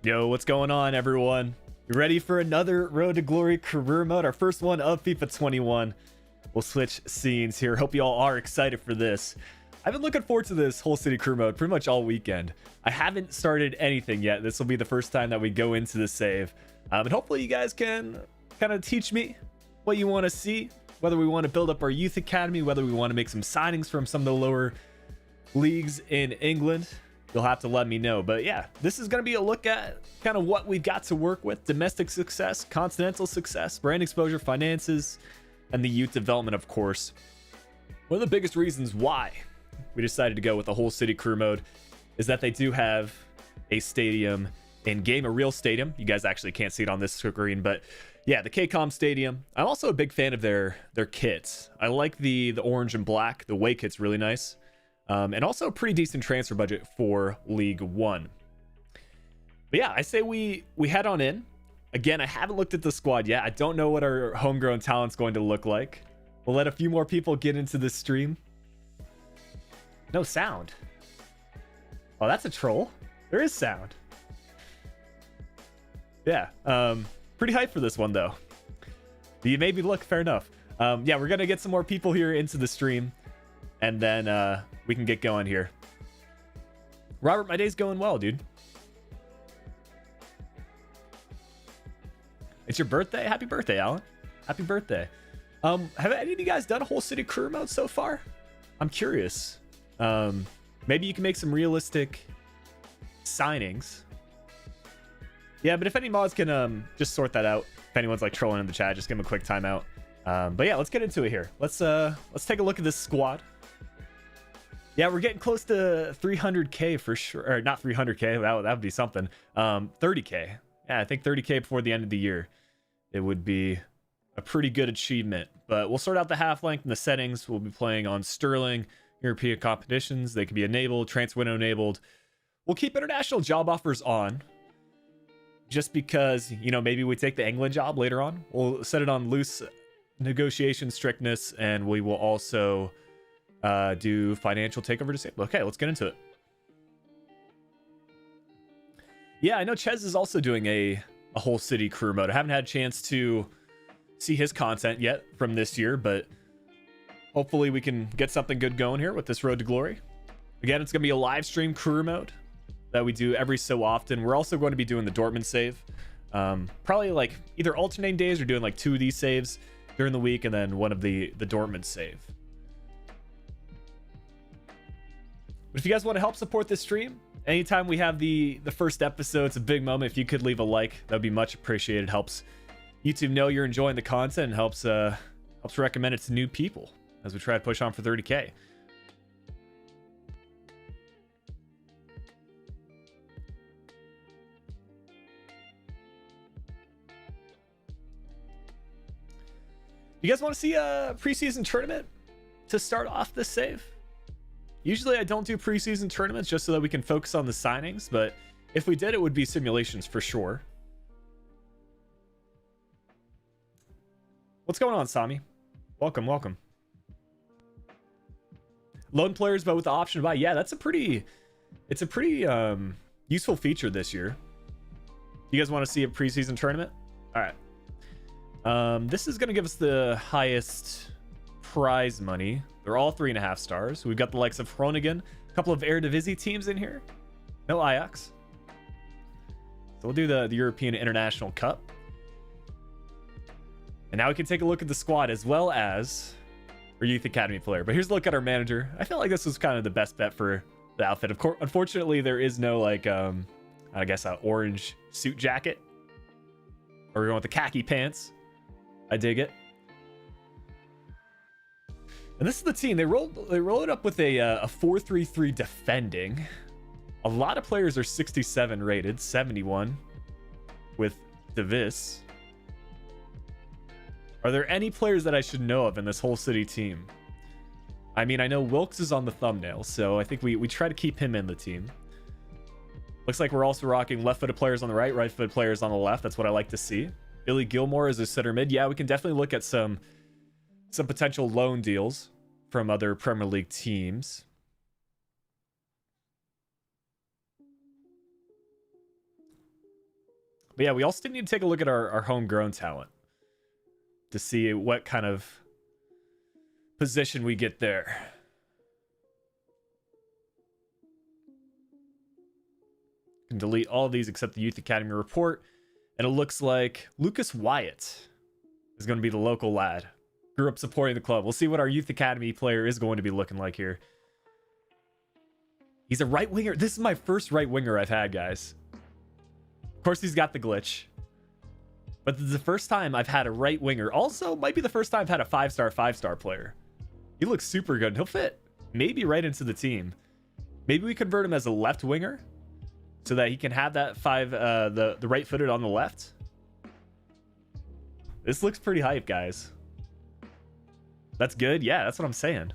Yo, what's going on, everyone? You ready for another Road to Glory career mode? Our first one of FIFA 21. We'll switch scenes here. Hope you all are excited for this. I've been looking forward to this whole city crew mode pretty much all weekend. I haven't started anything yet. This will be the first time that we go into the save. And hopefully you guys can kind of teach me what you want to see, whether we want to build up our youth academy, whether we want to make some signings from some of the lower leagues in England. You'll have to let me know. But yeah, this is going to be a look at kind of what we've got to work with: domestic success, continental success, brand exposure, finances, and the youth development, of course. One of the biggest reasons why we decided to go with the whole city crew mode is that they do have a stadium in game, a real stadium. You guys actually can't see it on this screen, but yeah, the KCOM stadium. I'm also a big fan of their kits. I like the orange and black. The away kit's really nice. And also a pretty decent transfer budget for League One. But yeah, I say we head on in. Again, I haven't looked at the squad yet. I don't know what our homegrown talent's going to look like. We'll let a few more people get into the stream. No sound. Oh, that's a troll. There is sound. Yeah, pretty hyped for this one, though. You made me look, fair enough. Yeah, we're going to get some more people here into the stream. And then we can get going here. Robert, my day's going well, dude. It's your birthday? Happy birthday, Alan. Happy birthday. Have any of you guys done a whole city career mode so far? I'm curious. Maybe you can make some realistic signings. Yeah, but if any mods can just sort that out. If anyone's like trolling in the chat, just give them a quick timeout. But yeah, let's get into it here. Let's take a look at this squad. Yeah, we're getting close to 300k for sure. Or not 300k, that would be something. 30k. Yeah, I think 30k before the end of the year. It would be a pretty good achievement. But we'll sort out the half length and the settings. We'll be playing on Sterling, European competitions. They can be enabled, transfer window enabled. We'll keep international job offers on. Just because, you know, maybe we take the England job later on. We'll set it on loose negotiation strictness, and we will also do financial takeover disable. Okay, let's get into it. Yeah, I know Ches is also doing a whole city career mode. I haven't had a chance to see his content yet from this year, but hopefully we can get something good going here with this Road to Glory. Again, it's going to be a live stream career mode that we do every so often. We're also going to be doing the Dortmund save. Probably like either alternating days or doing like 2 of these saves during the week and then one of the Dortmund save. But if you guys want to help support this stream, anytime we have the first episode, it's a big moment. If you could leave a like, that would be much appreciated. Helps YouTube know you're enjoying the content and helps recommend it to new people as we try to push on for 30k. You guys want to see a preseason tournament to start off this save? Usually I don't do preseason tournaments just so that we can focus on the signings, but if we did, it would be simulations for sure. What's going on, Sami? Welcome, welcome. Loan players, but with the option to buy. Yeah, it's a pretty useful feature this year. You guys want to see a preseason tournament? All right. This is going to give us the highest prize money. They're all 3.5 stars. We've got the likes of Groningen, a couple of Eredivisie teams in here. No Ajax. So we'll do the European International Cup. And now we can take a look at the squad as well as our Youth Academy player. But here's a look at our manager. I feel like this was kind of the best bet for the outfit. Of course, unfortunately, there is no like, I guess, an orange suit jacket. Or we're going with the khaki pants. I dig it. And this is the team. They roll it up with a 4-3-3 defending. A lot of players are 67 rated, 71 with Davis. Are there any players that I should know of in this whole city team? I mean, I know Wilkes is on the thumbnail, so I think we try to keep him in the team. Looks like we're also rocking left-footed players on the right, right-footed players on the left. That's what I like to see. Billy Gilmore is a center mid. Yeah, we can definitely look at some potential loan deals from other Premier League teams. But yeah, we also need to take a look at our homegrown talent to see what kind of position we get there. Can delete all of these except the Youth Academy report. And it looks like Lucas Wyatt is going to be the local lad. Grew up supporting the club. We'll see what our Youth Academy player is going to be looking like here. He's a right winger. This is my first right winger I've had, guys. Of course, he's got the glitch. But this is the first time I've had a right winger. Also, might be the first time I've had a 5-star player. He looks super good. He'll fit maybe right into the team. Maybe we convert him as a left winger so that he can have that the right-footed on the left. This looks pretty hype, guys. That's good. Yeah, that's what I'm saying.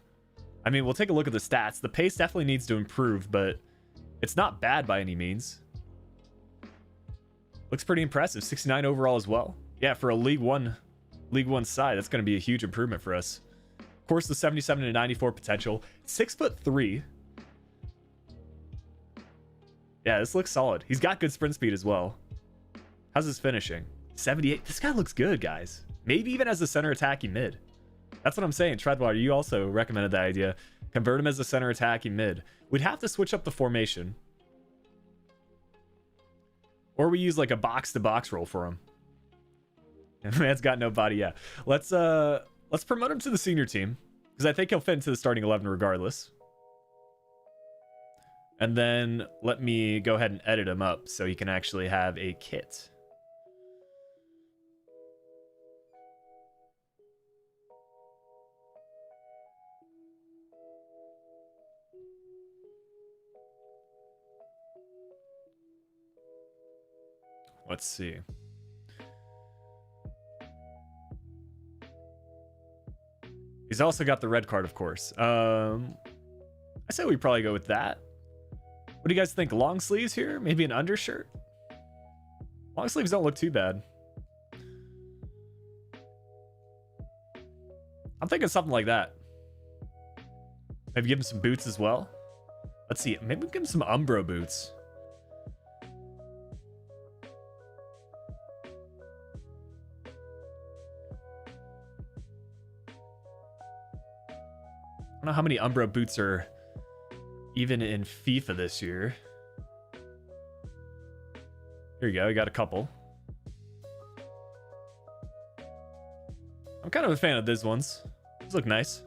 I mean, we'll take a look at the stats. The pace definitely needs to improve, but it's not bad by any means. Looks pretty impressive. 69 overall as well. Yeah, for a League One side, that's going to be a huge improvement for us. Of course, the 77 to 94 potential. 6'3". Yeah, this looks solid. He's got good sprint speed as well. How's his finishing? 78. This guy looks good, guys. Maybe even as a center attacking mid. That's what I'm saying. Treadwater, you also recommended that idea. Convert him as a center attacking mid. We'd have to switch up the formation. Or we use like a box-to-box role for him. Man's got no body. Yeah. Let's promote him to the senior team. Because I think he'll fit into the starting 11 regardless. And then let me go ahead and edit him up so he can actually have a kit. Let's see. He's also got the red card, of course. I say we probably go with that. What do you guys think? Long sleeves here? Maybe an undershirt? Long sleeves don't look too bad. I'm thinking something like that. Maybe give him some boots as well. Let's see. Maybe we give him some Umbro boots. I don't know how many Umbro boots are even in FIFA this year. Here you go. We got a couple. I'm kind of a fan of these ones. These look nice.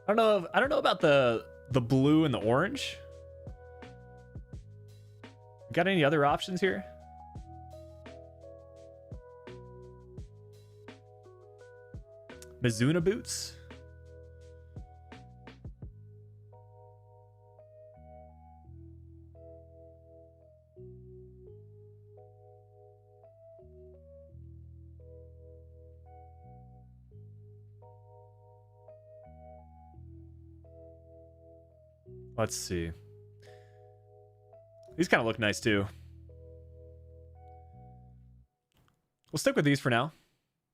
I don't know about the blue and the orange. Got any other options here? Mizuna boots. Let's see. These kind of look nice too. We'll stick with these for now,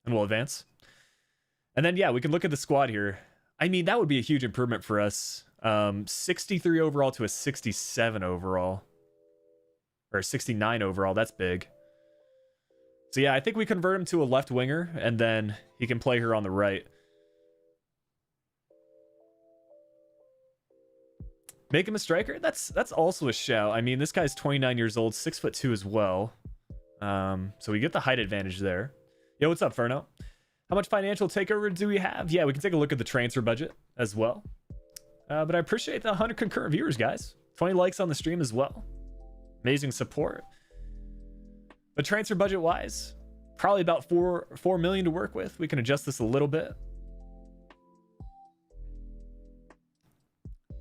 and we'll advance. And then, yeah, we can look at the squad here. I mean, that would be a huge improvement for us. 63 overall to a 67 overall. Or 69 overall, that's big. So yeah, I think we convert him to a left winger, and then he can play her on the right. Make him a striker? That's also a shout. I mean, this guy's 29 years old, 6'2" as well. So we get the height advantage there. Yo, what's up, Ferno? How much financial takeover do we have? Yeah, we can take a look at the transfer budget as well. But I appreciate the 100 concurrent viewers, guys. 20 likes on the stream as well. Amazing support. But transfer budget wise, probably about 4 million to work with. We can adjust this a little bit.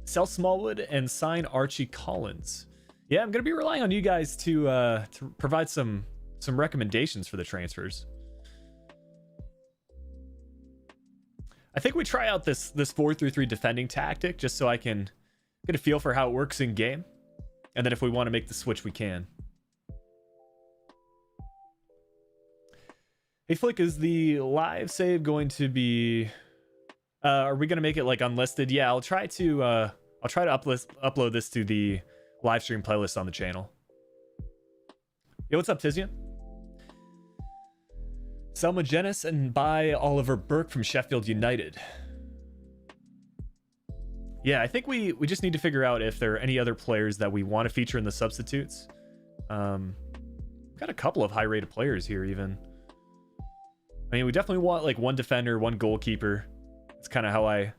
Sell Smallwood and sign Archie Collins. Yeah, I'm gonna be relying on you guys to provide some recommendations for the transfers. I think we try out this 4-3-3 defending tactic just so I can get a feel for how it works in game, and then if we want to make the switch, we can. Hey Flick, is the live save going to be? Are we gonna make it like unlisted? Yeah, I'll try to upload this to the live stream playlist on the channel. Yo, what's up, Tizian? Selma Genis and buy Oliver Burke from Sheffield United. Yeah, I think we just need to figure out if there are any other players that we want to feature in the substitutes. Got a couple of high-rated players here, even. I mean, we definitely want like one defender, one goalkeeper. That's kind of how I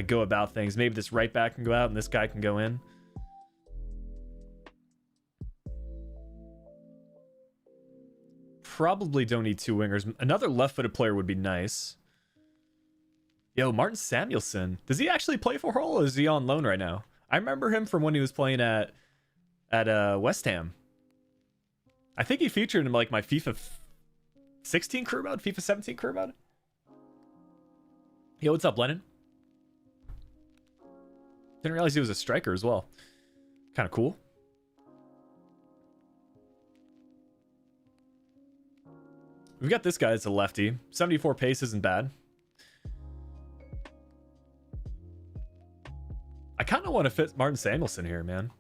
go about things. Maybe this right back can go out and this guy can go in. Probably don't need two wingers. Another left-footed player would be nice. Yo, Martin Samuelson. Does he actually play for Hull, or is he on loan right now? I remember him from when he was playing at West Ham. I think he featured in like my FIFA 16 career mode, FIFA 17 career mode. Yo, what's up, Lennon? Didn't realize he was a striker as well. Kind of cool. We've got this guy as a lefty. 74 pace isn't bad. I kind of want to fit Martin Samuelson here, man.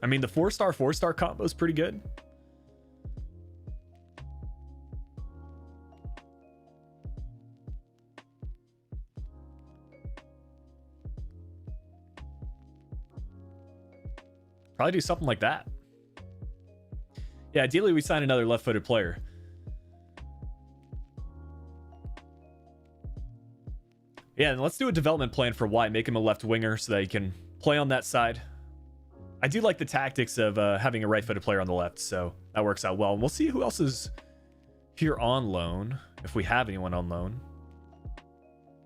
I mean, the 4-star combo is pretty good. Probably do something like that. Yeah, ideally we sign another left-footed player. Yeah, and let's do a development plan for White. Make him a left winger so that he can play on that side. I do like the tactics of having a right-footed player on the left, so that works out well. And we'll see who else is here on loan, if we have anyone on loan.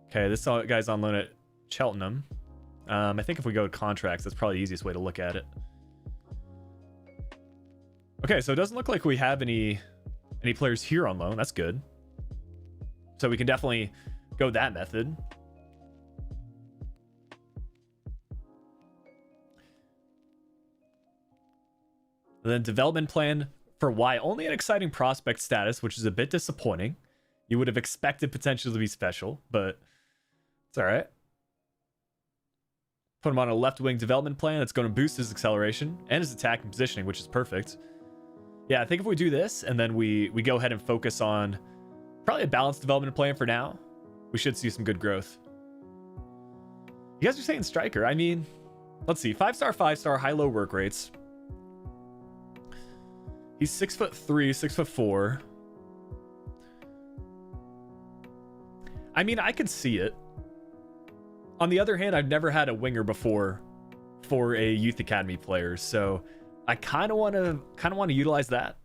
Okay, this guy's on loan at Cheltenham. I think if we go to contracts, that's probably the easiest way to look at it. Okay, so it doesn't look like we have any players here on loan. That's good. So we can definitely go that method. And then development plan for Y, only an exciting prospect status, which is a bit disappointing. You would have expected potential to be special, but it's all right. Put him on a left wing development plan that's going to boost his acceleration and his attack and positioning, which is perfect. Yeah, I think if we do this and then we go ahead and focus on probably a balanced development plan for now, we should see some good growth. You guys are saying striker. I mean, let's see. 5-star, 5-star, high-low work rates. He's 6'3", 6'4". I mean, I could see it. On the other hand, I've never had a winger before for a youth academy player, so I kind of want to utilize that.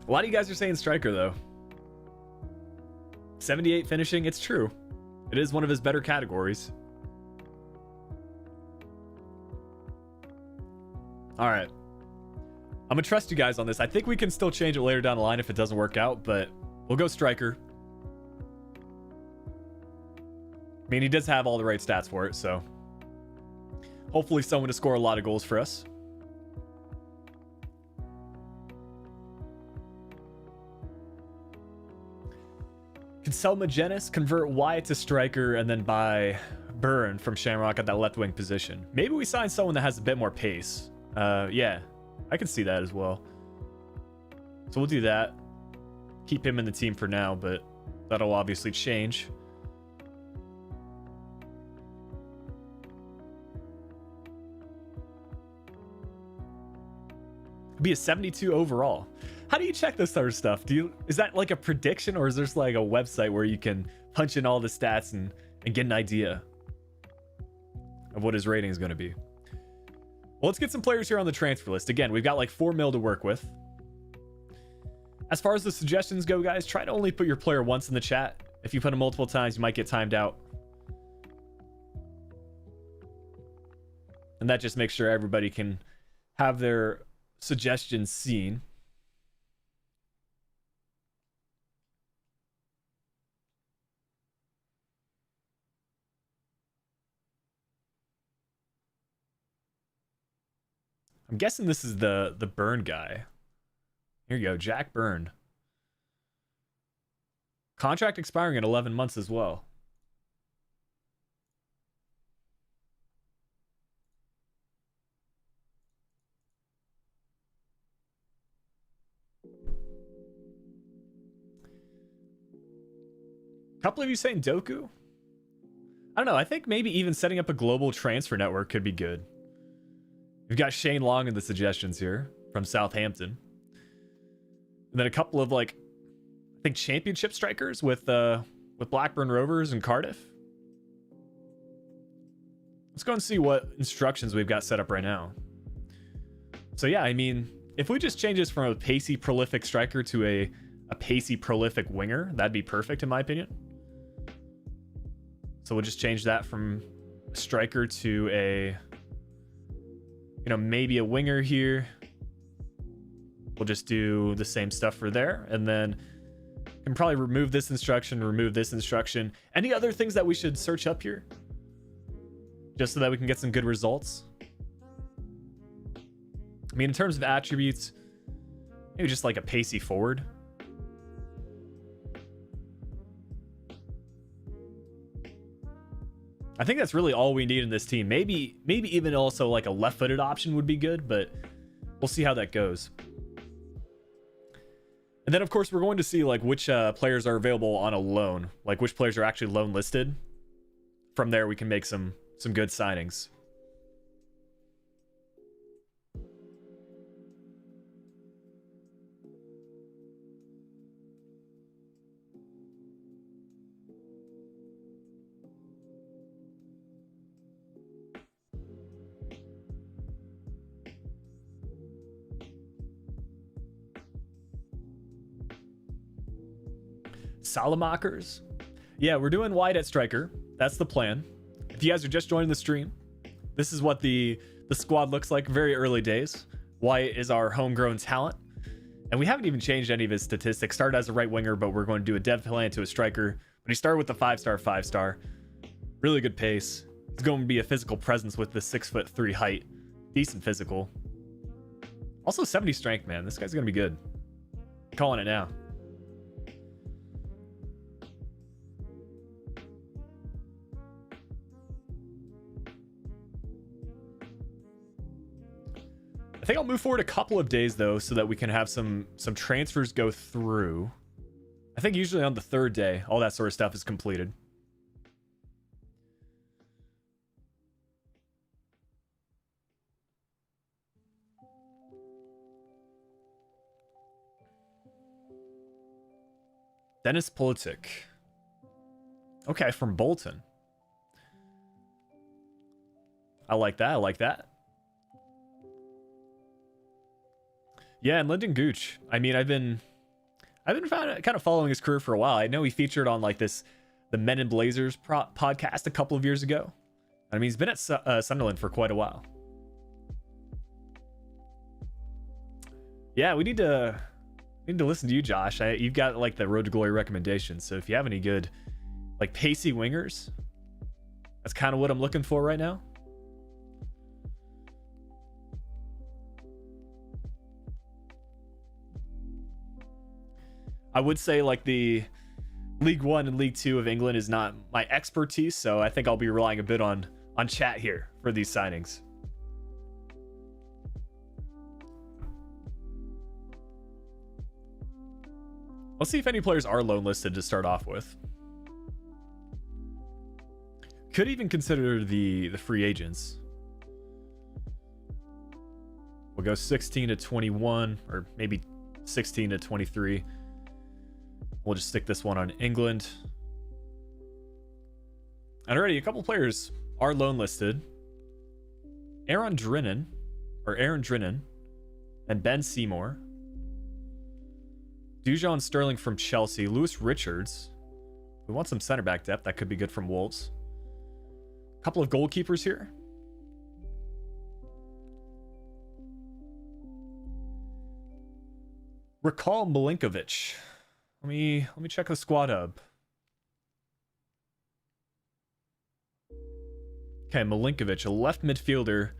A lot of you guys are saying striker though. 78 finishing, it's true. It is one of his better categories. All right. I'm gonna trust you guys on this. I think we can still change it later down the line if it doesn't work out, but we'll go striker. I mean, he does have all the right stats for it, so hopefully someone to score a lot of goals for us. Can sell Magenis, convert Wyatt to striker, and then buy Burn from Shamrock at that left wing position. Maybe we sign someone that has a bit more pace. Yeah, I can see that as well. So we'll do that. Keep him in the team for now, but that'll obviously change. Be a 72 overall. How do you check this sort of stuff? Is that like a prediction, or is there like a website where you can punch in all the stats and get an idea of what his rating is going to be? Well, let's get some players here on the transfer list. Again, we've got like 4 mil to work with. As far as the suggestions go, guys, try to only put your player once in the chat. If you put him multiple times, you might get timed out. And that just makes sure everybody can have their suggestions seen. I'm guessing this is the Burn guy. Here you go, Jack Burn. Contract expiring in 11 months as well. A couple of you saying Doku. I don't know. I think maybe even setting up a global transfer network could be good. We've got Shane Long in the suggestions here from Southampton. And then a couple of like, I think championship strikers with Blackburn Rovers and Cardiff. Let's go and see what instructions we've got set up right now. So yeah, I mean, if we just change this from a pacey prolific striker to a pacey prolific winger, that'd be perfect in my opinion. So we'll just change that from a striker to a, you know, maybe a winger here. We'll just do the same stuff for there, and then can probably remove this instruction, remove this instruction. Any other things that we should search up here, just so that we can get some good results? I mean, in terms of attributes, maybe just like a pacey forward. I think that's really all we need in this team. Maybe even also like a left-footed option would be good, but we'll see how that goes. And then, of course, we're going to see like which players are available on a loan, like which players are actually loan listed. From there, we can make some good signings. Salamakers. Yeah, we're doing wide at striker. That's the plan. If you guys are just joining the stream, this is what the squad looks like. Very early days. Wyatt is our homegrown talent, and we haven't even changed any of his statistics. Started as a right winger, but we're going to do a dev plan to a striker. But he started with the 5-star. Really good pace. He's going to be a physical presence with the 6'3" height. Decent physical. Also 70 strength, man. This guy's going to be good. Calling it now. I think I'll move forward a couple of days though, so that we can have some transfers go through. I think usually on the third day, all that sort of stuff is completed. Dennis Politic. Okay, from Bolton. I like that. I like that. Yeah, and Lyndon Gooch. I mean, I've been kind of following his career for a while. I know he featured on like the Men in Blazers podcast a couple of years ago. I mean, he's been at Sunderland for quite a while. Yeah, we need to listen to you, Josh. You've got like the Road to Glory recommendations. So if you have any good like pacey wingers, that's kind of what I'm looking for right now. I would say like the League One and League Two of England is not my expertise, so I think I'll be relying a bit on chat here for these signings. Let's see if any players are loan listed to start off with. Could even consider the free agents. We'll go 16 to 21, or maybe 16 to 23. We'll just stick this one on England. And already a couple players are loan listed. Aaron Drinan, and Ben Seymour. Dujon Sterling from Chelsea. Lewis Richards. We want some center back depth. That could be good from Wolves. A couple of goalkeepers here. Recall Milinkovic. Let me check the squad hub. Okay, Milinkovic, a left midfielder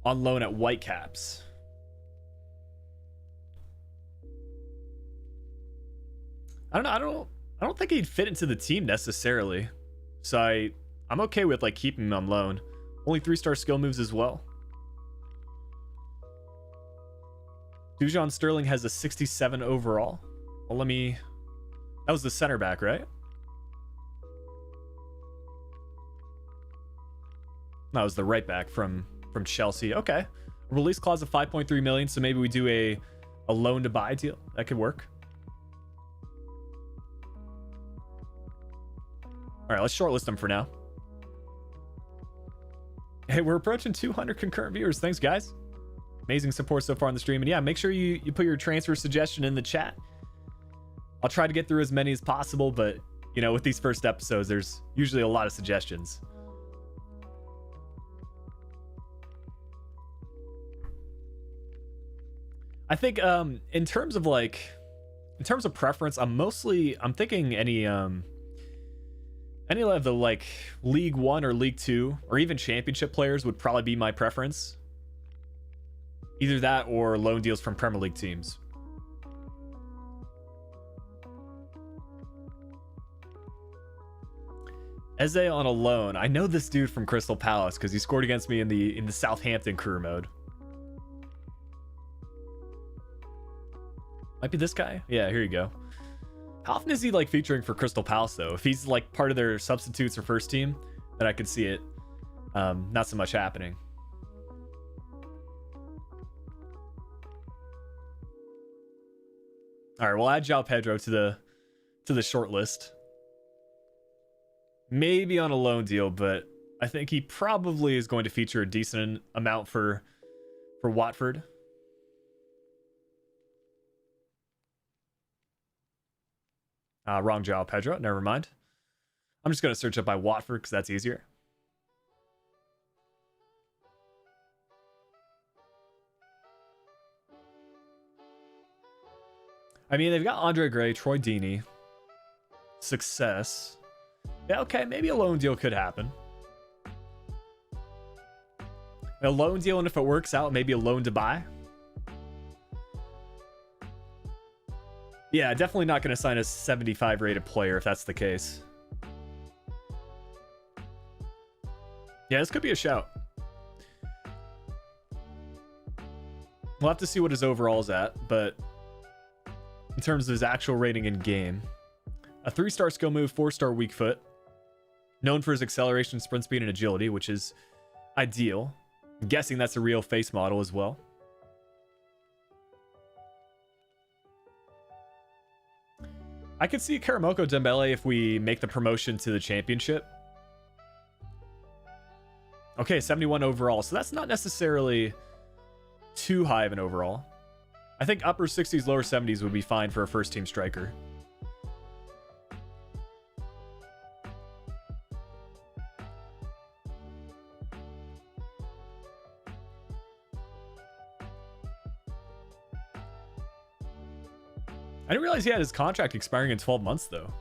on loan at Whitecaps. I don't think he'd fit into the team necessarily. So I'm okay with like keeping him on loan. Only 3-star skill moves as well. Dujon Sterling has a 67 overall. Well, that was the center back, right? That was the right back from Chelsea. Okay. Release clause of 5.3 million, so maybe we do a loan to buy deal. That could work. All right, let's shortlist them for now. Hey, we're approaching 200 concurrent viewers. Thanks, guys. Amazing support so far on the stream. And yeah, make sure you put your transfer suggestion in the chat. I'll try to get through as many as possible, but you know, with these first episodes, there's usually a lot of suggestions. I think in terms of preference, I'm thinking any of the like League 1 or League 2 or even Championship players would probably be my preference. Either that or loan deals from Premier League teams. Eze on a loan. I know this dude from Crystal Palace because he scored against me in the Southampton career mode. Might be this guy. Yeah, here you go. How often is he like featuring for Crystal Palace though? If he's like part of their substitutes or first team, then I could see it. Not so much happening. All right, we'll add João Pedro to the short list. Maybe on a loan deal, but I think he probably is going to feature a decent amount for Watford. Wrong João Pedro. Never mind. I'm just going to search up by Watford because that's easier. I mean, they've got Andre Gray, Troy Deeney. Success. Yeah, okay, maybe a loan deal could happen. A loan deal, and if it works out, maybe a loan to buy. Yeah, definitely not going to sign a 75 rated player if that's the case. Yeah, this could be a shout. We'll have to see what his overall's at, but in terms of his actual rating in game, a 3-star skill move, 4-star weak foot, known for his acceleration, sprint speed, and agility, which is ideal. I'm guessing that's a real face model as well. I could see Karamoko Dembele if we make the promotion to the championship. Okay, 71 overall, so that's not necessarily too high of an overall. I think upper 60s, lower 70s would be fine for a first team striker. I didn't realize he had his contract expiring in 12 months though.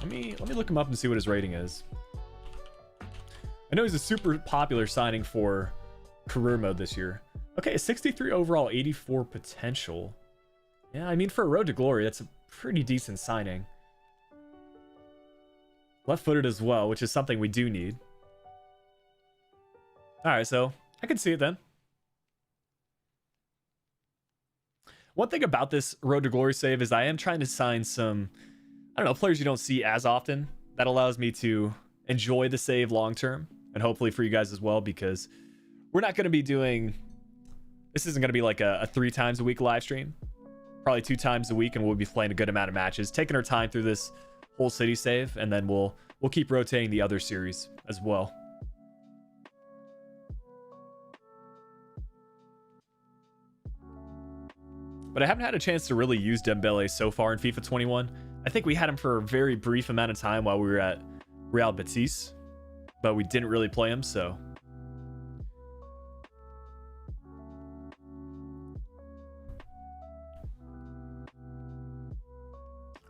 Let me look him up and see what his rating is. I know he's a super popular signing for career mode this year. Okay, 63 overall, 84 potential. Yeah, I mean, for a road to glory, that's a pretty decent signing. Left-footed as well, which is something we do need. All right, so I can see it then. One thing about this road to glory save is I am trying to sign some, I don't know, players you don't see as often. That allows me to enjoy the save long term, and hopefully for you guys as well, because we're not going to be doing, this isn't going to be like a 3 times a week live stream. Probably 2 times a week, and we'll be playing a good amount of matches, taking our time through this whole city save, and then we'll keep rotating the other series as well. But I haven't had a chance to really use Dembele so far in FIFA 21. I think we had him for a very brief amount of time while we were at Real Betis, but we didn't really play him, so.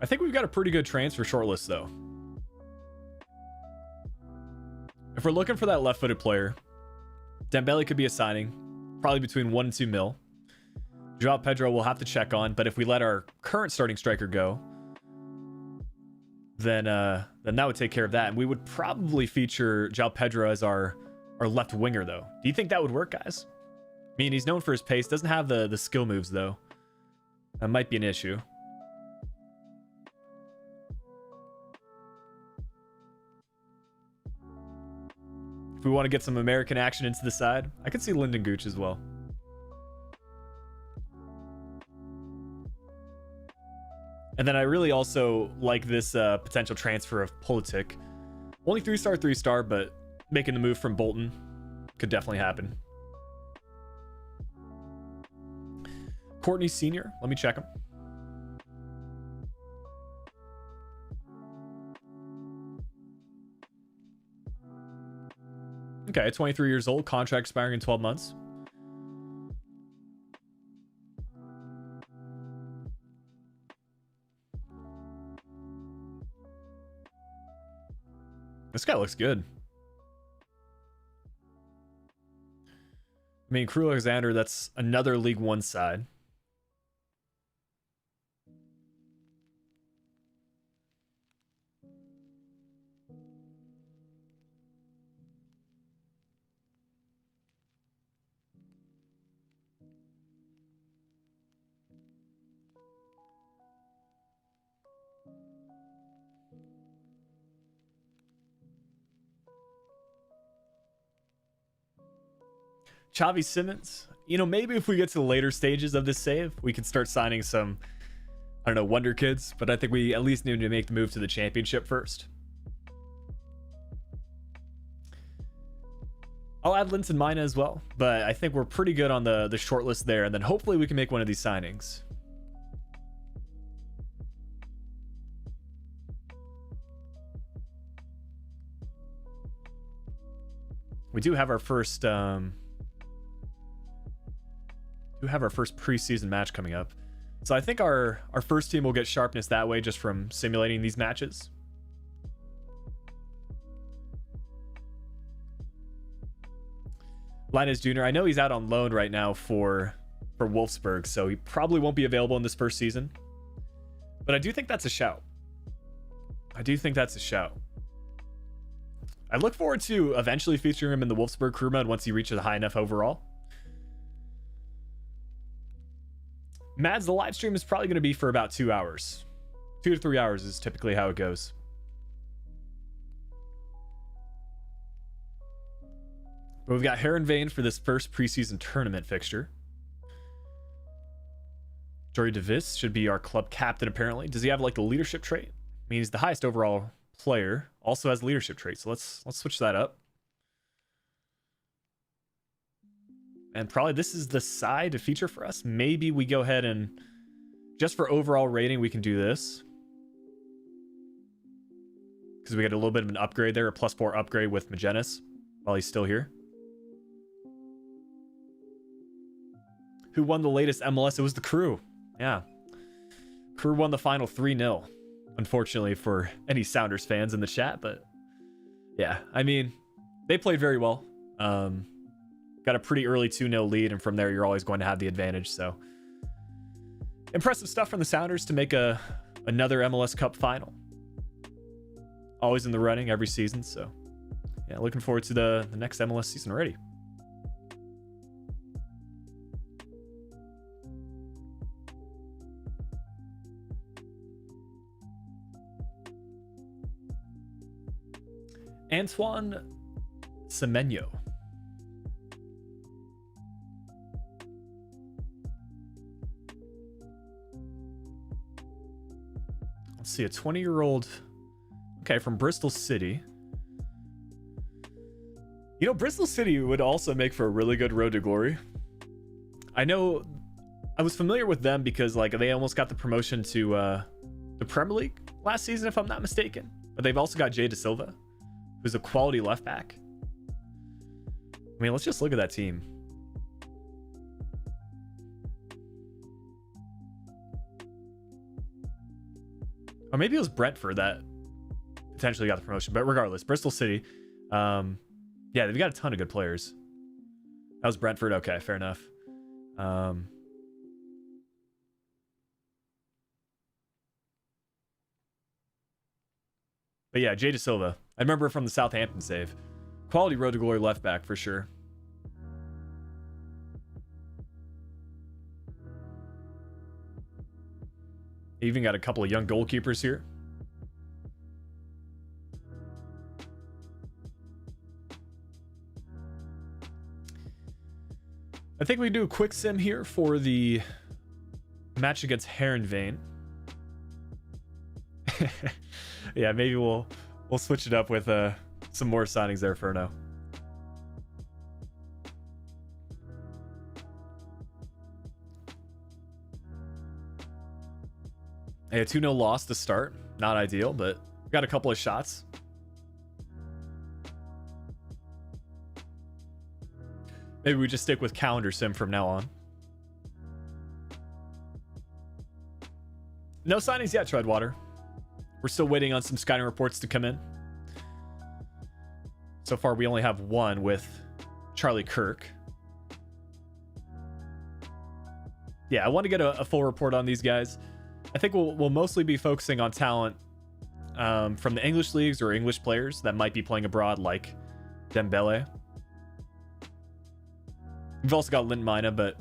I think we've got a pretty good transfer shortlist though. If we're looking for that left-footed player, Dembele could be a signing, probably between 1 and 2 mil. João Pedro we'll have to check on, but if we let our current starting striker go, then that would take care of that. And we would probably feature João Pedro as our left winger though. Do you think that would work, guys? I mean, he's known for his pace, doesn't have the skill moves though. That might be an issue. If we want to get some American action into the side, I could see Lyndon Gooch as well. And then I really also like this potential transfer of Politic. Only 3-star, 3-star, but making the move from Bolton could definitely happen. Courtney Sr., let me check him. Okay, 23 years old, contract expiring in 12 months. This guy looks good. I mean, Crew Alexander, that's another League One side. Xavi Simmons, you know, maybe if we get to the later stages of this save, we could start signing some, I don't know, wonder kids, but I think we at least need to make the move to the championship first. I'll add Linton Mina as well, but I think we're pretty good on the short list there, and then hopefully we can make one of these signings. We do have our first preseason match coming up. So I think our first team will get sharpness that way just from simulating these matches. Linus Jr., I know he's out on loan right now for Wolfsburg, so he probably won't be available in this first season. But I do think that's a shout. I look forward to eventually featuring him in the Wolfsburg crew mode once he reaches a high enough overall. Mads, the live stream is probably going to be for about 2 hours. 2 to 3 hours is typically how it goes. But we've got Herenveen for this first preseason tournament fixture. Jory DeVis should be our club captain, apparently. Does he have like the leadership trait? I mean, he's the highest overall player, also has leadership trait, so let's switch that up. And probably this is the side to feature for us. Maybe we go ahead and just for overall rating, we can do this. Because we get a little bit of an upgrade there, a +4 upgrade with Magennis while he's still here. Who won the latest MLS? It was the Crew. Yeah. Crew won the final 3-0. Unfortunately for any Sounders fans in the chat, but yeah, I mean, they played very well. Got a pretty early 2-0 lead, and from there you're always going to have the advantage. So impressive stuff from the Sounders to make another MLS Cup final. Always in the running every season, so yeah, looking forward to the next MLS season already. Antoine Semenyo. Let's see, a 20-year-old, okay, from Bristol City. You know, Bristol City would also make for a really good road to glory. I know I was familiar with them because like they almost got the promotion to the Premier League last season, if I'm not mistaken. But they've also got Jay Da Silva, who's a quality left back. I mean, let's just look at that team. Or maybe it was Brentford that potentially got the promotion. But regardless, Bristol City. Yeah, they've got a ton of good players. That was Brentford. Okay, fair enough. But yeah, Jay Da Silva. I remember from the Southampton save. Quality road to glory left back for sure. Even got a couple of young goalkeepers here. I think we do a quick sim here for the match against Herenveen. Yeah, maybe we'll switch it up with some more signings there for now. A 2-0 loss to start. Not ideal, but got a couple of shots. Maybe we just stick with calendar sim from now on. No signings yet, Treadwater. We're still waiting on some scouting reports to come in. So far, we only have one with Charlie Kirk. Yeah, I want to get a full report on these guys. I think we'll mostly be focusing on talent from the English leagues or English players that might be playing abroad, like Dembele. We've also got Lintmina, but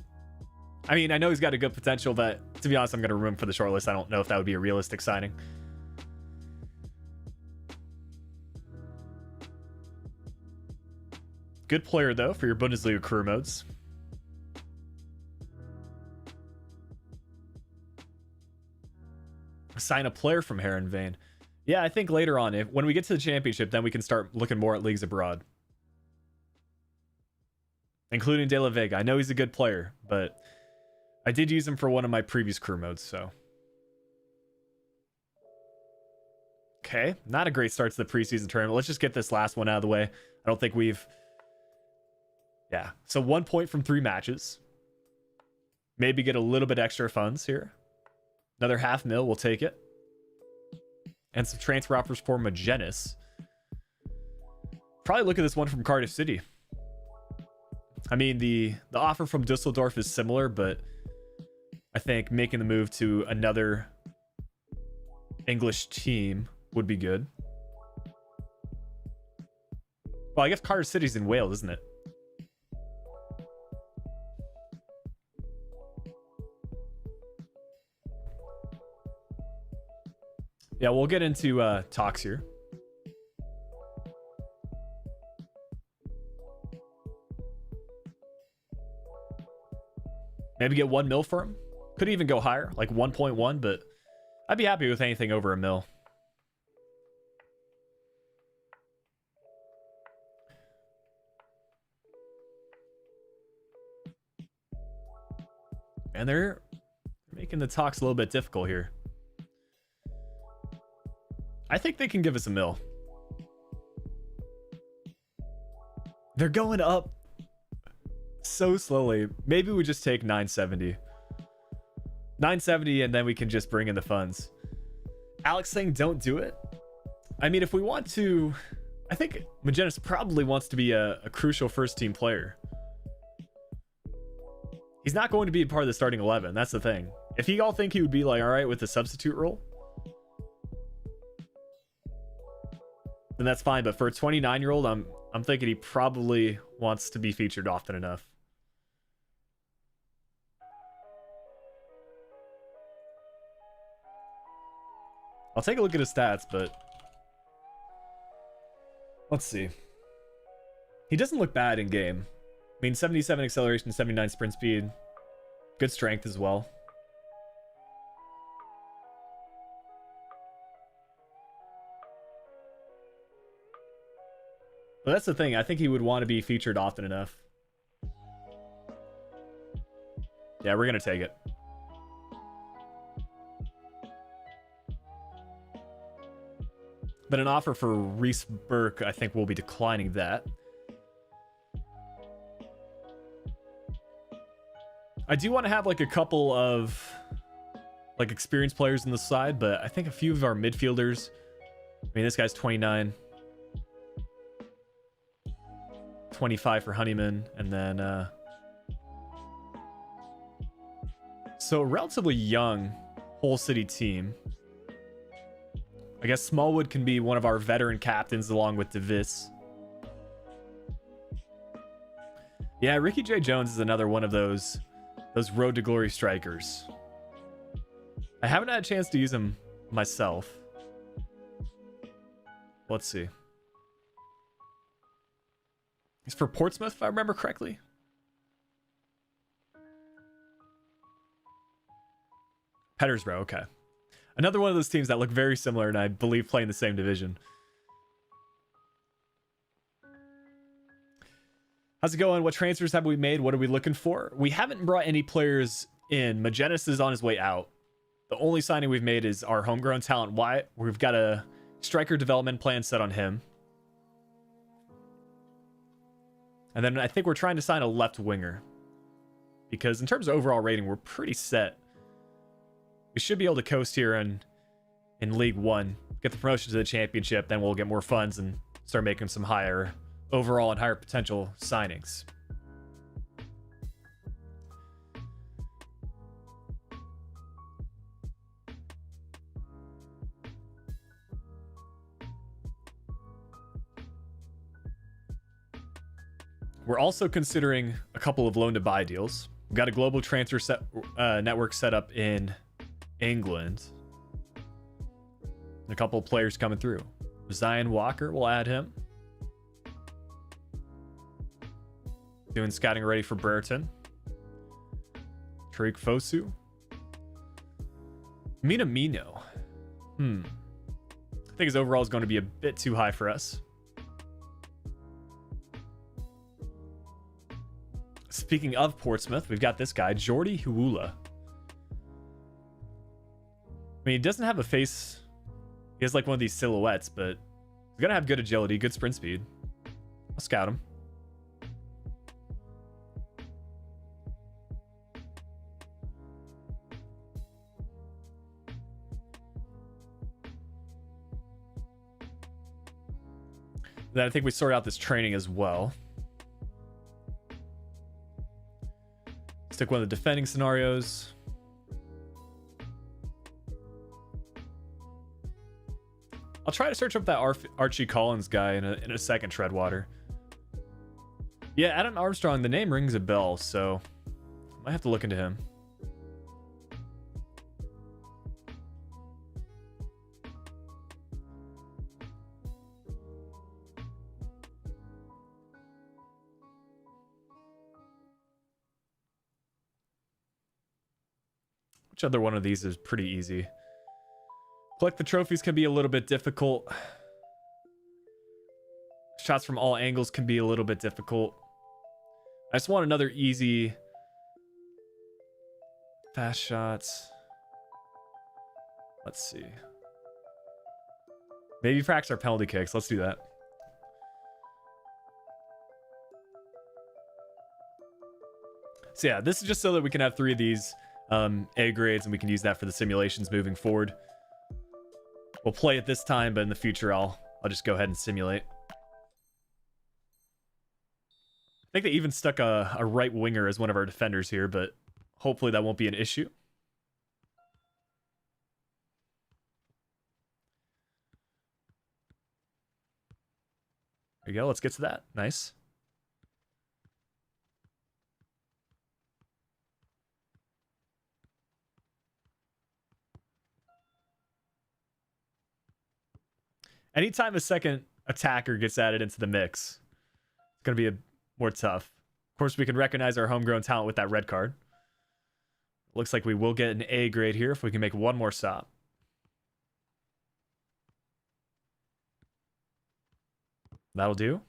I mean, I know he's got a good potential, but to be honest, I'm going to room him for the shortlist. I don't know if that would be a realistic signing. Good player, though, for your Bundesliga career modes. Sign a player from Herenveen. Yeah, I think later on, when we get to the championship, then we can start looking more at leagues abroad. Including De La Vega. I know he's a good player, but I did use him for one of my previous career modes, so. Okay, not a great start to the preseason tournament. Let's just get this last one out of the way. I don't think we've... Yeah, so 1 point from 3 matches. Maybe get a little bit extra funds here. Another $500,000, we'll take it. And some transfer offers for Magennis. Probably look at this one from Cardiff City. I mean, the offer from Dusseldorf is similar, but I think making the move to another English team would be good. Well, I guess Cardiff City's in Wales, isn't it? Yeah, we'll get into talks here. Maybe get 1 mil for him. Could even go higher, like 1.1, but I'd be happy with anything over a mil. And they're making the talks a little bit difficult here. I think they can give us a mil. They're going up so slowly. Maybe we just take 970. 970 and then we can just bring in the funds. Alex saying don't do it. I mean, if we want to... I think Magennis probably wants to be a crucial first team player. He's not going to be part of the starting 11. That's the thing. If you all think he would be like, all right, with the substitute role, then that's fine. But for a 29-year-old, I'm thinking he probably wants to be featured often enough. I'll take a look at his stats, but let's see. He doesn't look bad in game. I mean, 77 acceleration, 79 sprint speed. Good strength as well. But that's the thing. I think he would want to be featured often enough. Yeah, we're going to take it. But an offer for Reese Burke, I think we'll be declining that. I do want to have like a couple of like experienced players on the side, but I think a few of our midfielders. I mean, this guy's 29. 25 for Honeyman, and then so a relatively young Hull City team. I guess Smallwood can be one of our veteran captains along with DeVis. Yeah, Ricky J. Jones is another one of those road to glory strikers. I haven't had a chance to use him myself. Let's see. He's for Portsmouth, if I remember correctly. Petersburg, okay. Another one of those teams that look very similar and I believe play in the same division. How's it going? What transfers have we made? What are we looking for? We haven't brought any players in. Magennis is on his way out. The only signing we've made is our homegrown talent, Wyatt. We've got a striker development plan set on him. And then I think we're trying to sign a left winger. Because in terms of overall rating, we're pretty set. We should be able to coast here in League 1. Get the promotion to the championship, then we'll get more funds and start making some higher overall and higher potential signings. We're also considering a couple of loan to buy deals. We've got a global transfer network set up in England. A couple of players coming through. Zion Walker, we'll add him. Doing scouting ready for Brereton. Tariq Fosu. Minamino. I think his overall is going to be a bit too high for us. Speaking of Portsmouth, we've got this guy, Jordi Huula. I mean, he doesn't have a face. He has like one of these silhouettes, but he's going to have good agility, good sprint speed. I'll scout him. Then I think we sort out this training as well. Stick one of the defending scenarios. I'll try to search up that Archie Collins guy in a second, Treadwater. Yeah, Adam Armstrong, the name rings a bell, so I might have to look into him. Which other one of these is pretty easy? Collect the trophies can be a little bit difficult. Shots from all angles can be a little bit difficult. I just want another easy fast shots. Let's see. Maybe practice our penalty kicks. Let's do that. So yeah, this is just so that we can have 3 of these A grades and we can use that for the simulations moving forward. We'll play it this time, but in the future I'll just go ahead and simulate. I think they even stuck a right winger as one of our defenders here, but hopefully that won't be an issue. There you go, let's get to that. Nice. Anytime a second attacker gets added into the mix, it's going to be more tough. Of course, we can recognize our homegrown talent with that red card. Looks like we will get an A grade here if we can make one more stop. That'll do.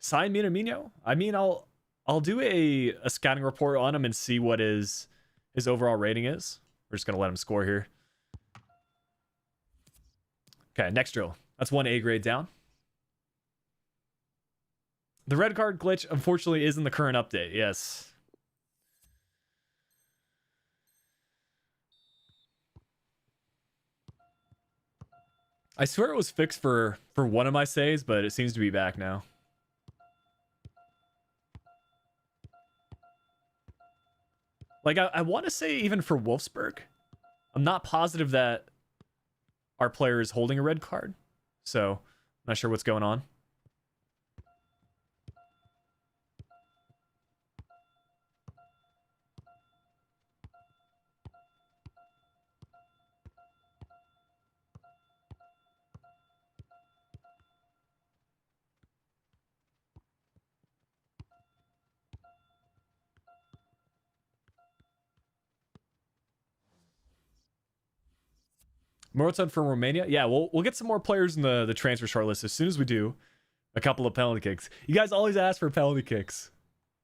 Sign Minamino? I mean, I'll do a scouting report on him and see what his overall rating is. We're just going to let him score here. Okay, next drill. That's 1 A grade down. The red card glitch, unfortunately, is in the current update. Yes. I swear it was fixed for one of my saves, but it seems to be back now. Like, I want to say even for Wolfsburg. I'm not positive that our player is holding a red card. So, I'm not sure what's going on. Moroton from Romania. Yeah, we'll get some more players in the transfer shortlist as soon as we do a couple of penalty kicks. You guys always ask for penalty kicks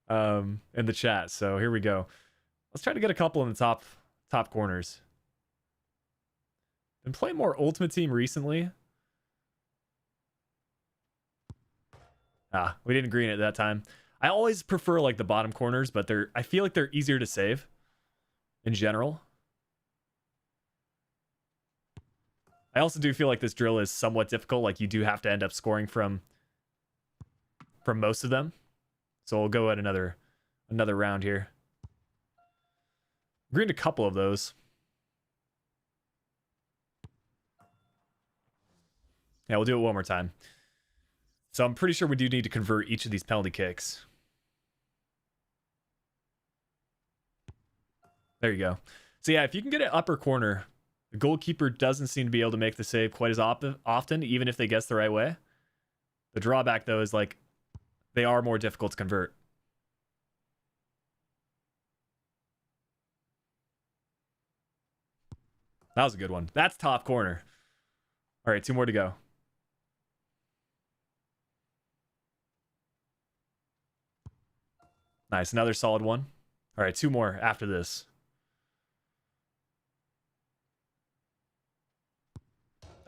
in the chat, so here we go. Let's try to get a couple in the top corners. Been playing more Ultimate Team recently. We didn't green it that time. I always prefer like the bottom corners, but I feel like they're easier to save in general. I also do feel like this drill is somewhat difficult. Like you do have to end up scoring from most of them. So we'll go at another round here. Greened a couple of those. Yeah, we'll do it one more time. So I'm pretty sure we do need to convert each of these penalty kicks. There you go. So yeah, if you can get an upper corner, the goalkeeper doesn't seem to be able to make the save quite as often, even if they guess the right way. The drawback, though, is like they are more difficult to convert. That was a good one. That's top corner. All right, 2 more to go. Nice, another solid one. All right, 2 more after this.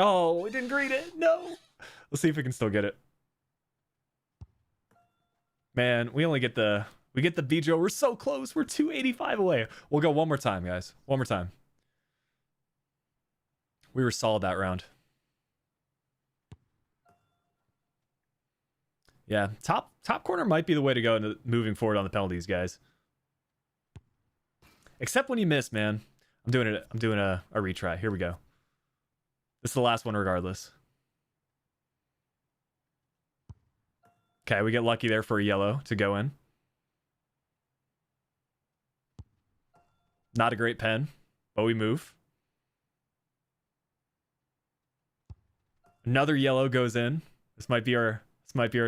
Oh, we didn't green it. No. Let's see if we can still get it. Man, we get the B drill. We're so close. We're 285 away. We'll go one more time, guys. One more time. We were solid that round. Yeah, top corner might be the way to go into moving forward on the penalties, guys. Except when you miss, man. I'm doing a retry. Here we go. This is the last one regardless. Okay, we get lucky there for a yellow to go in. Not a great pen, but we move. Another yellow goes in. This might be our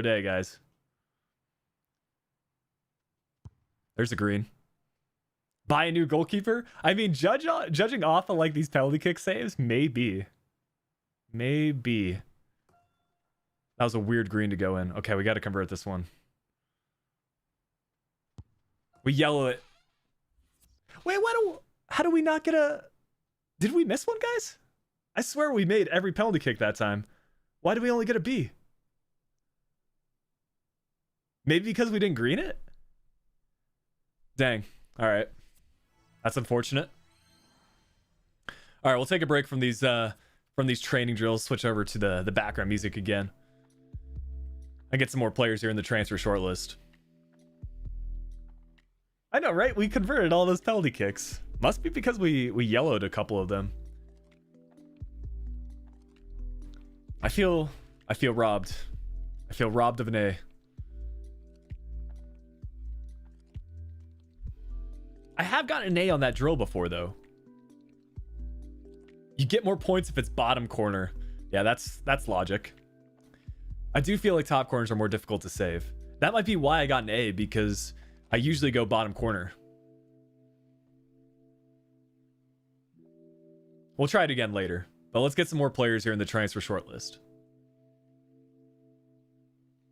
day, guys. There's a green. Buy a new goalkeeper? I mean, judging off of like these penalty kick saves, maybe. Maybe. That was a weird green to go in. Okay, we got to convert this one. We yellow it. Wait, how do we not get a... Did we miss one, guys? I swear we made every penalty kick that time. Why did we only get a B? Maybe because we didn't green it? Dang. All right. That's unfortunate. All right, we'll take a break from these training drills, switch over to the background music again. I get some more players here in the transfer shortlist. I know, right? We converted all those penalty kicks. Must be because we yellowed a couple of them. I feel robbed. I feel robbed of an A. I have gotten an A on that drill before, though. You get more points if it's bottom corner. Yeah, that's logic. I do feel like top corners are more difficult to save. That might be why I got an A, because I usually go bottom corner. We'll try it again later, but let's get some more players here in the transfer shortlist.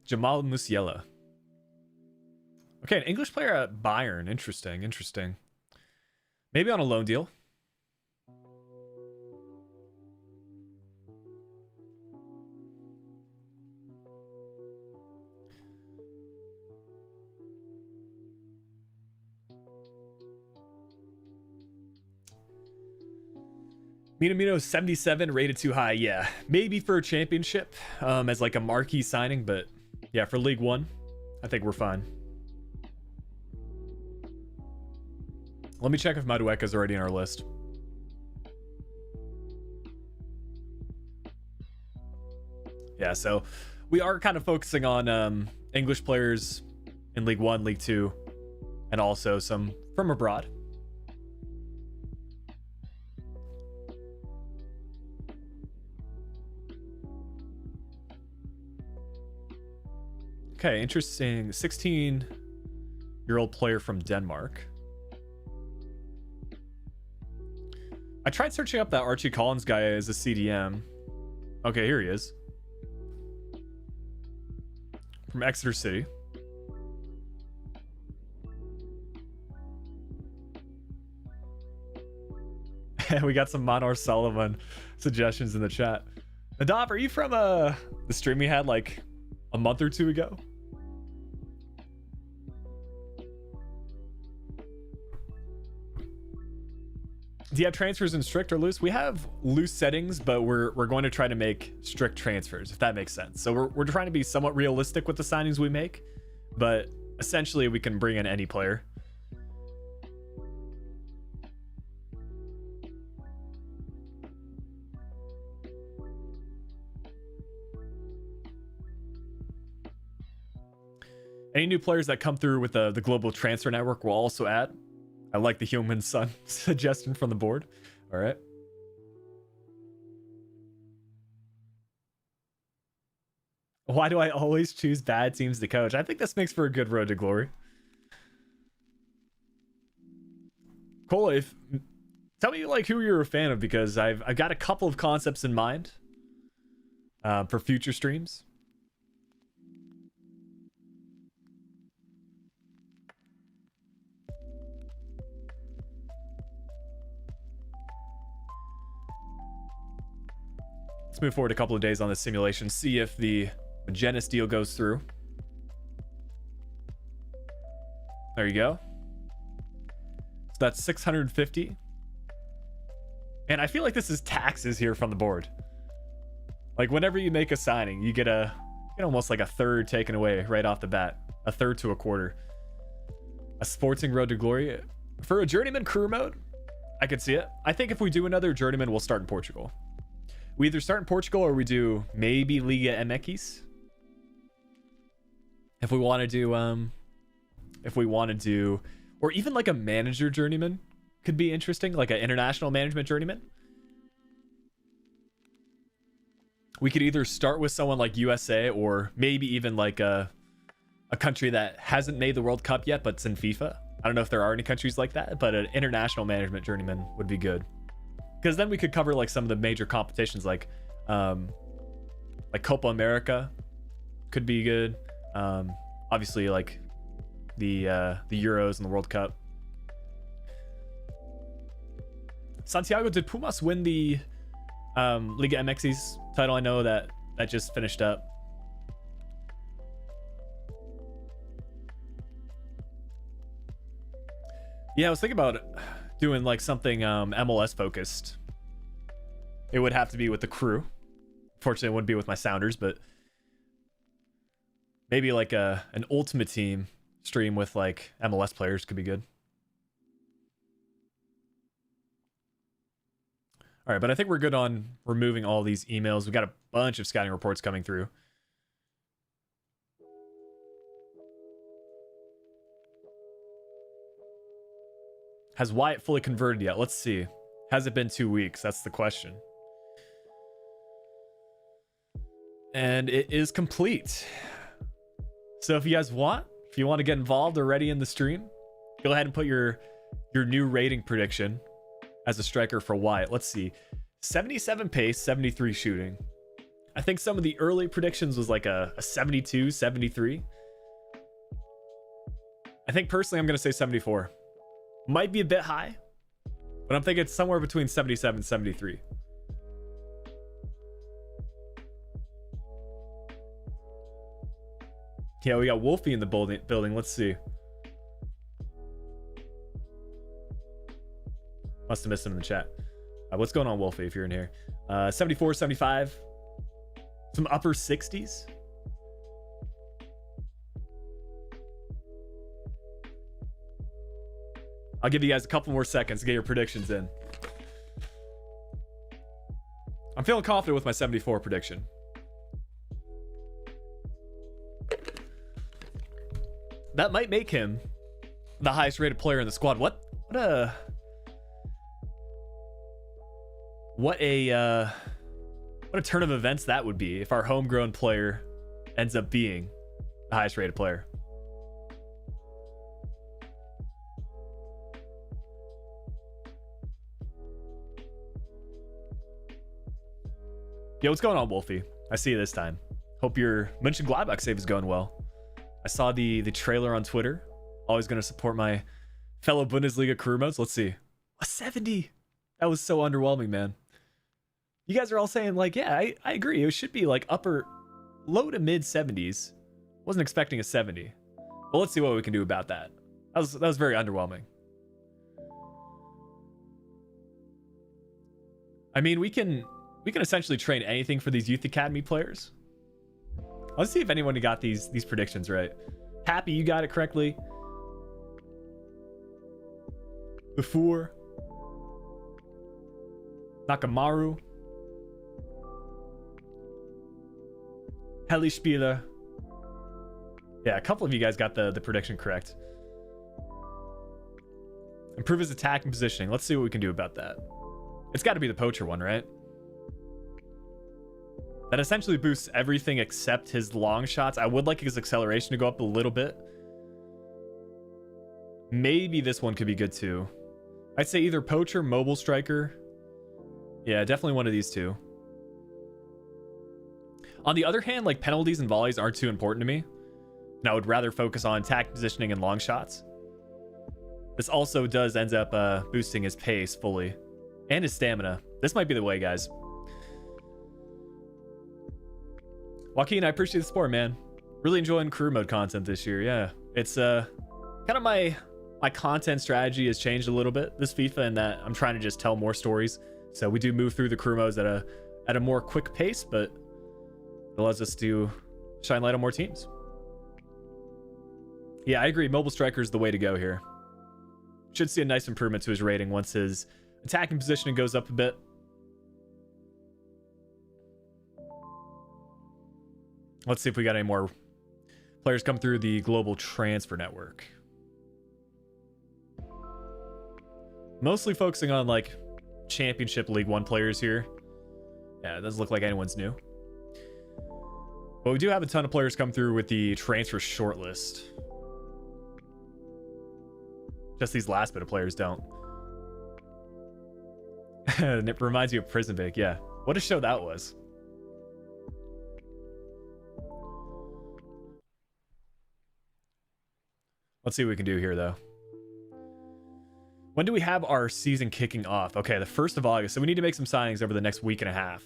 Jamal Musiala. Okay, an English player at Bayern. Interesting. Maybe on a loan deal. Minamino 77 rated too high. Yeah, maybe for a championship as like a marquee signing, but yeah, for League One, I think we're fine. Let me check if Madueka is already in our list. Yeah, so we are kind of focusing on English players in League One, League Two, and also some from abroad. Okay, interesting. 16-year-old player from Denmark. I tried searching up that Archie Collins guy as a CDM. Okay, here he is. From Exeter City. We got some Monor Sullivan suggestions in the chat. Nadab, are you from the stream we had like a month or two ago? Do you have transfers in strict or loose? We have loose settings, but we're going to try to make strict transfers, if that makes sense. So we're trying to be somewhat realistic with the signings we make, but essentially we can bring in any player. Any new players that come through with the global transfer network will also add. I like the human son suggestion from the board. All right. Why do I always choose bad teams to coach? I think this makes for a good road to glory. Cole, tell me like who you're a fan of, because I've got a couple of concepts in mind for future streams. Let's move forward a couple of days on this simulation, see if the Magennis deal goes through. There you go. So that's 650. And I feel like this is taxes here from the board. Like whenever you make a signing, you get almost like a third taken away right off the bat. A third to a quarter. A sporting road to glory. For a journeyman career mode, I could see it. I think if we do another journeyman, we'll start in Portugal. We either start in Portugal or we do maybe Liga MX. If we want to do, or even like a manager journeyman could be interesting, like an international management journeyman. We could either start with someone like USA or maybe even like a country that hasn't made the World Cup yet, but it's in FIFA. I don't know if there are any countries like that, but an international management journeyman would be good. Because then we could cover like some of the major competitions, like Copa America could be good. Obviously, like the Euros and the World Cup. Santiago, did Pumas win the Liga MX's title? I know that just finished up. Yeah, I was thinking about doing like something MLS focused. It would have to be with the crew. Fortunately, it wouldn't be with my Sounders, but maybe like an Ultimate Team stream with like MLS players could be good. All right, but I think we're good on removing all these emails. We've got a bunch of scouting reports coming through. Has Wyatt fully converted yet? Let's see. Has it been 2 weeks? That's the question. And it is complete. So if you guys want, if you want to get involved already in the stream, go ahead and put your new rating prediction as a striker for Wyatt. Let's see. 77 pace, 73 shooting. I think some of the early predictions was like a 72, 73. I think personally I'm going to say 74. Might be a bit high, but I'm thinking it's somewhere between 77 and 73. Yeah, we got Wolfie in the building. Let's see. Must have missed him in the chat. What's going on, Wolfie, if you're in here? 74, 75. Some upper 60s. I'll give you guys a couple more seconds to get your predictions in. I'm feeling confident with my 74 prediction. That might make him the highest rated player in the squad. What a turn of events that would be if our homegrown player ends up being the highest rated player. Yo, what's going on, Wolfie? I see you this time. Hope your Mönchengladbach save is going well. I saw the trailer on Twitter. Always going to support my fellow Bundesliga career modes. Let's see. A 70. That was so underwhelming, man. You guys are all saying, like, yeah, I agree. It should be like low to mid 70s. Wasn't expecting a 70. But let's see what we can do about that. That was very underwhelming. I mean, we can essentially train anything for these Youth Academy players. Let's see if anyone got these predictions right. Happy, you got it correctly. Before. Nakamaru. Heli-Spieler. Yeah, a couple of you guys got the prediction correct. Improve his attack and positioning. Let's see what we can do about that. It's got to be the poacher one, right? That essentially boosts everything except his long shots. I would like his acceleration to go up a little bit. Maybe this one could be good too. I'd say either poacher, mobile striker. Yeah, definitely one of these two. On the other hand, like penalties and volleys aren't too important to me. And I would rather focus on attack positioning and long shots. This also does end up boosting his pace fully. And his stamina. This might be the way, guys. Joaquin, I appreciate the support, man. Really enjoying career mode content this year. Yeah, it's kind of my content strategy has changed a little bit this FIFA in that I'm trying to just tell more stories. So we do move through the career modes at a more quick pace, but it allows us to shine light on more teams. Yeah, I agree. Mobile striker is the way to go here. Should see a nice improvement to his rating once his attacking positioning goes up a bit. Let's see if we got any more players come through the global transfer network. Mostly focusing on like Championship League 1 players here. Yeah, it doesn't look like anyone's new. But we do have a ton of players come through with the transfer shortlist. Just these last bit of players don't. And it reminds you of Prison Break. Yeah, what a show that was. Let's see what we can do here, though. When do we have our season kicking off? Okay, the 1st of August. So we need to make some signings over the next week and a half.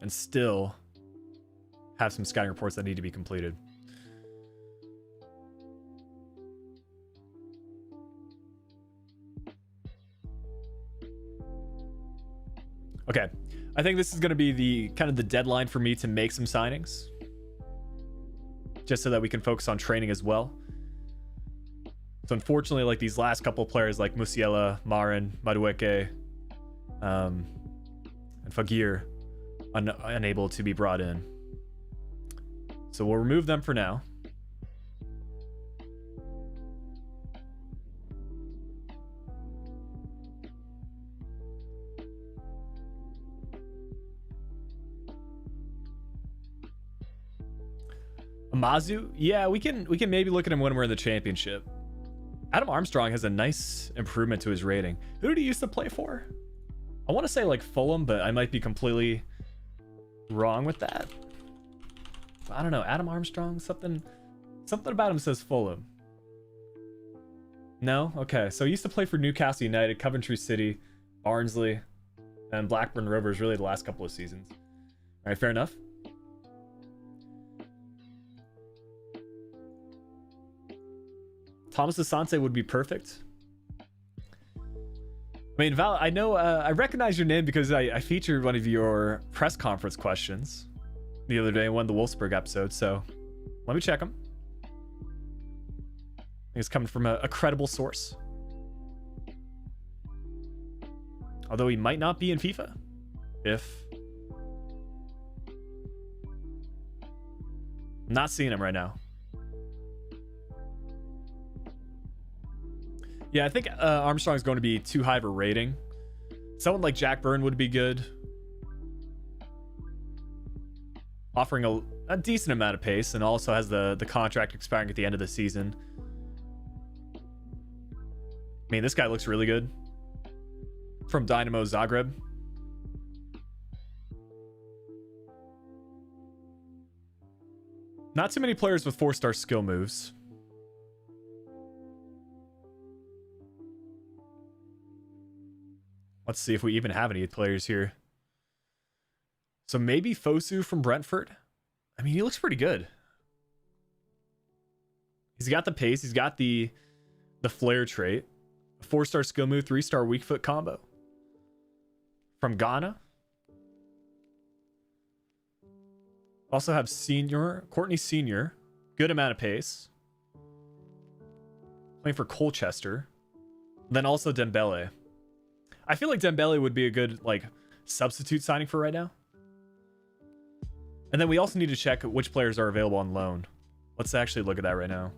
And still have some scouting reports that need to be completed. Okay, I think this is going to be the kind of the deadline for me to make some signings, just so that we can focus on training as well. So unfortunately, like these last couple of players like Musiala, Marin, Madueke, and Fagir, unable to be brought in. So we'll remove them for now. Amazu? Yeah, we can maybe look at him when we're in the championship. Adam Armstrong has a nice improvement to his rating. Who did he used to play for? I want to say like Fulham, but I might be completely wrong with that. I don't know. Adam Armstrong, something about him says Fulham. No? Okay, so he used to play for Newcastle United, Coventry City, Barnsley, and Blackburn Rovers really the last couple of seasons. All right, fair enough. Thomas Asante would be perfect. I mean, Val, I know, I recognize your name because I featured one of your press conference questions the other day in one of the Wolfsburg episodes, so let me check them. I think it's coming from a credible source. Although he might not be in FIFA. I'm not seeing him right now. Yeah, I think Armstrong's going to be too high of a rating. Someone like Jack Byrne would be good. Offering a decent amount of pace and also has the contract expiring at the end of the season. I mean, this guy looks really good. From Dynamo Zagreb. Not too many players with 4-star skill moves. Let's see if we even have any players here. So maybe Fosu from Brentford. I mean, he looks pretty good. He's got the pace. He's got the flare trait. 4-star skill move, 3-star weak foot combo. From Ghana. Also have Courtney Senior. Good amount of pace. Playing for Colchester. Then also Dembele. I feel like Dembele would be a good like substitute signing for right now. And then we also need to check which players are available on loan. Let's actually look at that right now.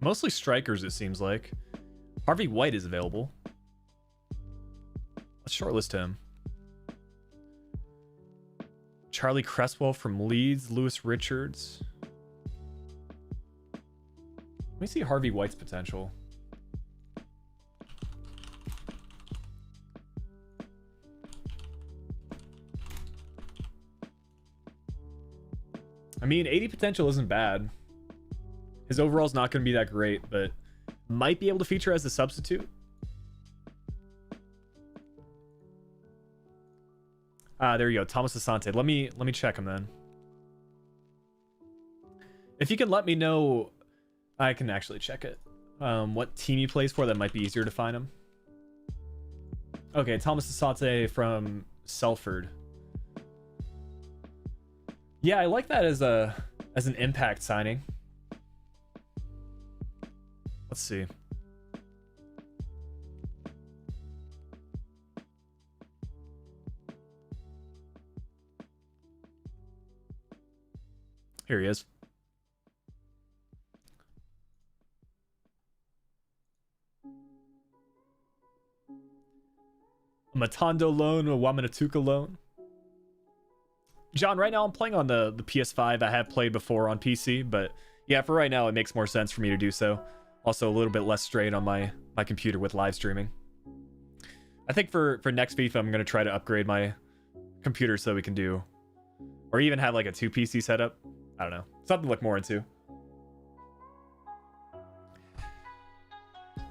Mostly strikers, it seems like. Harvey White is available. Let's shortlist him. Charlie Cresswell from Leeds. Lewis Richards. Let me see Harvey White's potential. I mean, 80 potential isn't bad. His overall is not going to be that great, but might be able to feature as a substitute. There you go, Thomas Asante. Let me check him then. If you can let me know, I can actually check it. What team he plays for, that might be easier to find him. Okay, Thomas Asante from Salford. Yeah, I like that as an impact signing. Let's see. Here he is. A Matondo loan, a Wamanatuka loan. John, right now I'm playing on the PS5. I have played before on PC, but yeah, for right now it makes more sense for me to do so. Also a little bit less strain on my computer with live streaming. I think for next FIFA I'm going to try to upgrade my computer so we can do, or even have like a 2 PC setup. I don't know, something to look more into.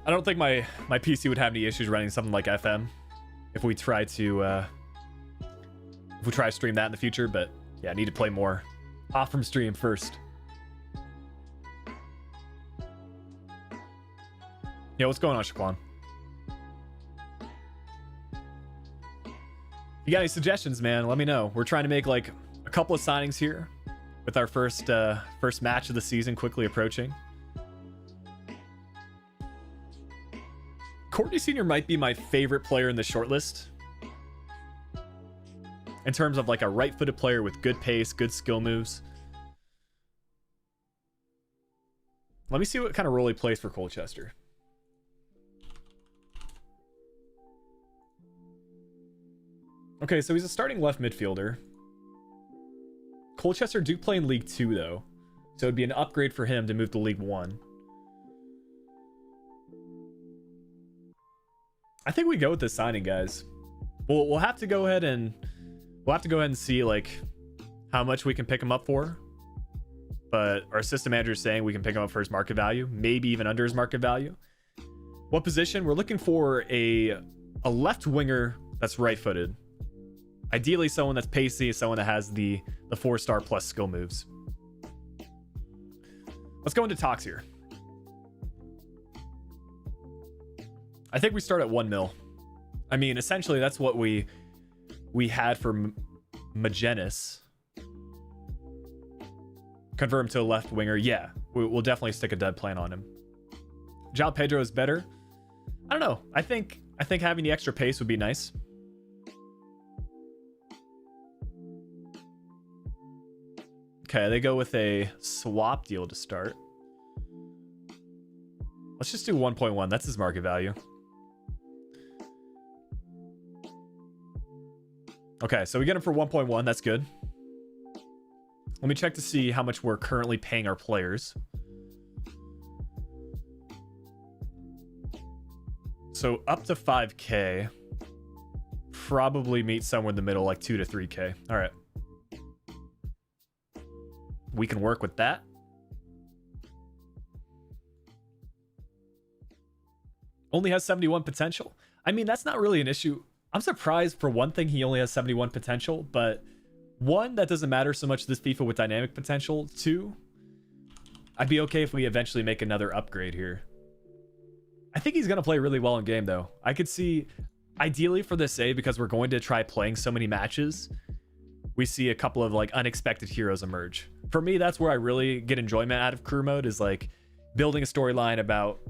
I don't think my PC would have any issues running something like FM if we try to stream that in the future, but yeah, I need to play more off from stream first. Yeah, what's going on, Shaquan? You got any suggestions, man? Let me know. We're trying to make like a couple of signings here with our first match of the season quickly approaching. Courtney Senior might be my favorite player in the shortlist in terms of like a right-footed player with good pace, good skill moves. Let me see what kind of role he plays for Colchester. Okay, so he's a starting left midfielder. Colchester do play in League 2 though, so it'd be an upgrade for him to move to League 1. I think we go with this signing, guys. We'll have to go ahead and see like how much we can pick him up for. But our assistant manager is saying we can pick him up for his market value, maybe even under his market value. What position? We're looking for a left winger that's right-footed. Ideally someone that's pacey, someone that has the 4-star plus skill moves. Let's go into talks here. I think we start at 1 mil. I mean, essentially that's what we had for Magenis. Convert him to a left winger. Yeah, we'll definitely stick a dead plan on him. João Pedro is better. I don't know. I think having the extra pace would be nice. Okay, they go with a swap deal to start. Let's just do 1.1. That's his market value. Okay, so we get him for 1.1. That's good. Let me check to see how much we're currently paying our players. So up to 5K. Probably meet somewhere in the middle, like 2 to 3K. All right. We can work with that. Only has 71 potential. I mean, that's not really an issue. I'm surprised for one thing he only has 71 potential, but one, that doesn't matter so much this FIFA with dynamic potential. Two, I'd be okay if we eventually make another upgrade here. I think he's going to play really well in game, though. I could see, ideally for this save, because we're going to try playing so many matches, we see a couple of like unexpected heroes emerge. For me, that's where I really get enjoyment out of career mode, is like building a storyline about,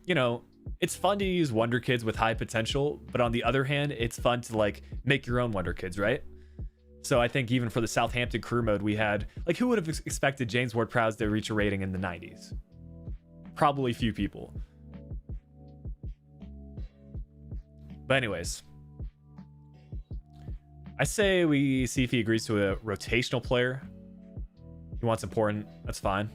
you know, it's fun to use wonder kids with high potential, but on the other hand, it's fun to like make your own wonder kids, right? So I think even for the Southampton career mode, we had, like, who would have expected James Ward-Prowse to reach a rating in the 90s? Probably few people. But anyways, I say we see if he agrees to a rotational player. He wants important, that's fine.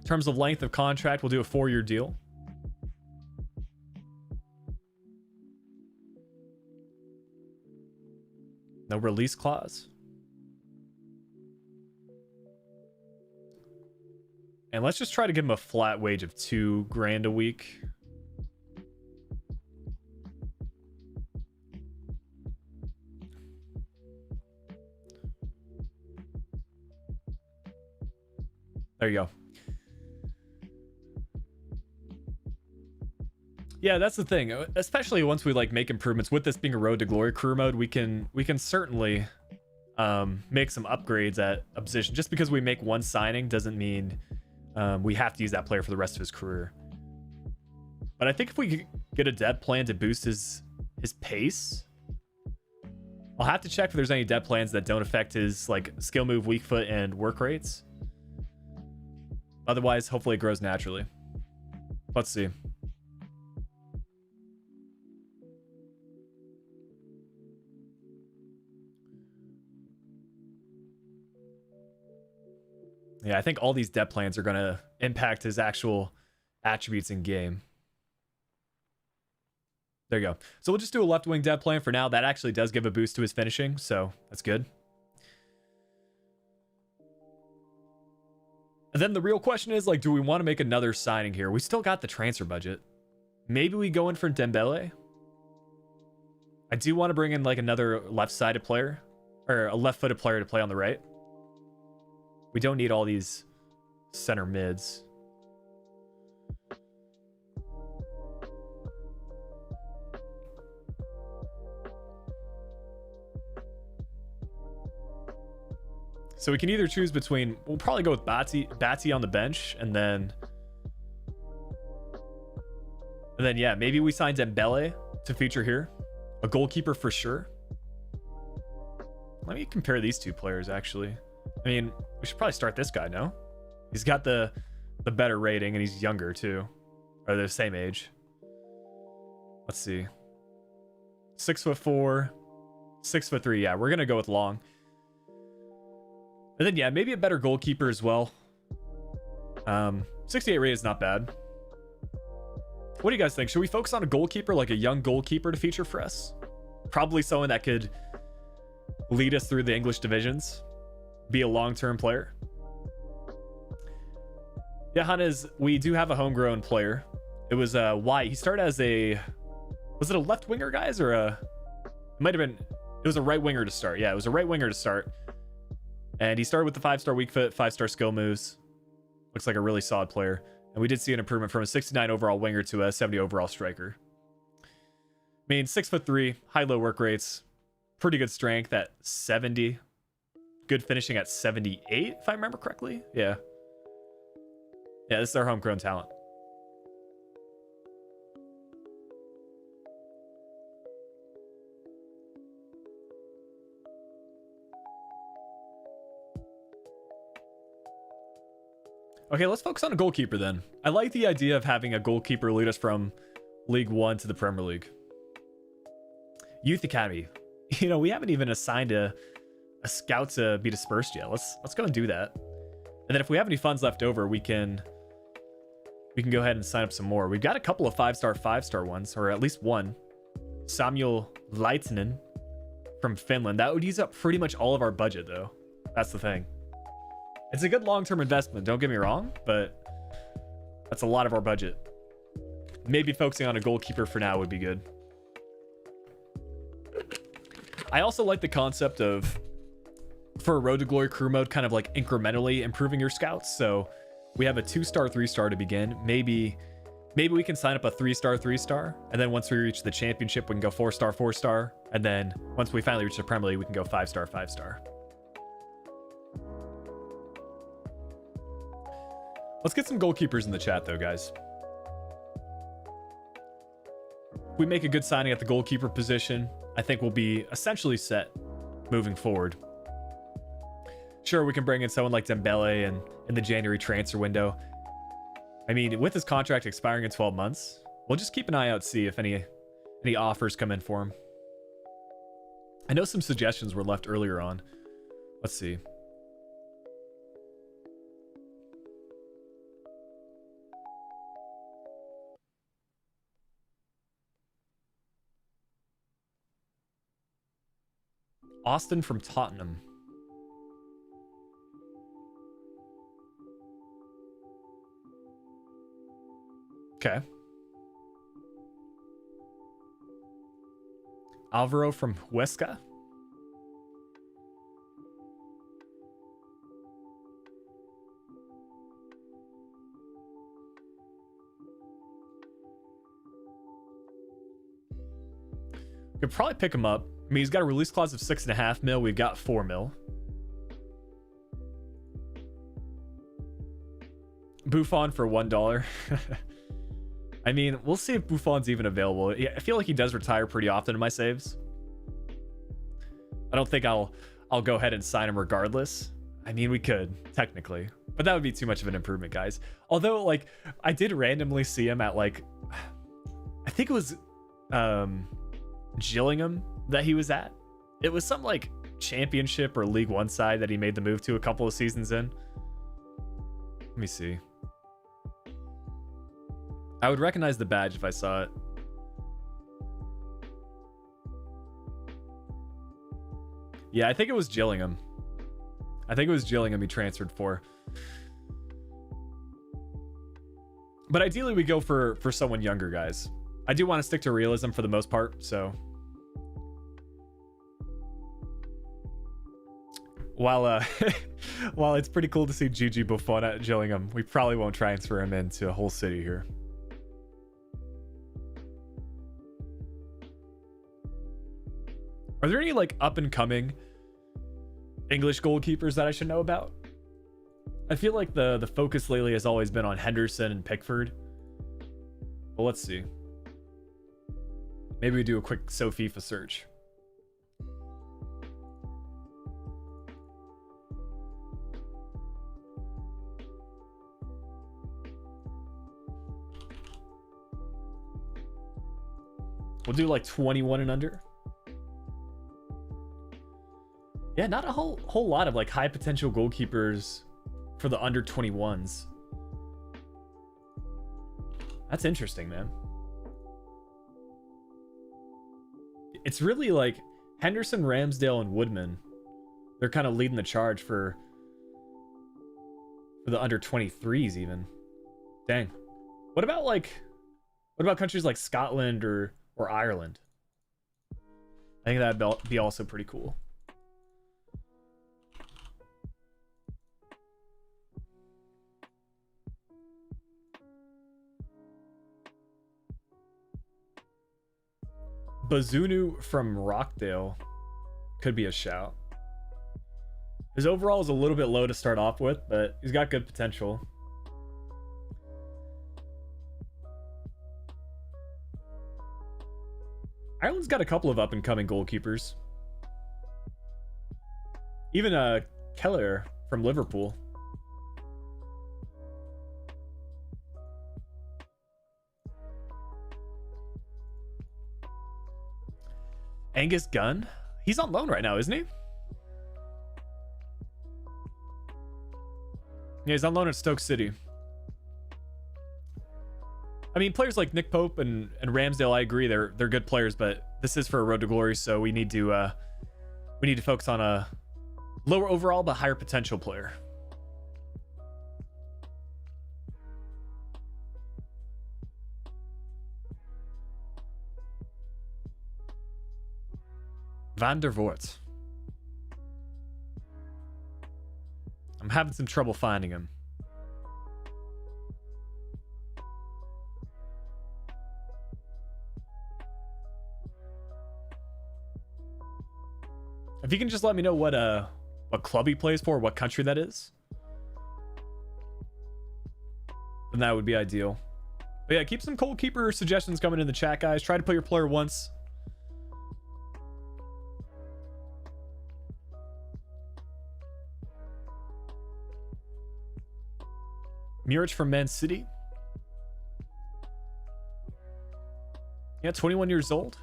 In terms of length of contract, we'll do a 4-year deal. No release clause. And let's just try to give him a flat wage of $2,000 a week. There you go. Yeah, that's the thing. Especially once we like make improvements with this being a Road to Glory career mode, we can certainly make some upgrades at a position. Just because we make one signing doesn't mean we have to use that player for the rest of his career. But I think if we could get a dev plan to boost his pace, I'll have to check if there's any dev plans that don't affect his like skill move, weak foot, and work rates. Otherwise, hopefully it grows naturally. Let's see. Yeah, I think all these depth plans are going to impact his actual attributes in game. There you go. So we'll just do a left wing depth plan for now. That actually does give a boost to his finishing, so that's good. And then the real question is, like, do we want to make another signing here? We still got the transfer budget. Maybe we go in for Dembele. I do want to bring in like another left-sided player, or a left-footed player to play on the right. We don't need all these center mids. So we can either choose between, we'll probably go with Batsy on the bench, and then yeah, maybe we sign Dembele to feature here. A goalkeeper for sure. Let me compare these two players actually. I mean, we should probably start this guy, no? He's got the better rating, and he's younger too. Or they're the same age. Let's see. 6'4", 6'3". Yeah, we're gonna go with Long. And then yeah, maybe a better goalkeeper as well. 68 rate is not bad. What do you guys think? Should we focus on a goalkeeper, like a young goalkeeper to feature for us? Probably someone that could lead us through the English divisions. Be a long-term player. Yeah, Hannes, we do have a homegrown player. It was White. He started as a, was it a left winger, guys, or a, it might have been, it was a right winger to start. Yeah, it was a right winger to start. And he started with the 5-star weak foot, 5-star skill moves. Looks like a really solid player. And we did see an improvement from a 69 overall winger to a 70 overall striker. I mean, 6'3", high-low work rates, pretty good strength at 70. Good finishing at 78, if I remember correctly. Yeah. Yeah, this is our homegrown talent. Okay, let's focus on a goalkeeper then. I like the idea of having a goalkeeper lead us from League 1 to the Premier League. Youth Academy. You know, we haven't even assigned a scout to be dispersed yet. Let's go and do that. And then if we have any funds left over, we can go ahead and sign up some more. We've got a couple of 5-star ones, or at least one. Samuel Leitinen from Finland. That would use up pretty much all of our budget, though. That's the thing. It's a good long-term investment, don't get me wrong, but that's a lot of our budget. Maybe focusing on a goalkeeper for now would be good. I also like the concept of, for a Road to Glory career mode, kind of like incrementally improving your scouts. So we have a 2-star, 3-star to begin. Maybe we can sign up a 3-star, 3-star, and then once we reach the championship, we can go 4-star, 4-star, and then once we finally reach the Premier League, we can go 5-star, 5-star. Let's get some goalkeepers in the chat, though, guys. If we make a good signing at the goalkeeper position, I think we'll be essentially set moving forward. Sure, we can bring in someone like Dembele and in the January transfer window. I mean, with his contract expiring in 12 months, we'll just keep an eye out, see if any offers come in for him. I know some suggestions were left earlier on. Let's see. Austin from Tottenham. Okay. Alvaro from Huesca. Could probably pick him up. I mean, he's got a release clause of 6.5 mil. We've got 4 mil. Buffon for $1. I mean, we'll see if Buffon's even available. Yeah, I feel like he does retire pretty often in my saves. I don't think I'll go ahead and sign him regardless. I mean, we could, technically. But that would be too much of an improvement, guys. Although, like, I did randomly see him at, like, I think it was Gillingham that he was at. It was some, like, championship or League One side that he made the move to a couple of seasons in. Let me see. I would recognize the badge if I saw it. Yeah, I think it was Gillingham. I think it was Gillingham he transferred for. But ideally we go for someone younger, guys. I do want to stick to realism for the most part, so while while it's pretty cool to see Gigi Buffon at Gillingham, we probably won't transfer him into a whole city here. Are there any like up and coming English goalkeepers that I should know about? I feel like the focus lately has always been on Henderson and Pickford. But let's see. Maybe we do a quick FIFA search. We'll do like 21 and under. Yeah, not a whole lot of like high potential goalkeepers for the under 21s. That's interesting, man. It's really like Henderson, Ramsdale, and Woodman. They're kind of leading the charge for the under 23s even. Dang. What about countries like Scotland or Ireland? I think that'd be also pretty cool. Bazunu from Rockdale could be a shout. His overall is a little bit low to start off with, but he's got good potential. Ireland's got a couple of up-and-coming goalkeepers. Even Keller from Liverpool. Angus Gunn. He's on loan right now, isn't he? Yeah, he's on loan at Stoke City. I mean, players like Nick Pope and Ramsdale, I agree, they're good players, but this is for a Road to Glory, so we need to focus on a lower overall but higher potential player. Van der Voort. I'm having some trouble finding him. If you can just let me know what club he plays for, what country that is, then that would be ideal. But yeah, keep some goalkeeper suggestions coming in the chat, guys. Try to put your player once. Muric from Man City. Yeah, 21 years old.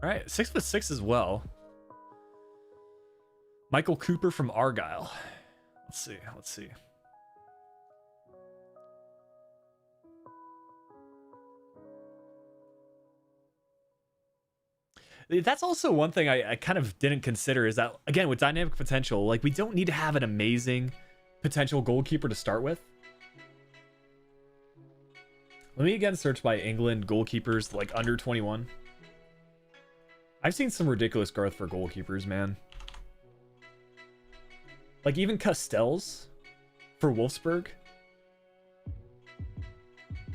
All right, 6'6" as well. Michael Cooper from Argyle. Let's see. That's also one thing I kind of didn't consider, is that, again, with dynamic potential, like, we don't need to have an amazing potential goalkeeper to start with. Let me again search by England goalkeepers, like, under 21. I've seen some ridiculous growth for goalkeepers, man. Like, even Castells for Wolfsburg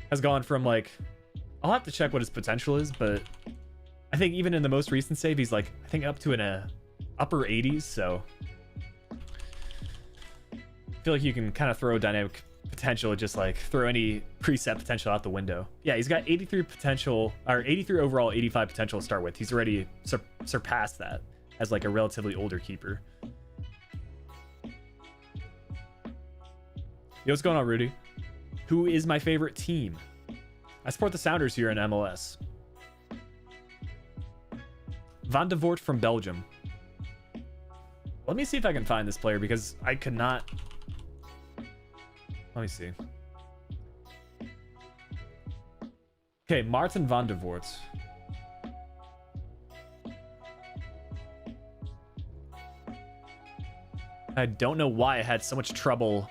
has gone from, like, I'll have to check what his potential is, but I think even in the most recent save, he's like, I think up to an upper 80s, so I feel like you can kind of throw dynamic potential, just like throw any preset potential out the window. Yeah, he's got 83 potential, or 83 overall, 85 potential to start with. He's already surpassed that as like a relatively older keeper. Yo, what's going on, Rudy? Who is my favorite team? I support the Sounders here in MLS. Van de Voort from Belgium. Let me see if I can find this player, because I could not. Let me see. Okay, Martin van der Voort. I don't know why I had so much trouble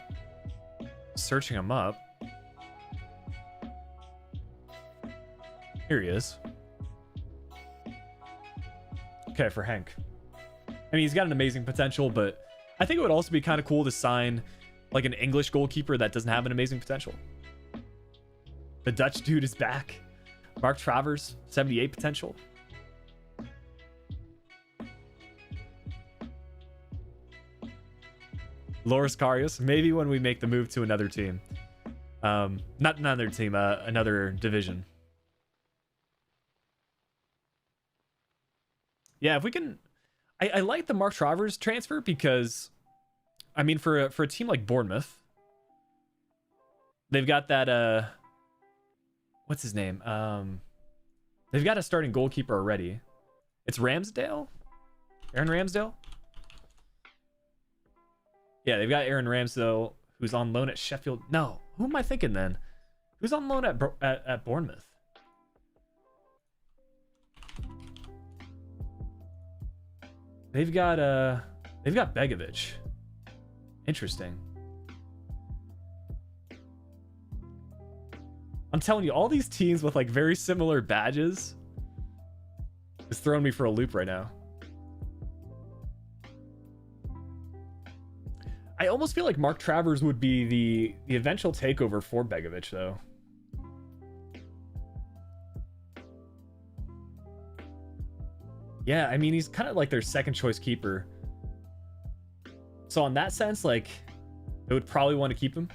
searching him up. Here he is. Okay, for Henk. I mean, he's got an amazing potential, but I think it would also be kind of cool to sign like an English goalkeeper that doesn't have an amazing potential. The Dutch dude is back. Mark Travers, 78 potential. Loris Karius, maybe when we make the move to another team. Not another team, another division. Yeah, if we can, I like the Mark Travers transfer, because, I mean, for a team like Bournemouth, they've got that what's his name? They've got a starting goalkeeper already. It's Ramsdale, Aaron Ramsdale. Yeah, they've got Aaron Ramsdale, who's on loan at Sheffield. No, who am I thinking then? Who's on loan at Bournemouth? They've got Begovic. Interesting. I'm telling you, all these teams with like very similar badges is throwing me for a loop right now. I almost feel like Mark Travers would be the eventual takeover for Begovic, though. Yeah, I mean, he's kind of like their second choice keeper. So in that sense, like, they would probably want to keep him.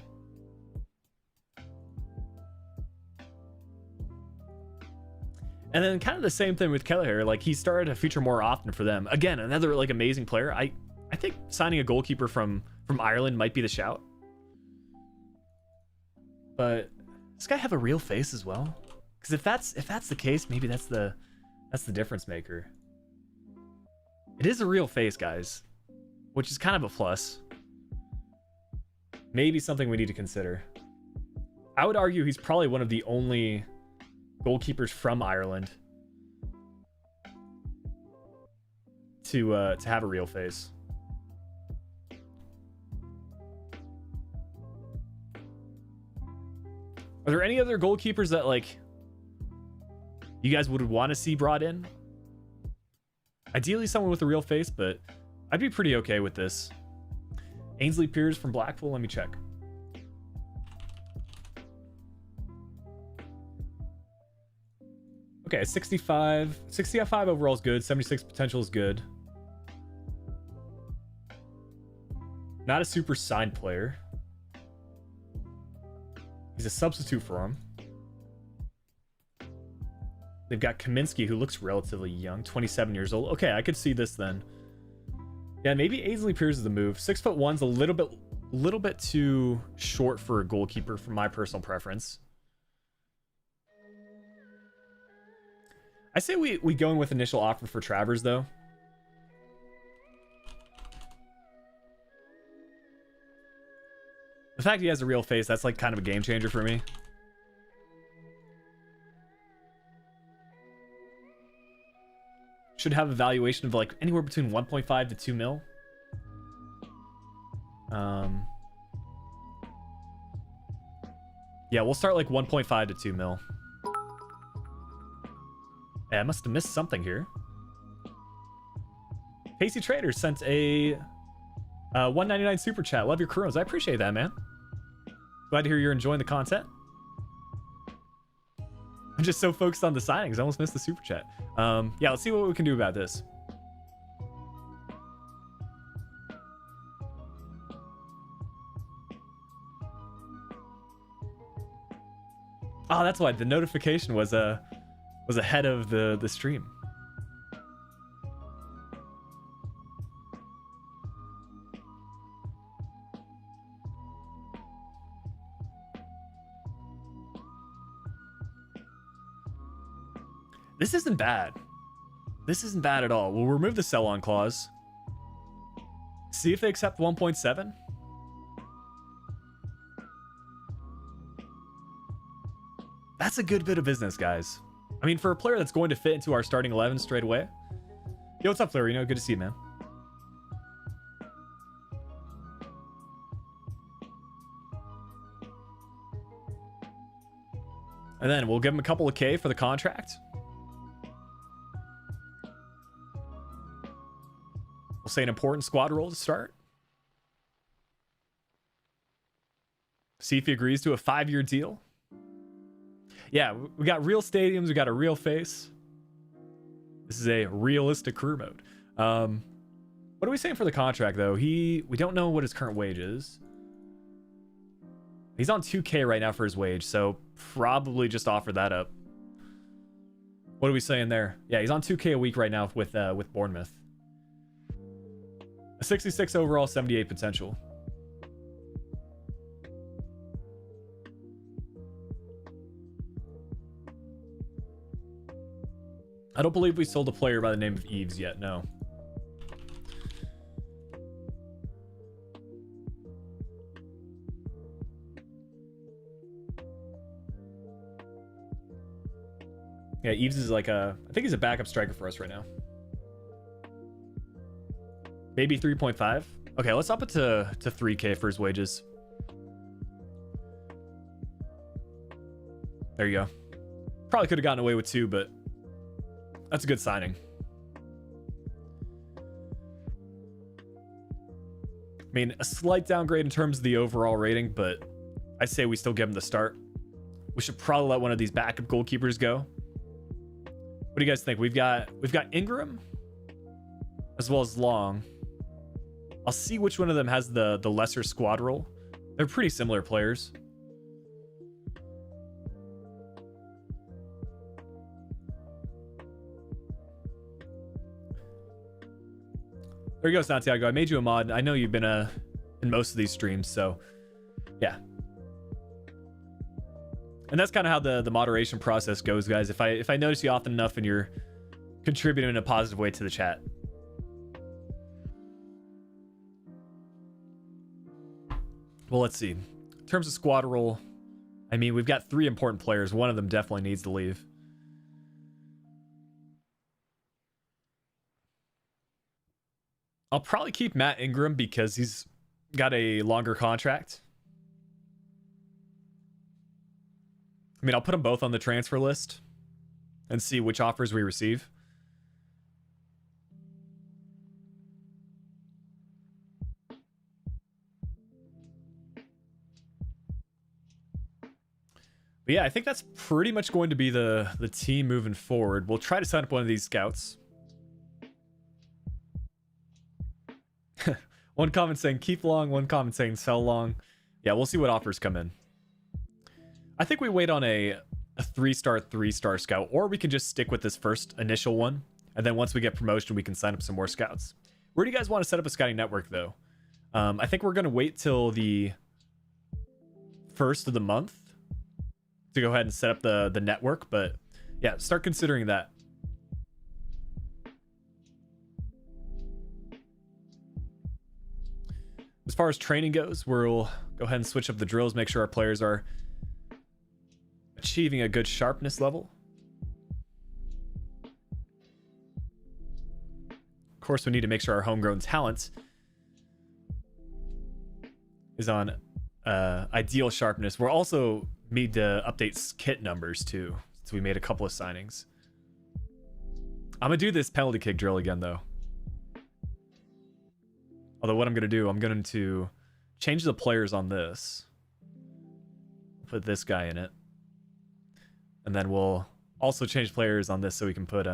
And then kind of the same thing with Kelleher. Like, he started to feature more often for them. Again, another like amazing player. I think signing a goalkeeper from Ireland might be the shout. But does this guy have a real face as well? Because if that's the case, maybe that's the difference maker. It is a real face, guys, which is kind of a plus. Maybe something we need to consider. I would argue he's probably one of the only goalkeepers from Ireland to have a real face. Are there any other goalkeepers that like you guys would want to see brought in? Ideally someone with a real face, but I'd be pretty okay with this. Ainsley Piers from Blackpool, let me check. Okay, 65 overall is good, 76 potential is good. Not a super signed player. He's a substitute for him. They've got Kaminsky, who looks relatively young, 27 years old. Okay, I could see this then. Yeah, maybe Ainsley Piers is the move. 6'1's a little bit too short for a goalkeeper, for my personal preference. I say we go in with initial offer for Travers though. The fact he has a real face, that's like kind of a game changer for me. Should have a valuation of like anywhere between 1.5 to 2 mil. Yeah, we'll start like 1.5 to 2 mil. Yeah, I must have missed something here. Pacey Trader sent a 199 super chat. Love your Kuros. I appreciate that, man. Glad to hear you're enjoying the content. I'm just so focused on the signings, I almost missed the super chat. Yeah, let's see what we can do about this. Oh, that's why the notification was ahead of the stream. This isn't bad. This isn't bad at all. We'll remove the sell-on clause. See if they accept 1.7. That's a good bit of business, guys. I mean, for a player that's going to fit into our starting 11 straight away. Yo, what's up, Florino? Good to see you, man. And then we'll give him a couple of K for the contract. We'll say an important squad role to start. See if he agrees to a 5-year deal. Yeah, we got real stadiums. We got a real face. This is a realistic career mode. What are we saying for the contract, though? We don't know what his current wage is. He's on 2K right now for his wage, so probably just offer that up. What are we saying there? Yeah, he's on 2K a week right now with Bournemouth. A 66 overall, 78 potential. I don't believe we sold a player by the name of Eves yet, no. Yeah, Eves is like I think he's a backup striker for us right now. Maybe 3.5. Okay, let's up it to 3K for his wages. There you go. Probably could have gotten away with 2, but that's a good signing. I mean, a slight downgrade in terms of the overall rating, but I say we still give him the start. We should probably let one of these backup goalkeepers go. What do you guys think? We've got Ingram as well as Long. I'll see which one of them has the lesser squad role. They're pretty similar players. There you go, Santiago. I made you a mod. I know you've been in most of these streams, so yeah. And that's kind of how the moderation process goes, guys. If I notice you often enough and you're contributing in a positive way to the chat. Well, let's see. In terms of squad role, I mean, we've got 3 important players. One of them definitely needs to leave. I'll probably keep Matt Ingram because he's got a longer contract. I mean, I'll put them both on the transfer list and see which offers we receive. But yeah, I think that's pretty much going to be the team moving forward. We'll try to sign up one of these scouts. One comment saying keep long, one comment saying sell long. Yeah, we'll see what offers come in. I think we wait on a 3-star scout, or we can just stick with this first initial one, and then once we get promotion, we can sign up some more scouts. Where do you guys want to set up a scouting network, though? I think we're going to wait till the 1st of the month to go ahead and set up the network, but yeah, start considering that. As far as training goes, we'll go ahead and switch up the drills, make sure our players are achieving a good sharpness level. Of course, we need to make sure our homegrown talent is on ideal sharpness. We'll also need to update kit numbers too, so we made a couple of signings. I'm gonna do this penalty kick drill again though. Although what I'm gonna do, I'm going to change the players on this. Put this guy in it. And then we'll also change players on this so we can put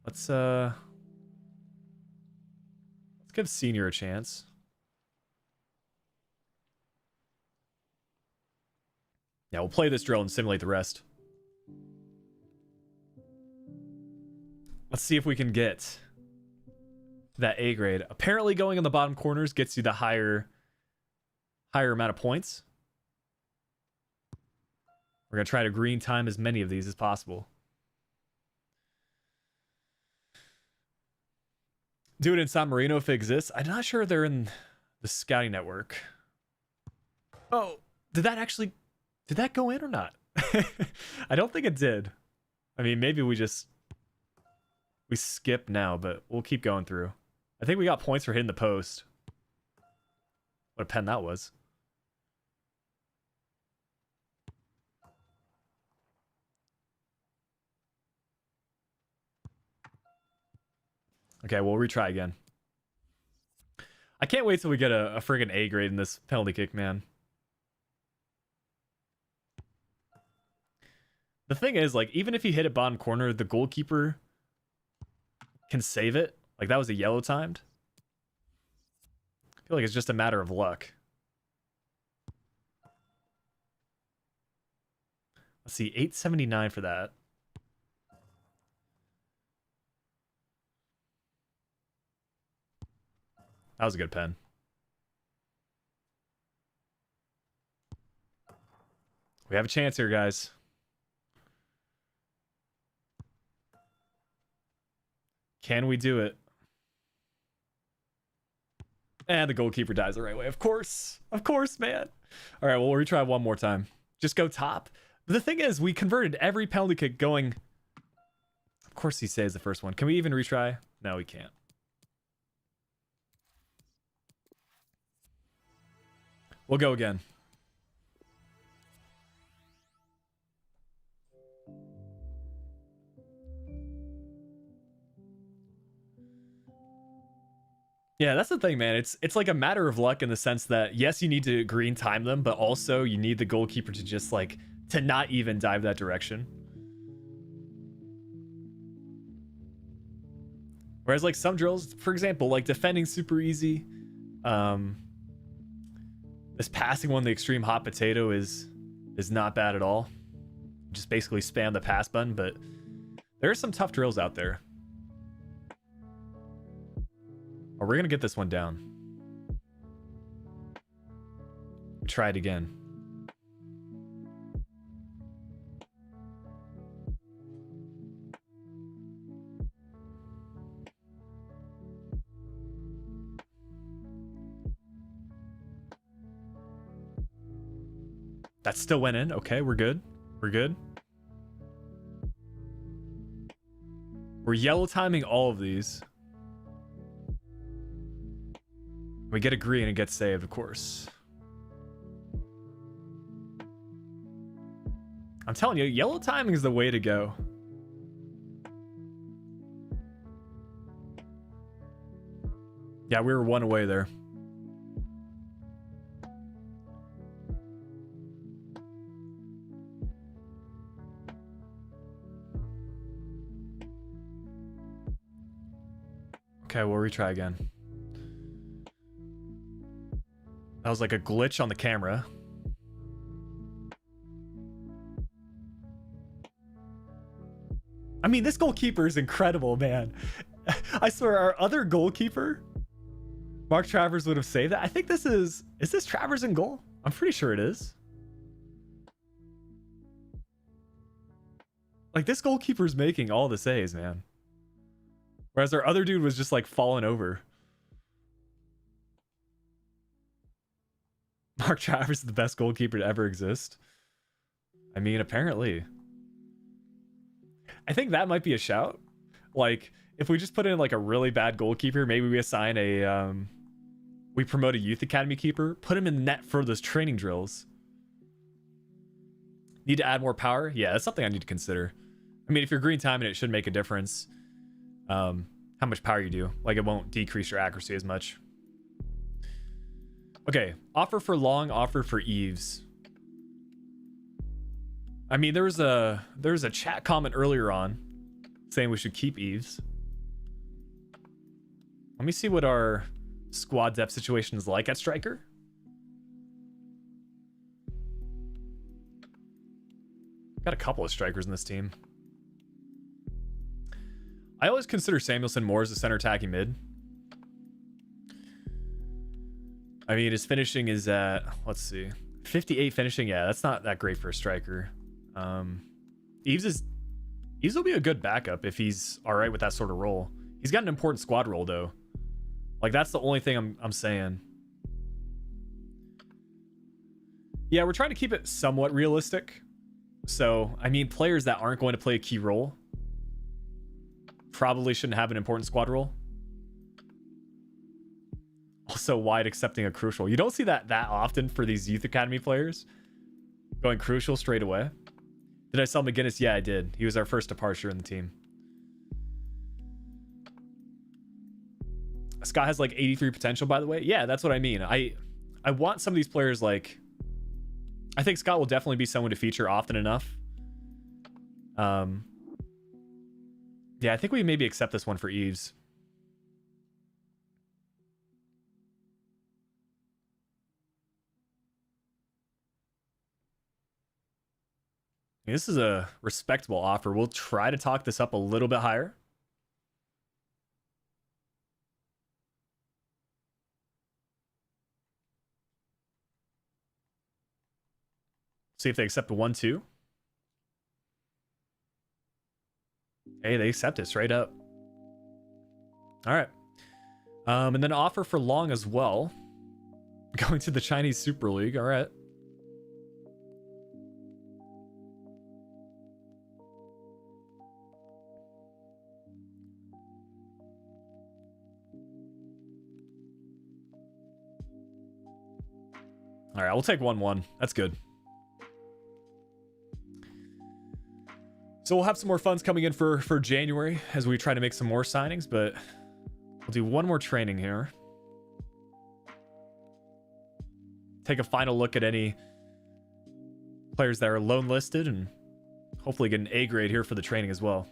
let's give senior a chance. Yeah, we'll play this drill and simulate the rest. Let's see if we can get that A grade. Apparently going in the bottom corners gets you the higher amount of points. We're going to try to green time as many of these as possible. Do it in San Marino if it exists. I'm not sure they're in the scouting network. Oh, did that go in or not? I don't think it did. I mean, maybe we skip now, but we'll keep going through. I think we got points for hitting the post. What a pen that was. Okay, we'll retry again. I can't wait till we get a friggin' A grade in this penalty kick, man. The thing is, like, even if you hit it bottom corner, the goalkeeper can save it. Like, that was a yellow timed. I feel like it's just a matter of luck. Let's see, 879 for that. That was a good pen. We have a chance here, guys. Can we do it? And the goalkeeper dies the right way. Of course, man. All right, well, we'll retry one more time. Just go top. But the thing is, we converted every penalty kick going. Of course, he saves the first one. Can we even retry? No, we can't. We'll go again. Yeah, that's the thing, man. It's like a matter of luck in the sense that, yes, you need to green time them, but also you need the goalkeeper to just, like, to not even dive that direction. Whereas, like, some drills, for example, like, defending super easy. This passing one, the extreme hot potato, is not bad at all. Just basically spam the pass button, but there are some tough drills out there. Oh, we're gonna get this one down. Try it again. That still went in. Okay, we're good. We're good. We're yellow timing all of these. We get a green and get saved, of course. I'm telling you, yellow timing is the way to go. Yeah, we were one away there. Okay, we'll retry again. That was like a glitch on the camera. I mean, this goalkeeper is incredible, man. I swear, our other goalkeeper, Mark Travers, would have saved that. I think this is this Travers in goal? I'm pretty sure it is. Like, this goalkeeper's making all the saves, man. Whereas our other dude was just like falling over. Mark Travers is the best goalkeeper to ever exist. I mean, apparently. I think that might be a shout. Like, if we just put in like a really bad goalkeeper, maybe we assign a we promote a youth academy keeper, put him in the net for those training drills. Need to add more power? Yeah, that's something I need to consider. I mean, if you're green timing, it should make a difference. How much power you do. Like, it won't decrease your accuracy as much. Okay, offer for Long, offer for Eves. I mean, there was a chat comment earlier on saying we should keep Eves. Let me see what our squad depth situation is like at striker. Got a couple of strikers in this team. I always consider Samuelson more as a center attacking mid. I mean, his finishing is at, let's see, 58 finishing. Yeah, that's not that great for a striker. Eves will be a good backup if he's all right with that sort of role. He's got an important squad role though. Like, that's the only thing I'm saying. Yeah, we're trying to keep it somewhat realistic. So, I mean, players that aren't going to play a key role probably shouldn't have an important squad role. Also, wide accepting a crucial. You don't see that often for these youth academy players going crucial straight away. Did I sell McGinnis? Yeah, I did. He was our first departure in the team. Scott has like 83 potential, by the way. Yeah, that's what I mean. I want some of these players, like, I think Scott will definitely be someone to feature often enough. Yeah, I think we maybe accept this one for Eves. This is a respectable offer. We'll try to talk this up a little bit higher. See if they accept a 1-2. Hey, they accept it straight up. All right. And then offer for Long as well. Going to the Chinese Super League. All right. All right, we'll take 1-1. That's good. So we'll have some more funds coming in for January as we try to make some more signings, but we'll do one more training here. Take a final look at any players that are loan listed and hopefully get an A grade here for the training as well.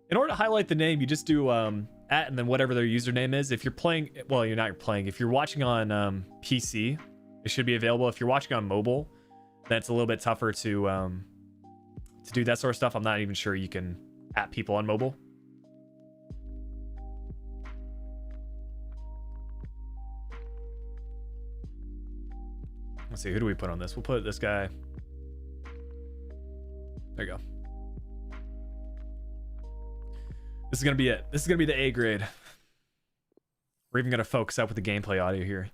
In order to highlight the name, you just do at and then whatever their username is. If you're playing, well, you're not playing. If you're watching on PC, it should be available. If you're watching on mobile, then it's a little bit tougher to do that sort of stuff. I'm not even sure you can at people on mobile. Let's see, who do we put on this? We'll put this guy. There you go. This is gonna be it. This is gonna be the A grade. We're even gonna focus up with the gameplay audio here.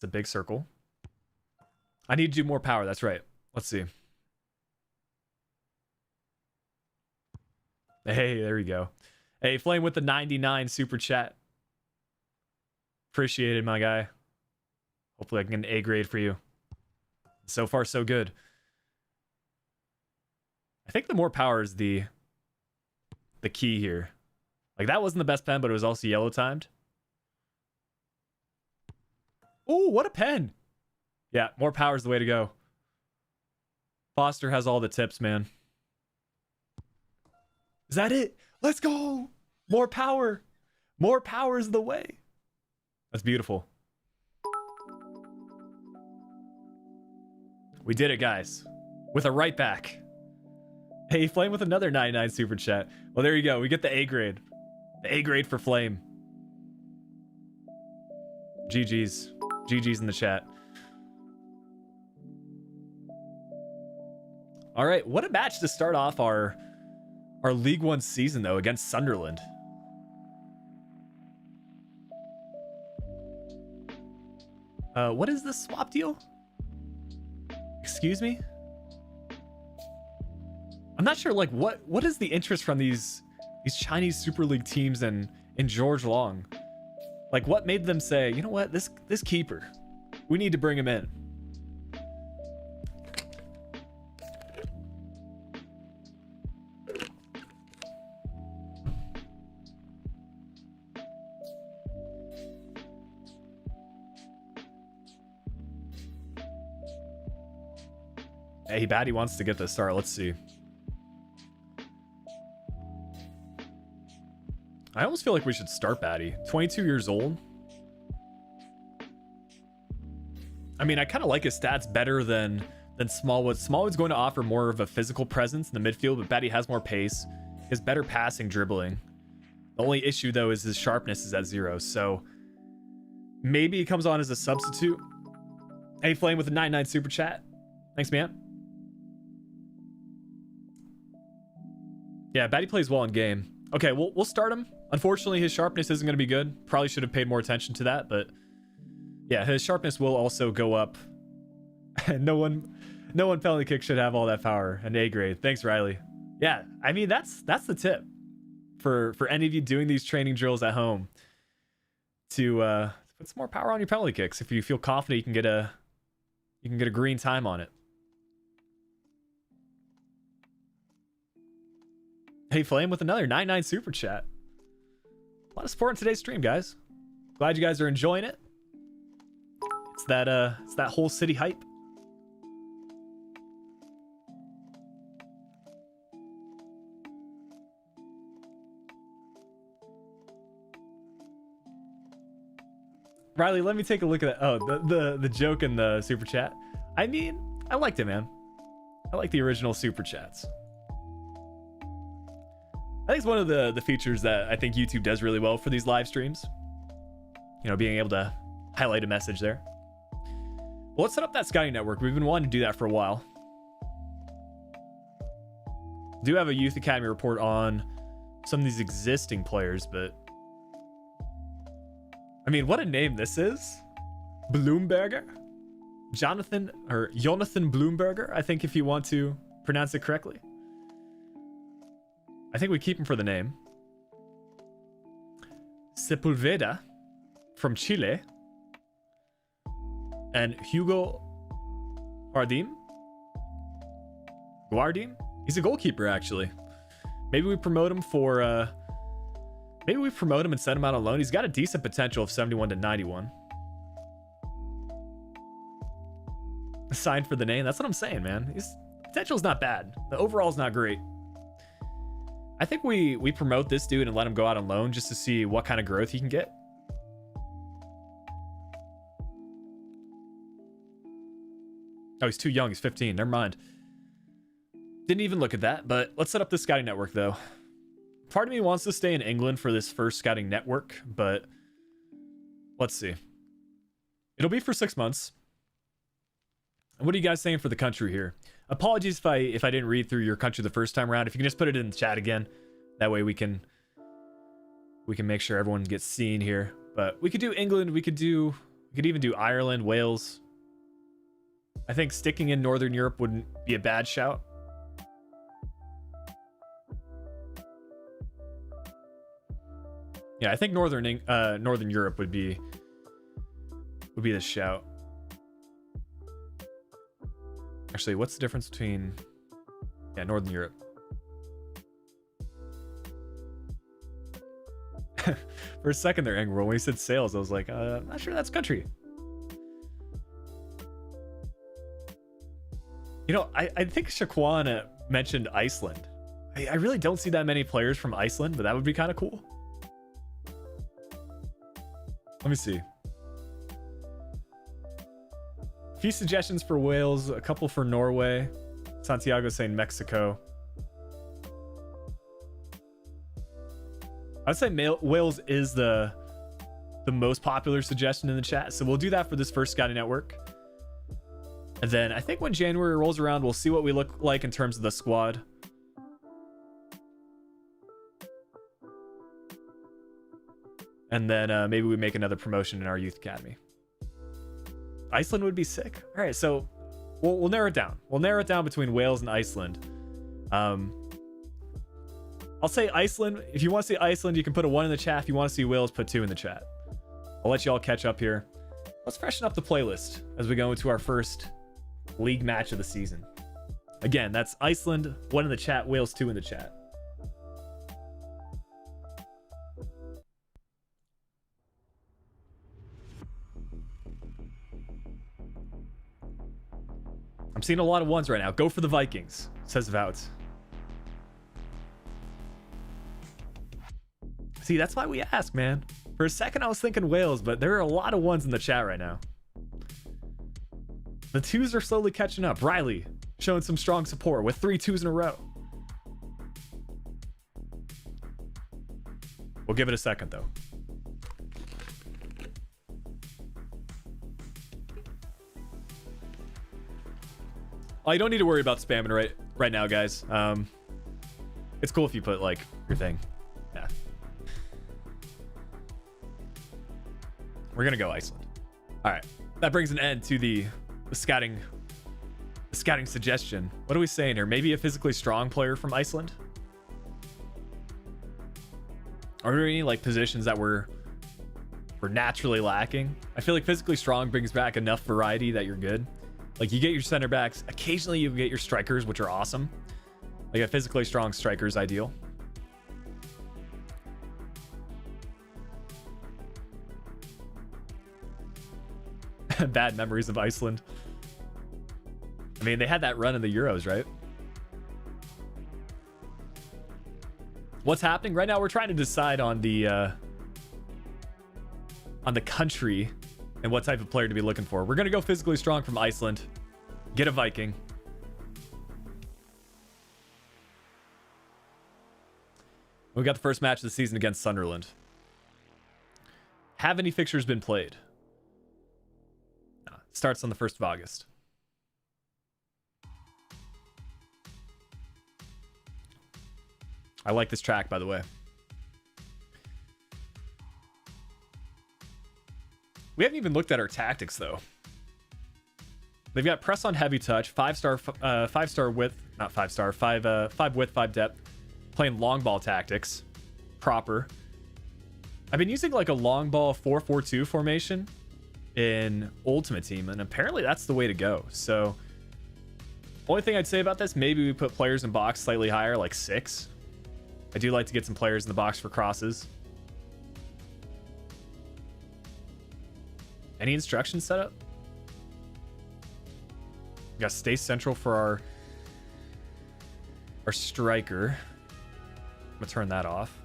It's a big circle. I need to do more power. That's right. Let's see. Hey, there we go. Hey, Flame with the 99 super chat. Appreciated, my guy. Hopefully I can get an A grade for you. So far, so good. I think the more power is the key here. Like, that wasn't the best pen, but it was also yellow timed. Ooh, what a pen. Yeah, more power is the way to go. Foster has all the tips, man. Is that it? Let's go. More power. More power is the way. That's beautiful. We did it, guys. With a right back. Hey, Flame with another 99 super chat. Well, there you go. We get the A grade. The A grade for Flame. GG's. GG's in the chat. All right, what a match to start off our League One season, though, against Sunderland. What is this swap deal? Excuse me? I'm not sure, like, what is the interest from these Chinese Super League teams and George Long? Like, what made them say, you know what, this keeper, we need to bring him in? Hey, Batty wants to get the start. Let's see. I almost feel like we should start Batty. 22 years old. I mean, I kind of like his stats better than Smallwood. Smallwood's going to offer more of a physical presence in the midfield, but Batty has more pace. He has better passing, dribbling. The only issue, though, is his sharpness is at 0. So maybe he comes on as a substitute. Hey, Flame with a 99 super chat. Thanks, man. Yeah, Batty plays well in game. Okay, we'll start him. Unfortunately, his sharpness isn't going to be good. Probably should have paid more attention to that, but yeah, his sharpness will also go up. no one penalty kick should have all that power. An A grade. Thanks, Riley. Yeah, I mean that's the tip for any of you doing these training drills at home to put some more power on your penalty kicks. If you feel confident, you can get a green time on it. Hey, Flame with another 99 super chat. A lot of support in today's stream, guys. Glad you guys are enjoying it. It's that whole city hype. Riley, let me take a look at that. Oh, the joke in the super chat. I mean, I liked it, man. I like the original super chats. I think it's one of the features that I think YouTube does really well for these live streams. You know, being able to highlight a message there. Well, let's set up that scouting network. We've been wanting to do that for a while. Do have a youth academy report on some of these existing players, but I mean, what a name this is. Bloomberger? Jonathan Bloomberger, I think, if you want to pronounce it correctly. I think we keep him for the name. Sepulveda from Chile. And Hugo Guardim? He's a goalkeeper, actually. Maybe we promote him for... maybe we promote him and send him out on loan. He's got a decent potential of 71 to 91. Signed for the name. That's what I'm saying, man. His potential's not bad. The overall's not great. I think we promote this dude and let him go out on loan just to see what kind of growth he can get. Oh, he's too young. He's 15. Never mind. Didn't even look at that, but let's set up this scouting network, though. Part of me wants to stay in England for this first scouting network, but let's see. It'll be for 6 months. What are you guys saying for the country here? Apologies if I didn't read through your country the first time around. If you can just put it in the chat again, that way we can make sure everyone gets seen here. But we could do England, we could do We could even do Ireland, Wales. I think sticking in Northern Europe wouldn't be a bad shout. Yeah, I think Northern Europe would be the shout. Actually, what's the difference between Northern Europe? For a second there, Engel, when he said sales, I was like, I'm not sure that's country. You know, I think Shaquan mentioned Iceland. I really don't see that many players from Iceland, but that would be kind of cool. Let me see. A few suggestions for Wales, a couple for Norway. Santiago saying Mexico. I'd say Wales is the most popular suggestion in the chat, so we'll do that for this first scouting network. And then I think when January rolls around, we'll see what we look like in terms of the squad. And then maybe we make another promotion in our youth academy. Iceland would be sick. All right, so we'll narrow it down. We'll narrow it down between Wales and Iceland. I'll say Iceland. If you want to see Iceland, you can put a 1 in the chat. If you want to see Wales, put 2 in the chat. I'll let you all catch up here. Let's freshen up the playlist as we go into our first league match of the season. Again, that's Iceland, 1 in the chat, Wales, 2 in the chat. I'm seeing a lot of 1s right now. Go for the Vikings, says Vout. See, that's why we ask, man. For a second, I was thinking Wales, but there are a lot of 1s in the chat right now. The 2s are slowly catching up. Riley showing some strong support with 3 2s in a row. We'll give it a second, though. Oh, you don't need to worry about spamming right now, guys. It's cool if you put, like, your thing. Yeah. We're gonna go Iceland. All right, that brings an end to the scouting suggestion. What are we saying here? Maybe a physically strong player from Iceland? Are there any like positions that we're naturally lacking? I feel like physically strong brings back enough variety that you're good. Like you get your center backs, occasionally you get your strikers, which are awesome. Like a physically strong striker is ideal. Bad memories of Iceland. I mean, they had that run in the Euros, right? What's happening right now? We're trying to decide on the country and what type of player to be looking for. We're gonna go physically strong from Iceland. Get a Viking. We got the first match of the season against Sunderland. Have any fixtures been played? Starts on the 1st of August. I like this track, by the way. We haven't even looked at our tactics, though. They've got press on heavy touch, 5-star width, not 5-star, 5 width, 5 depth. Playing long ball tactics, proper. I've been using like a long ball 4-4-2 formation in Ultimate Team, and apparently that's the way to go. So only thing I'd say about this, maybe we put players in box slightly higher, like 6. I do like to get some players in the box for crosses. Any instructions set up? We got stay central for our striker. I'm gonna turn that off.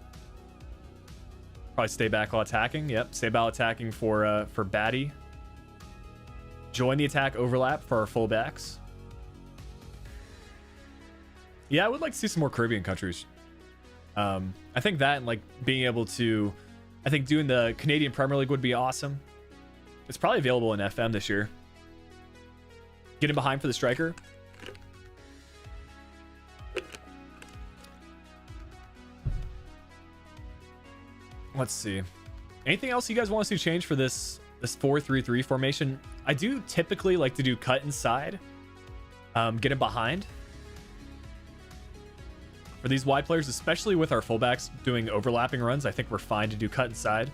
Probably stay back while attacking. Yep, stay back while attacking for Batty. Join the attack overlap for our fullbacks. Yeah, I would like to see some more Caribbean countries. I think that and like being able to, I think doing the Canadian Premier League would be awesome. It's probably available in FM this year. Getting behind for the striker. Let's see. Anything else you guys want to see change for this this 4-3-3 formation. I do typically like to do cut inside, get in behind. For these wide players, especially with our fullbacks doing overlapping runs, I think we're fine to do cut inside.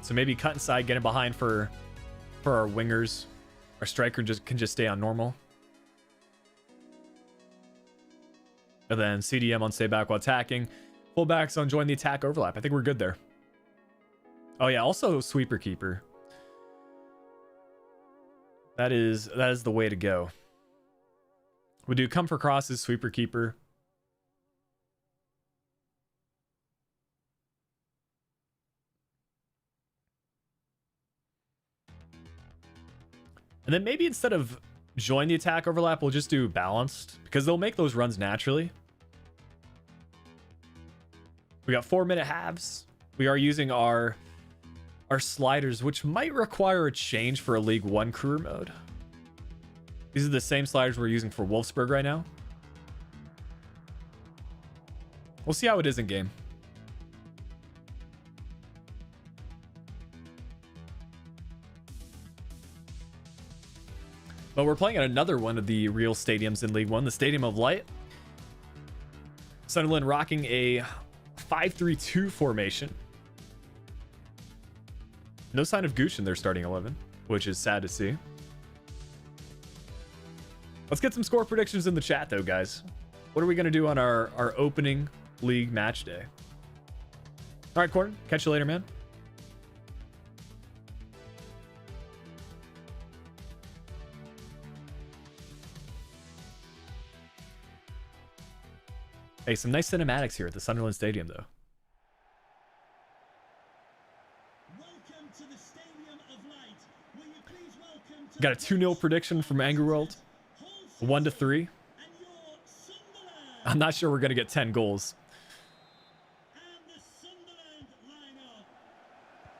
So maybe cut inside, get in behind for our wingers. Our striker can just stay on normal. And then CDM on stay back while attacking. Fullbacks on join the attack overlap. I think we're good there. Oh yeah, also sweeper keeper. That is the way to go. We do come for crosses, sweeper keeper. And then maybe instead of join the attack overlap, we'll just do balanced, because they'll make those runs naturally. We got 4-minute halves. We are using our sliders, which might require a change for a League One career mode. These are the same sliders we're using for Wolfsburg right now. We'll see how it is in game. But we're playing at another one of the real stadiums in League One, the Stadium of Light. Sunderland rocking a 5-3-2 formation. No sign of Gooch in their starting 11, which is sad to see. Let's get some score predictions in the chat, though, guys. What are we going to do on our opening league match day? All right, Gordon. Catch you later, man. Hey, some nice cinematics here at the Sunderland Stadium, though. Welcome to the Stadium of Light. Will you please welcome to Got a 2-0 prediction from Angry World. 1-3. I'm not sure we're going to get 10 goals. And the Sunderland lineup.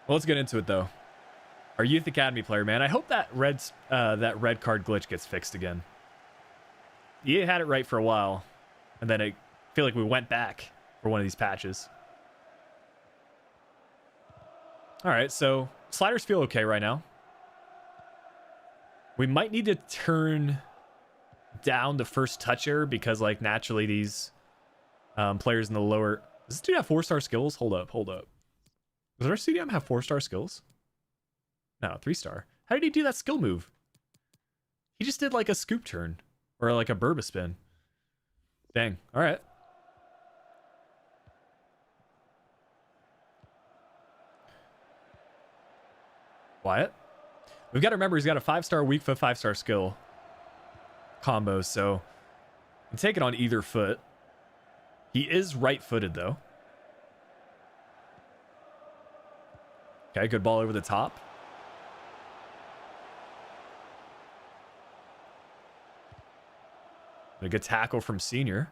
Well, let's get into it, though. Our Youth Academy player, man. I hope that red card glitch gets fixed again. EA had it right for a while, and then I feel like we went back for one of these patches. All right, so sliders feel okay right now. We might need to turn down the first touch error because, like, naturally these players in the lower... Does this dude have 4-star skills? Hold up. Does our CDM have 4-star skills? No, 3-star. How did he do that skill move? He just did, like, a scoop turn. Or, like, a Burba spin. Dang. All right. Wyatt? We've got to remember he's got a 5-star weak foot, 5-star skill combo, so I'm taking on either foot. He is right-footed, though. Okay, good ball over the top. A good tackle from Senior.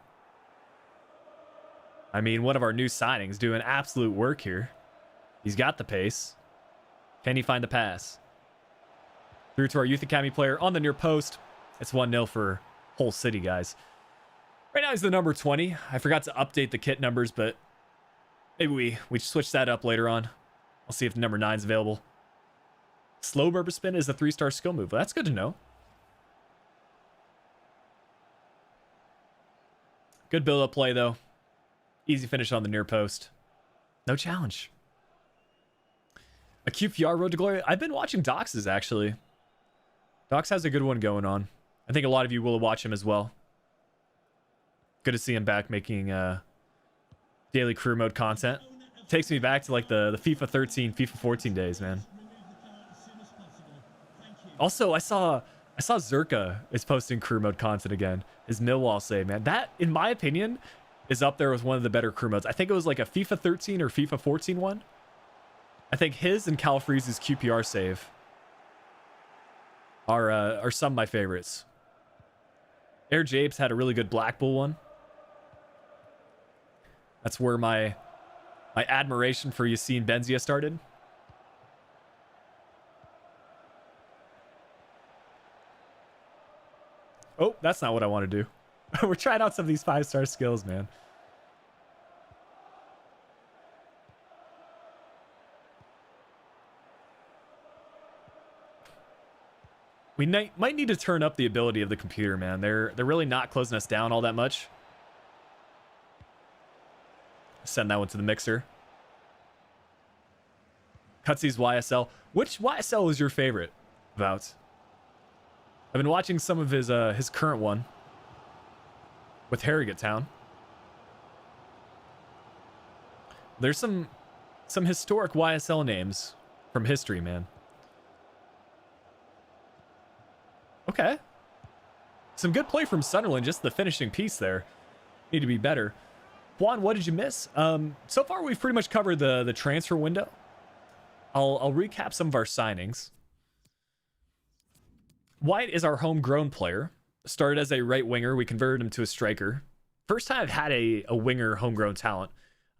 I mean, one of our new signings doing absolute work here. He's got the pace. Can he find the pass? Through to our Youth Academy player on the near post. It's 1-0 for Hull City, guys. Right now he's the number 20. I forgot to update the kit numbers, but maybe we switch that up later on. I'll see if the number 9 is available. Slow Burba spin is a 3-star skill move. Well, that's good to know. Good build-up play, though. Easy finish on the near post. No challenge. A QPR Road to Glory. I've been watching Dox's, actually. Dox has a good one going on. I think a lot of you will watch him as well. Good to see him back making daily career mode content. Takes me back to, like, the FIFA 13, FIFA 14 days, man. Also, I saw Zerka is posting career mode content again. His Millwall save, man. That, in my opinion, is up there with one of the better career modes. I think it was like a FIFA 13 or FIFA 14 one. I think his and Cal Freeze's QPR save are some of my favorites. Air Japes had a really good Black Bull one. That's where my admiration for Yassine Benzia started. Oh, that's not what I want to do. We're trying out some of these 5-star skills, man. We might need to turn up the ability of the computer, man. They're really not closing us down all that much. Send that one to the mixer. Cutsy's YSL. Which YSL was your favorite, Vout? I've been watching some of his current one with Harrogate Town. There's some historic YSL names from history, man. Okay. Some good play from Sunderland, just the finishing piece there. Need to be better. Juan, what did you miss? So far, we've pretty much covered the transfer window. I'll recap some of our signings. White is our homegrown player. Started as a right winger. We converted him to a striker. First time I've had a winger homegrown talent.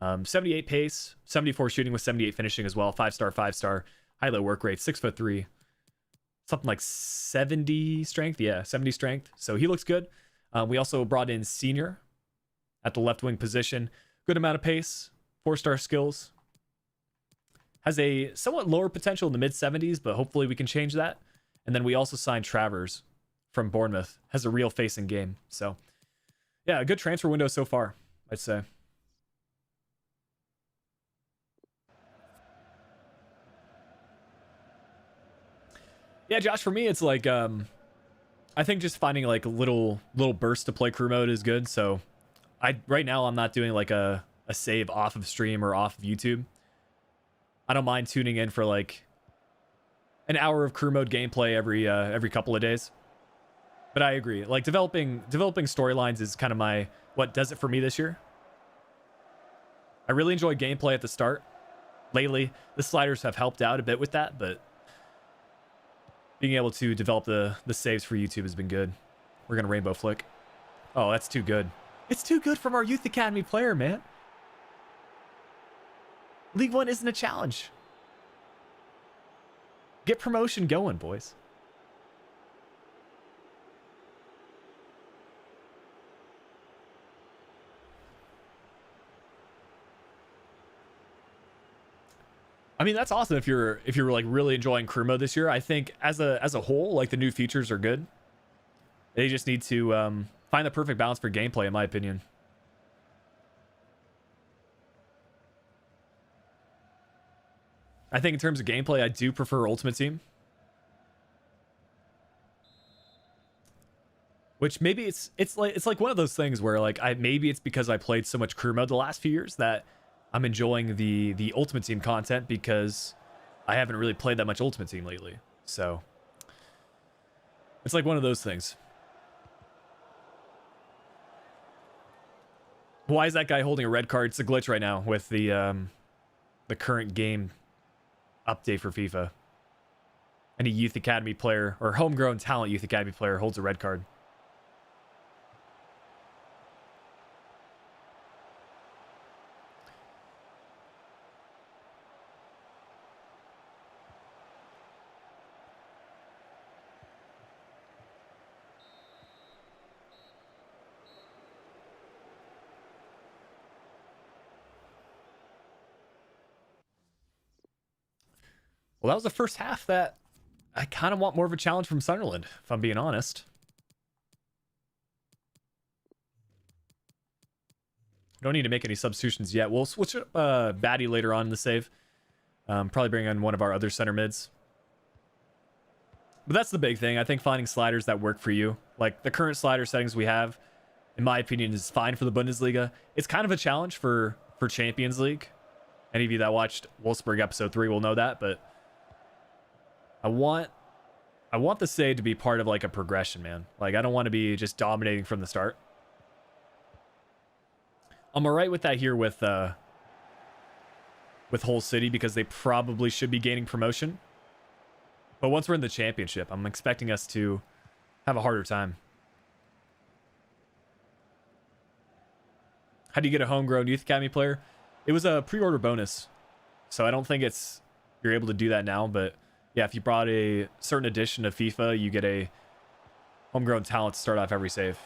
78 pace, 74 shooting with 78 finishing as well. 5-star, 5-star. High low work rate, 6'3". Something like 70 strength. Yeah, 70 strength. So he looks good. We also brought in Senior at the left wing position. Good amount of pace, 4-star skills. Has a somewhat lower potential in the mid 70s, but hopefully we can change that. And then we also signed Travers from Bournemouth. Has a real face in game. So yeah, a good transfer window so far, I'd say. Yeah, Josh, for me, it's like, I think just finding like a little burst to play crew mode is good. So right now I'm not doing like a save off of stream or off of YouTube. I don't mind tuning in for like an hour of crew mode gameplay every couple of days. But I agree, like developing storylines is kind of what does it for me this year. I really enjoy gameplay at the start. Lately, the sliders have helped out a bit with that, but being able to develop the saves for YouTube has been good. We're gonna rainbow flick. Oh, that's too good. It's too good from our Youth Academy player, man. League One isn't a challenge. Get promotion going, boys. I mean, that's awesome if you're like really enjoying crew mode this year. I think as a whole, like the new features are good. They just need to find the perfect balance for gameplay, in my opinion. I think in terms of gameplay, I do prefer Ultimate Team. Which maybe it's like one of those things where like maybe it's because I played so much crew mode the last few years that I'm enjoying the Ultimate Team content because I haven't really played that much Ultimate Team lately. So it's like one of those things. Why is that guy holding a red card? It's a glitch right now with the current game update for FIFA. Any Youth Academy player or homegrown talent Youth Academy player holds a red card. Well, that was the first half that I kind of want more of a challenge from Sunderland, if I'm being honest. Don't need to make any substitutions yet. We'll switch up Batty later on in the save. Probably bring on one of our other center mids. But that's the big thing. I think finding sliders that work for you. Like the current slider settings we have, in my opinion, is fine for the Bundesliga. It's kind of a challenge for Champions League. Any of you that watched Wolfsburg episode 3 will know that, but I want the save to be part of like a progression, man. Like I don't want to be just dominating from the start. I'm alright with that here with Hull City because they probably should be gaining promotion. But once we're in the championship, I'm expecting us to have a harder time. How do you get a homegrown Youth Academy player? It was a pre-order bonus. So I don't think you're able to do that now, but yeah, if you brought a certain edition of FIFA, you get a homegrown talent to start off every save.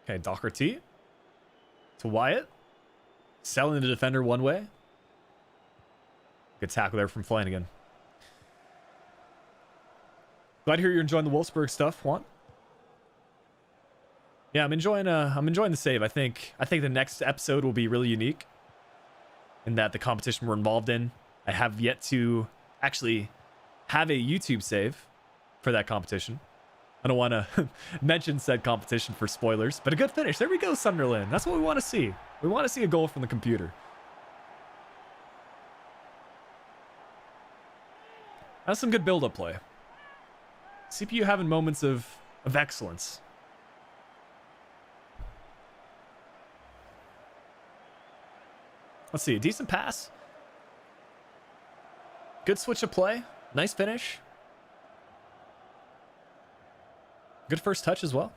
Okay, Doherty to Wyatt. Selling the defender one way. Good tackle there from Flanagan. Glad to hear you're enjoying the Wolfsburg stuff, Juan. Yeah, I'm enjoying the save. I think the next episode will be really unique in that the competition we're involved in. I have yet to actually have a YouTube save for that competition. I don't want to mention said competition for spoilers, but a good finish. There we go, Sunderland. That's what we want to see. We want to see a goal from the computer. That's some good build-up play. CPU having moments of excellence. Let's see, a decent pass. Good switch of play. Nice finish. Good first touch as well. All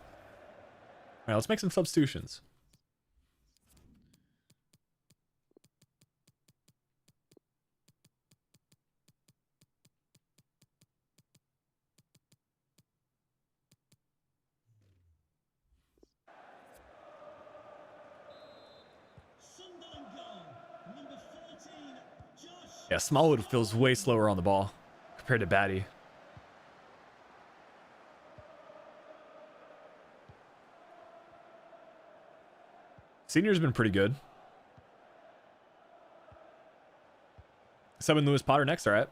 right, let's make some substitutions. Sunderland goal. Number 14, Josh. Yeah, Smallwood feels way slower on the ball compared to Batty. Senior's been pretty good. Subbing Lewis Potter next, all right.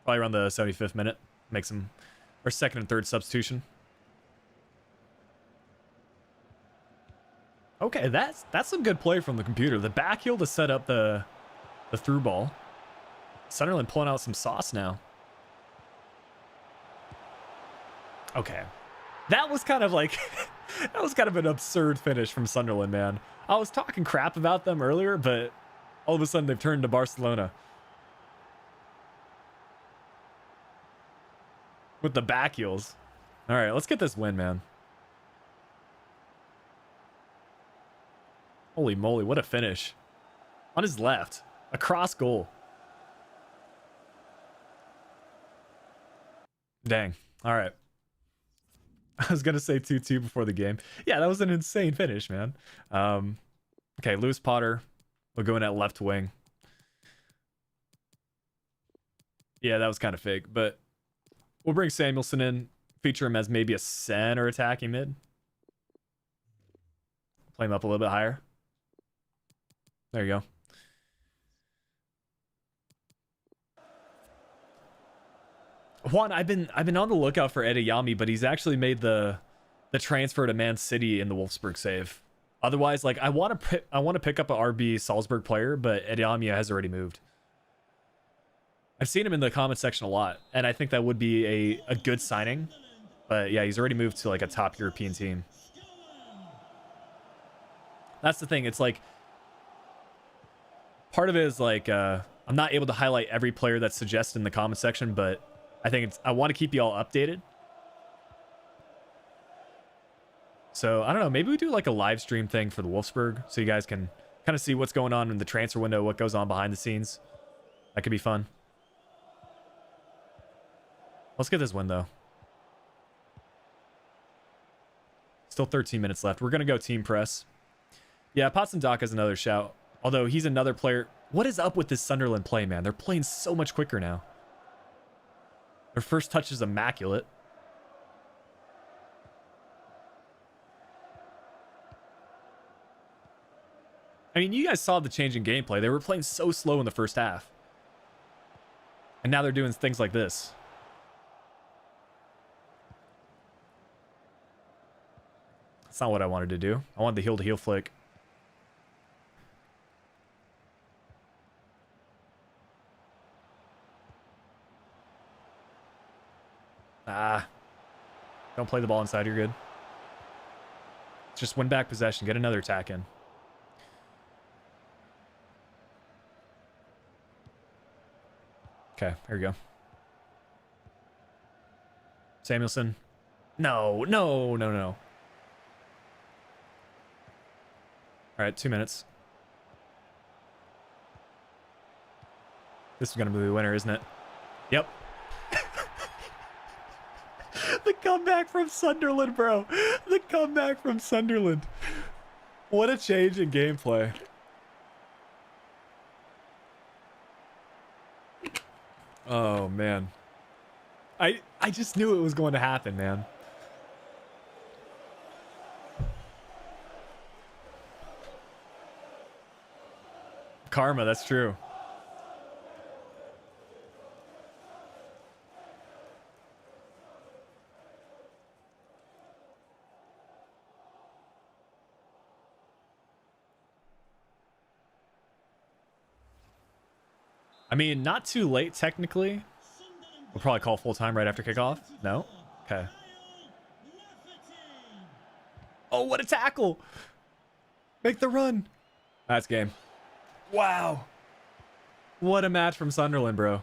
Probably around the 75th minute. Makes him our second and third substitution. Okay, that's some good play from the computer. The back heel to set up the through ball. Sunderland pulling out some sauce now. Okay. That was kind of like that was kind of an absurd finish from Sunderland, man. I was talking crap about them earlier, but all of a sudden they've turned to Barcelona. With the back heels. All right, let's get this win, man. Holy moly, what a finish. On his left. A cross goal. Dang. All right. I was going to say 2-2 before the game. Yeah, that was an insane finish, man. Okay, Lewis Potter will go in at left wing. Yeah, that was kind of fake, but we'll bring Samuelson in, feature him as maybe a center attacking mid. Play him up a little bit higher. There you go. Juan, I've been on the lookout for Edeyami, but he's actually made the transfer to Man City in the Wolfsburg save. Otherwise, like I want to pick up a RB Salzburg player, but Edeyami has already moved. I've seen him in the comment section a lot, and I think that would be a good signing. But yeah, he's already moved to like a top European team. That's the thing. It's like part of it is like I'm not able to highlight every player that's suggested in the comment section, but I think I want to keep you all updated. So I don't know, maybe we do like a live stream thing for the Wolfsburg so you guys can kind of see what's going on in the transfer window, what goes on behind the scenes. That could be fun. Let's get this win though. Still 13 minutes left. We're going to go team press. Yeah, Potsdam is another shout. Although he's another player. What is up with this Sunderland play, man? They're playing so much quicker now. Their first touch is immaculate. I mean, you guys saw the change in gameplay. They were playing so slow in the first half. And now they're doing things like this. That's not what I wanted to do. I wanted the heel-to-heel flick. Don't play the ball inside. You're good. Just win back possession. Get another attack in. Okay, here we go. Samuelson. No. All right, 2 minutes. This is going to be the winner, isn't it? Yep. The comeback from Sunderland, bro. The comeback from Sunderland. What a change in gameplay. Oh, man. I just knew it was going to happen, man. Karma, that's true. I mean, not too late, technically. We'll probably call full time right after kickoff. No? Okay. Oh, what a tackle! Make the run! That's game. Wow. What a match from Sunderland, bro.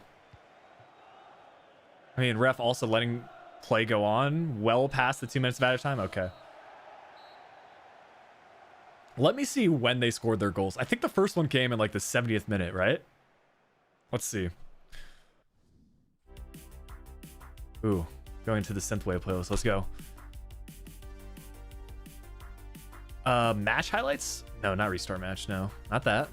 I mean, ref also letting play go on well past the 2 minutes of added time. Okay. Let me see when they scored their goals. I think the first one came in like the 70th minute, right? Let's see. Ooh, going to the synthwave playlist. Let's go. Match highlights? No, not restart match. No, not that.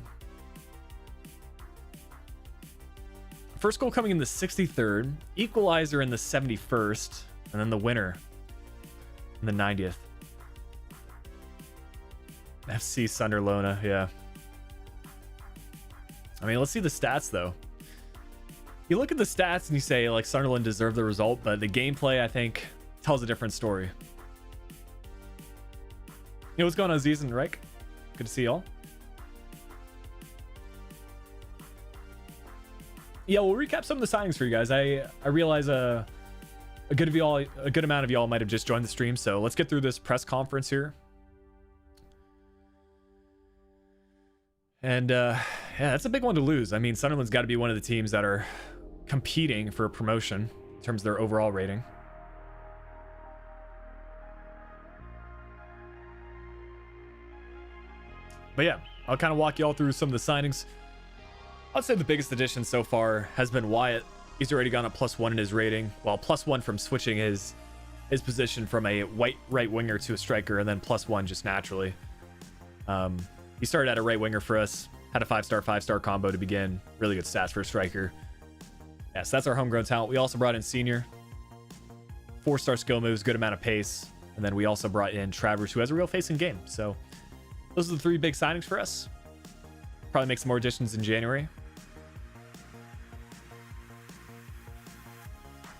First goal coming in the 63rd, equalizer in the 71st, and then the winner in the 90th. FC Sunderland, yeah. I mean, let's see the stats though. You look at the stats and you say like Sunderland deserved the result, but the gameplay I think tells a different story. Hey, what's going on, Aziz and Reich? Good to see y'all. Yeah, we'll recap some of the signings for you guys. I realize a good amount of y'all might have just joined the stream, so let's get through this press conference here. And yeah, that's a big one to lose. I mean, Sunderland's got to be one of the teams that are competing for promotion in terms of their overall rating. But yeah, I'll kind of walk you all through some of the signings. I'd say the biggest addition so far has been Wyatt. He's already gone up +1 in his rating. Well, +1 from switching his position from a white right winger to a striker, and then +1 just naturally. He started at a right winger for us, had a 5-star combo to begin. Really good stats for a striker. Yes, that's our homegrown talent. We also brought in Senior. 4-star skill moves, good amount of pace. And then we also brought in Travers, who has a real face in game. So those are the 3 big signings for us. Probably make some more additions in January.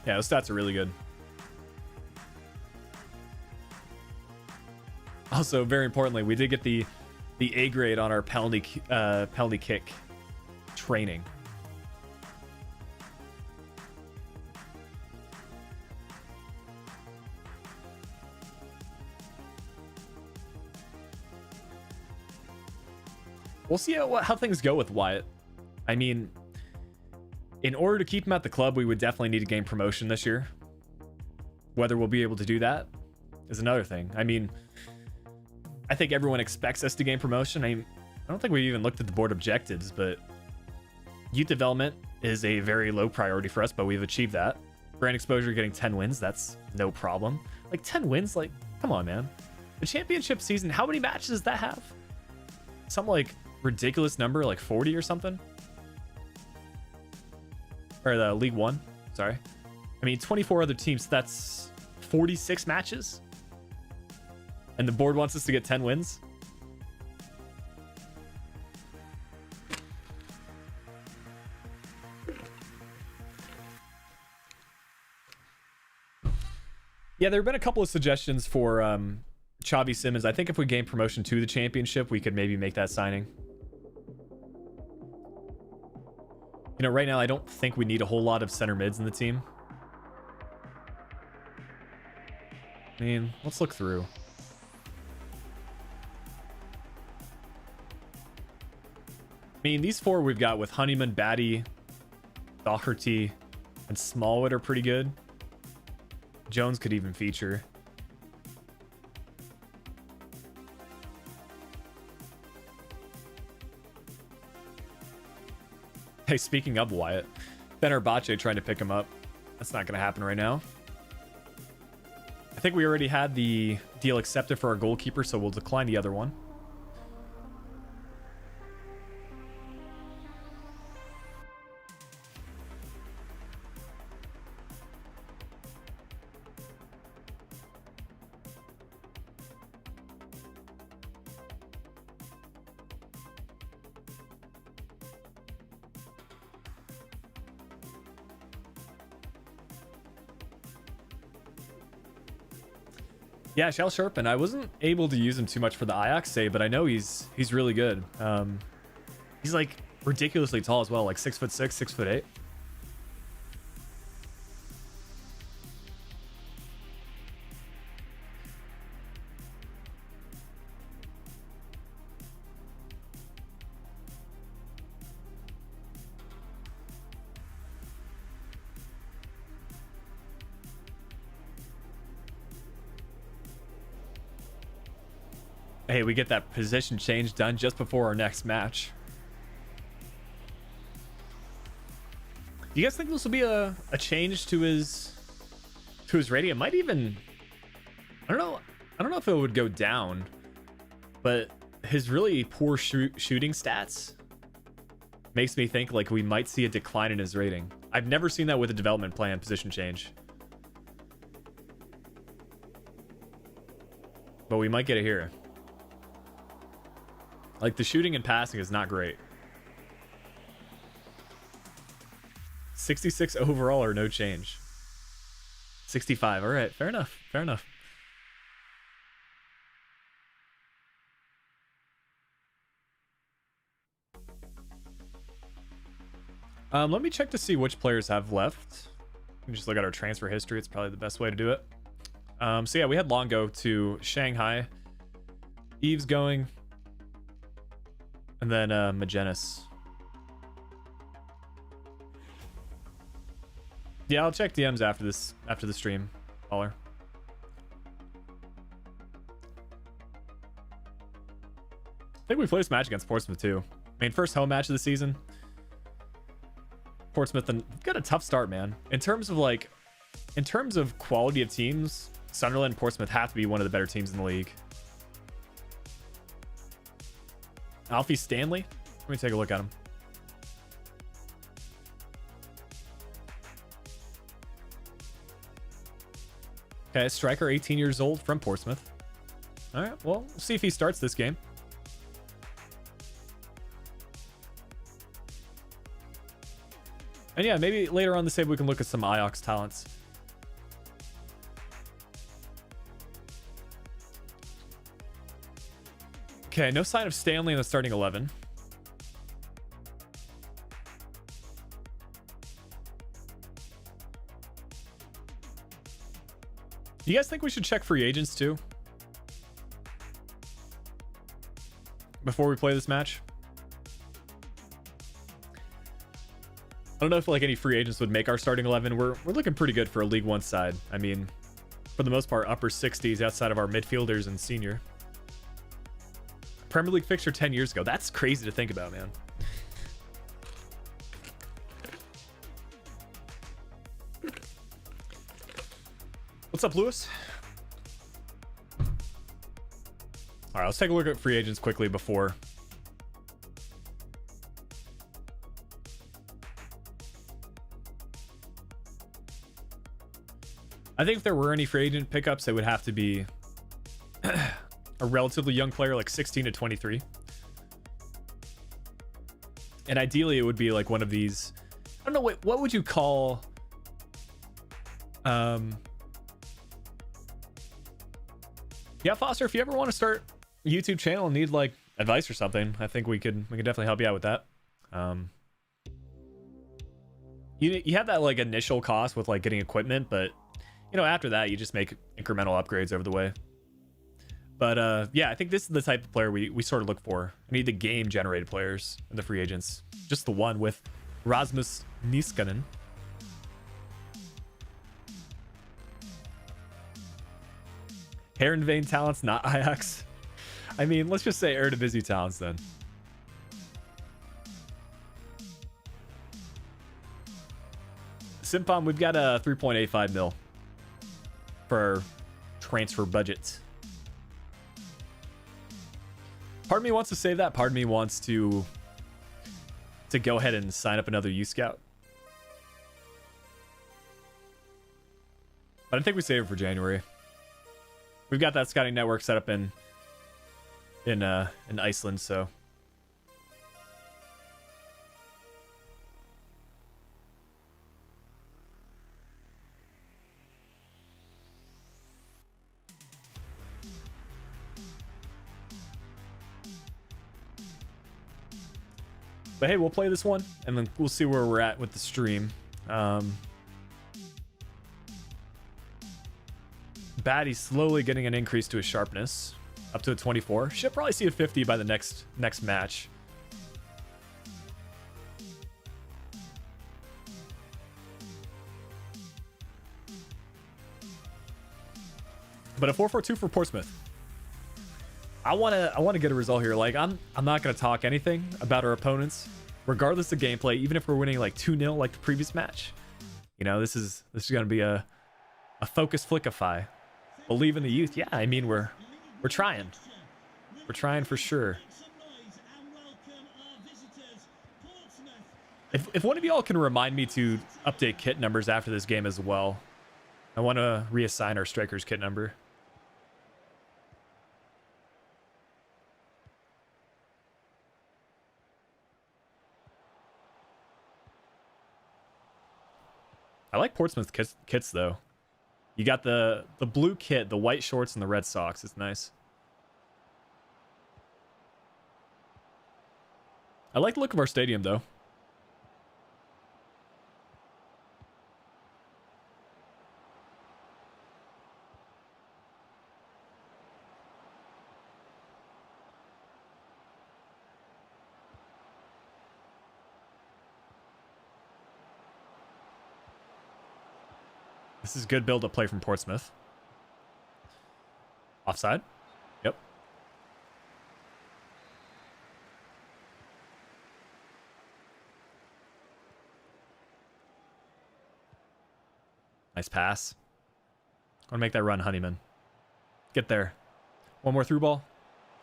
Yeah, those stats are really good. Also, very importantly, we did get the A grade on our penalty kick training. We'll see how things go with Wyatt. I mean, in order to keep him at the club, we would definitely need to gain promotion this year. Whether we'll be able to do that is another thing. I mean, I think everyone expects us to gain promotion. I don't think we even looked at the board objectives, but youth development is a very low priority for us, but we've achieved that. Brand exposure, getting 10 wins, that's no problem. Like 10 wins, like, come on, man. The championship season, how many matches does that have? Some like ridiculous number, like 40 or something. Or the League One, sorry. I mean, 24 other teams, that's 46 matches. And the board wants us to get 10 wins. Yeah, there have been a couple of suggestions for Xavi Simons. I think if we gain promotion to the championship, we could maybe make that signing. You know, right now, I don't think we need a whole lot of center mids in the team. I mean, let's look through. I mean, these 4 we've got with Honeyman, Batty, Doherty, and Smallwood are pretty good. Jones could even feature. Hey, speaking of Wyatt, Fenerbahce trying to pick him up. That's not going to happen right now. I think we already had the deal accepted for our goalkeeper, so we'll decline the other one. Yeah, Shell Sharpen. I wasn't able to use him too much for the Ajax save, but I know he's really good. He's like ridiculously tall as well, like 6'6", 6'8". Hey, we get that position change done just before our next match. Do you guys think this will be a change to his rating? It might even, I don't know if it would go down, but his really poor shooting stats makes me think like we might see a decline in his rating. I've never seen that with a development plan position change, but we might get it here. Like the shooting and passing is not great. 66 overall or no change. 65. All right, fair enough. Fair enough. Let me check to see which players have left. We can just look at our transfer history. It's probably the best way to do it. So yeah, we had Long go to Shanghai. Eve's going. And then Magennis. Yeah, I'll check DMs after the stream, caller. I think we played this match against Portsmouth too. I mean, first home match of the season. Portsmouth and got a tough start, man. In terms of quality of teams, Sunderland and Portsmouth have to be one of the better teams in the league. Alfie Stanley. Let me take a look at him. Okay, striker, 18 years old, from Portsmouth. All right, well, we'll see if he starts this game. And yeah, maybe later on the save we can look at some Ajax talents. Okay, no sign of Stanley in the starting 11. Do you guys think we should check free agents too? Before we play this match? I don't know if like any free agents would make our starting 11. We're looking pretty good for a League One side. I mean, for the most part, upper 60s outside of our midfielders and senior. Premier League fixture 10 years ago. That's crazy to think about, man. What's up, Lewis? All right, let's take a look at free agents quickly before. I think if there were any free agent pickups, they would have to be a relatively young player, like 16 to 23. And ideally, it would be like one of these. I don't know, what would you call? Yeah, Foster, if you ever want to start a YouTube channel and need like advice or something, I think we could definitely help you out with that. You have that like initial cost with like getting equipment, but you know, after that, you just make incremental upgrades over the way. But yeah, I think this is the type of player we sort of look for. I need the game generated players in the free agents. Just the one with Rasmus Niskanen. Heerenveen talents, not Ajax. I mean, let's just say Eredivisie talents then. Simpom, we've got a 3.85 mil for our transfer budget. Part of me wants to save that. Part of me wants to go ahead and sign up another U Scout. But I think we save it for January. We've got that scouting network set up in Iceland, so. But hey, we'll play this one, and then we'll see where we're at with the stream. Baddie's slowly getting an increase to his sharpness, up to a 24. Should probably see a 50 by the next match. But a 4-4-2 for Portsmouth. I wanna get a result here. Like I'm not gonna talk anything about our opponents, regardless of gameplay, even if we're winning like 2-0 like the previous match. You know, this is gonna be a focused Flickiify. Believe in the youth. Yeah, I mean we're trying. We're trying for sure. If one of y'all can remind me to update kit numbers after this game as well. I want to reassign our striker's kit number. I like Portsmouth kits though. You got the blue kit, the white shorts, and the red socks. It's nice. I like the look of our stadium though. This is good build-up play from Portsmouth. Offside. Yep. Nice pass. I want to make that run, Honeyman. Get there. One more through ball.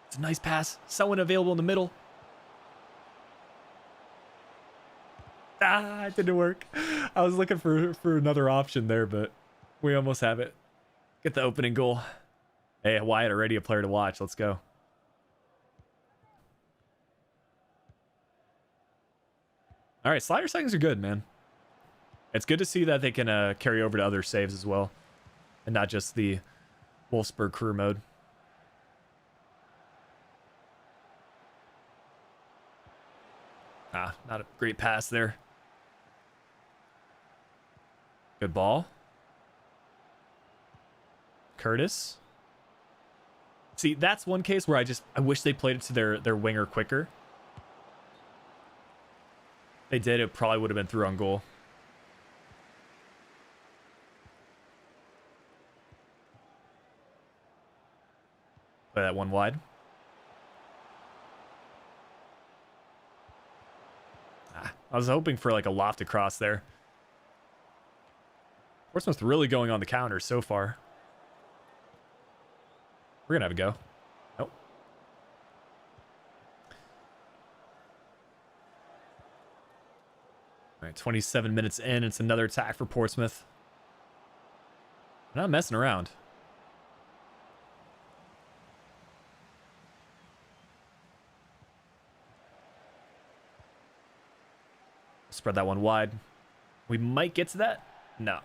It's a nice pass. Someone available in the middle. Ah, it didn't work. I was looking for another option there, but we almost have it. Get the opening goal. Hey, Wyatt, already a player to watch. Let's go. All right, slider settings are good, man. It's good to see that they can carry over to other saves as well, and not just the Wolfsburg career mode. Ah, not a great pass there. Good ball. Curtis. See, that's one case where I wish they played it to their winger quicker. If they did, it probably would have been through on goal. Play that one wide. Ah, I was hoping for like a loft across there. Portsmouth really going on the counter so far. We're gonna have a go. Nope. All right, 27 minutes in. It's another attack for Portsmouth. We're not messing around. Spread that one wide. We might get to that. No.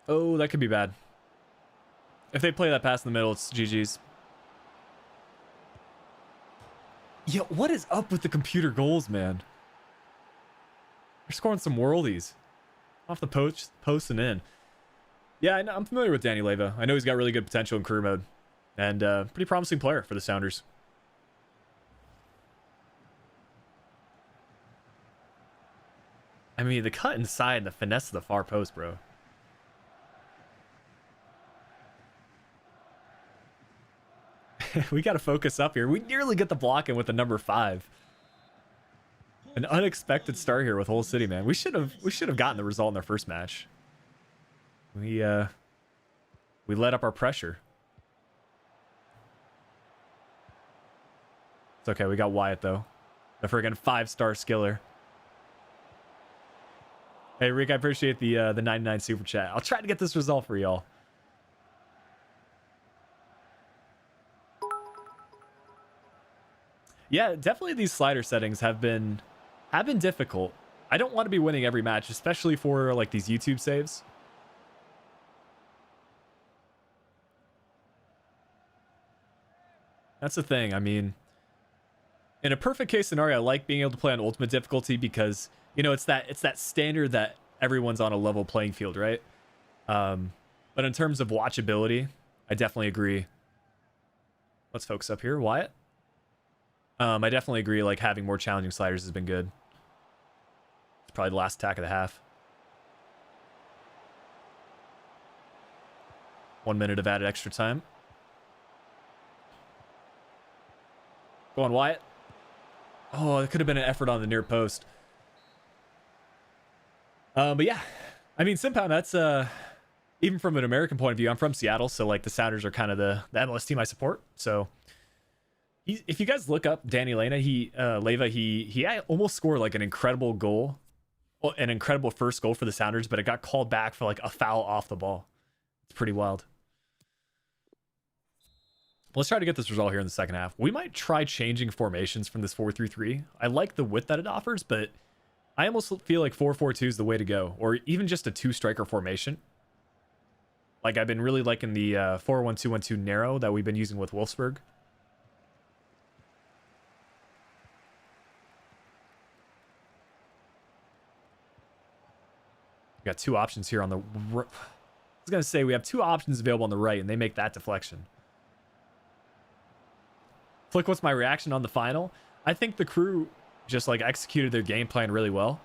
Oh, that could be bad. If they play that pass in the middle, it's GG's. Yeah, what is up with the computer goals, man? They're scoring some worldies. Off the post and in. Yeah, I'm familiar with Danny Leva. I know he's got really good potential in career mode. And pretty promising player for the Sounders. I mean, the cut inside and the finesse of the far post, bro. We got to focus up here. We nearly get the block in with the number 5. An unexpected start here with Hull City, man. We should have gotten the result in their first match. We let up our pressure. It's okay. We got Wyatt though. The friggin' 5-star skiller. Hey Rick, I appreciate the 99 super chat. I'll try to get this result for y'all. Yeah, definitely these slider settings have been difficult. I don't want to be winning every match, especially for like these YouTube saves. That's the thing. I mean, in a perfect case scenario, I like being able to play on ultimate difficulty because, you know, it's that standard that everyone's on a level playing field, right? But in terms of watchability, I definitely agree. Let's focus up here, Wyatt. I definitely agree, like, having more challenging sliders has been good. It's probably the last attack of the half. 1 minute of added extra time. Go on, Wyatt. Oh, it could have been an effort on the near post. But yeah, I mean, Simpound, that's even from an American point of view, I'm from Seattle, so like the Sounders are kind of the MLS team I support. So if you guys look up Danny Leyva, he almost scored like an incredible goal, an incredible first goal for the Sounders, but it got called back for like a foul off the ball. It's pretty wild. Let's try to get this result here in the second half. We might try changing formations from this 4-3-3. I like the width that it offers, but I almost feel like 4-4-2 is the way to go, or even just a 2-striker formation. Like, I've been really liking the 4-1-2-1-2 narrow that we've been using with Wolfsburg. We got two options here on the... I was going to say, we have two options available on the right, and they make that deflection. Flick, what's my reaction on the final? I think the crew just, like, executed their game plan really well.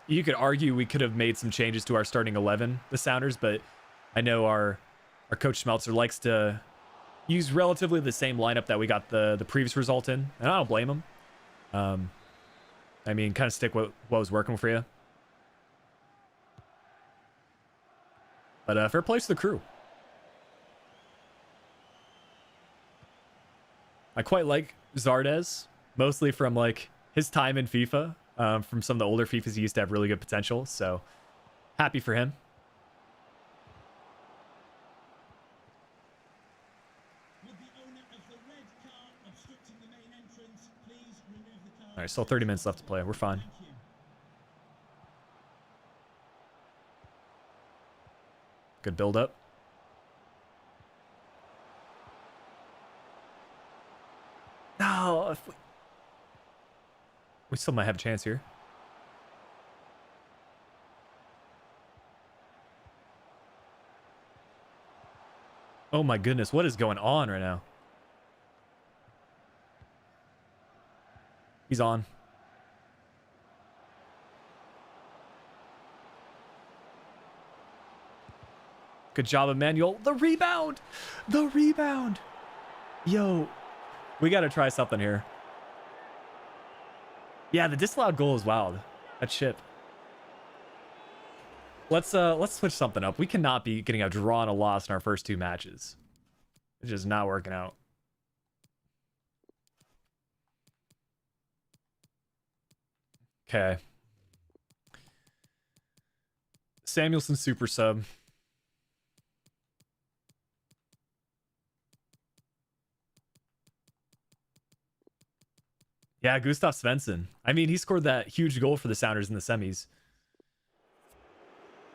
You could argue we could have made some changes to our starting 11, the Sounders, but I know our coach Schmelzer likes to use relatively the same lineup that we got the previous result in, and I don't blame him. I mean, kind of stick with what was working for you. But fair play to the crew. I quite like Zardes, mostly from like his time in FIFA. From some of the older FIFAs, he used to have really good potential, so happy for him. Would the owner of the red car obstructing the main entrance please remove the car? All right, still 30 minutes left to play. We're fine. Thank you. Good build up. No, if we still might have a chance here. Oh my goodness, what is going on right now? He's on. Good job, Emmanuel. The rebound! The rebound! Yo, we got to try something here. Yeah, the disallowed goal is wild. That chip. Let's switch something up. We cannot be getting a draw and a loss in our first two matches. It's just not working out. Okay. Samuelson super sub. Yeah, Gustav Svensson. I mean, he scored that huge goal for the Sounders in the semis.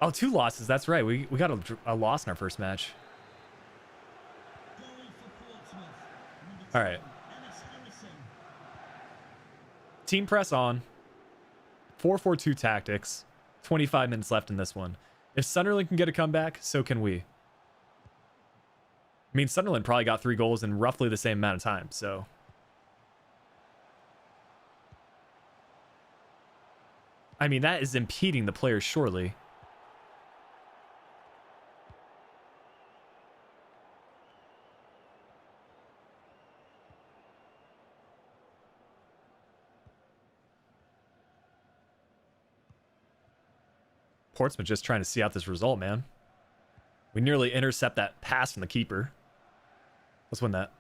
Oh, 2 losses. That's right. We got a loss in our first match. All right. Team press on. 4-4-2 tactics. 25 minutes left in this one. If Sunderland can get a comeback, so can we. I mean, Sunderland probably got 3 goals in roughly the same amount of time, so... I mean, that is impeding the players, surely. Portsmouth just trying to see out this result, man. We nearly intercept that pass from the keeper. Let's win that.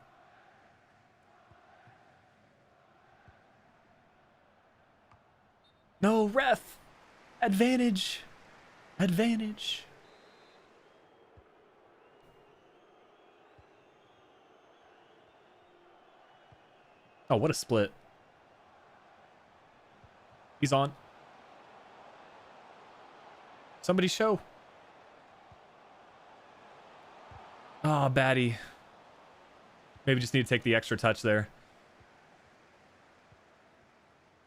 No, ref. Advantage. Advantage. Oh, what a split. He's on. Somebody show. Oh, baddie. Maybe just need to take the extra touch there.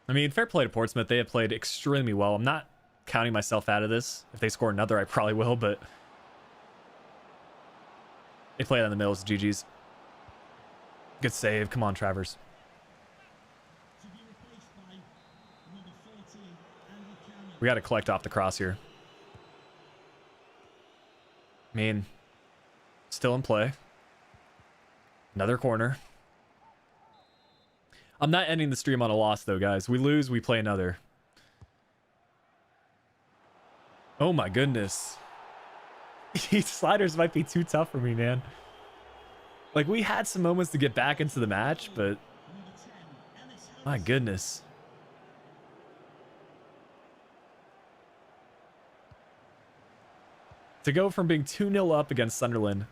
I mean, fair play to Portsmouth. They have played extremely well. I'm not counting myself out of this. If they score another, I probably will, but they play it in the middle. It's GG's. Good save. Come on, Travers. We got to collect off the cross here. I mean, still in play. Another corner. I'm not ending the stream on a loss, though, guys. We lose, we play another. Oh, my goodness. These sliders might be too tough for me, man. Like, we had some moments to get back into the match, but... my goodness. To go from being 2-0 up against Sunderland,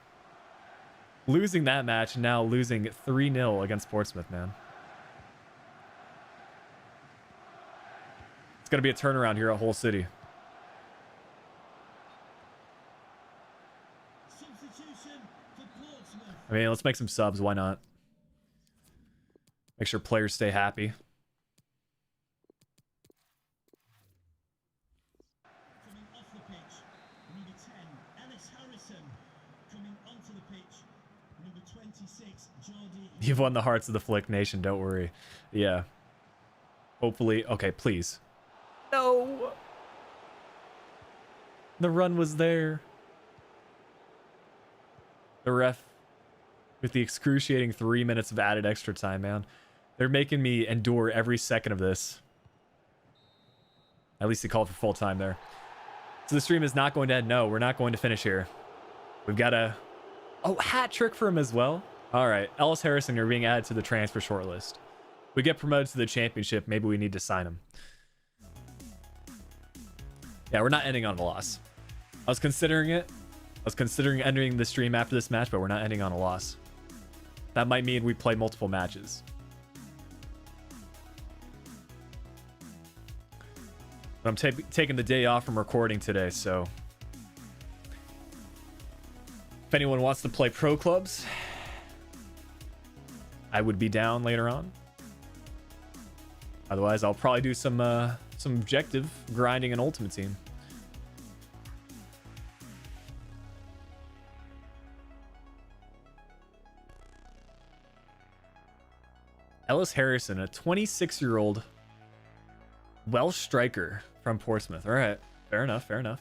losing that match, and now losing 3-0 against Portsmouth, man. It's going to be a turnaround here at Hull City. I mean, let's make some subs. Why not? Make sure players stay happy. Coming off the pitch, number 10, Ellis Harrison. Coming onto the pitch, number 26, Jordi. You've won the hearts of the Flick Nation. Don't worry. Yeah. Hopefully. Okay, please. No. The run was there. The ref with the excruciating 3 minutes of added extra time, man. They're making me endure every second of this. At least he called for full time there. So the stream is not going to end. No, we're not going to finish here. We've got a... oh, hat trick for him as well. All right, Ellis Harrison, you're being added to the transfer shortlist. We get promoted to the championship. Maybe we need to sign him. Yeah, we're not ending on a loss. I was considering it. I was considering ending the stream after this match, but we're not ending on a loss. That might mean we play multiple matches. But I'm taking the day off from recording today, so... if anyone wants to play pro clubs, I would be down later on. Otherwise, I'll probably do some objective grinding in Ultimate Team. Ellis Harrison, a 26-year-old Welsh striker from Portsmouth. All right, fair enough, fair enough.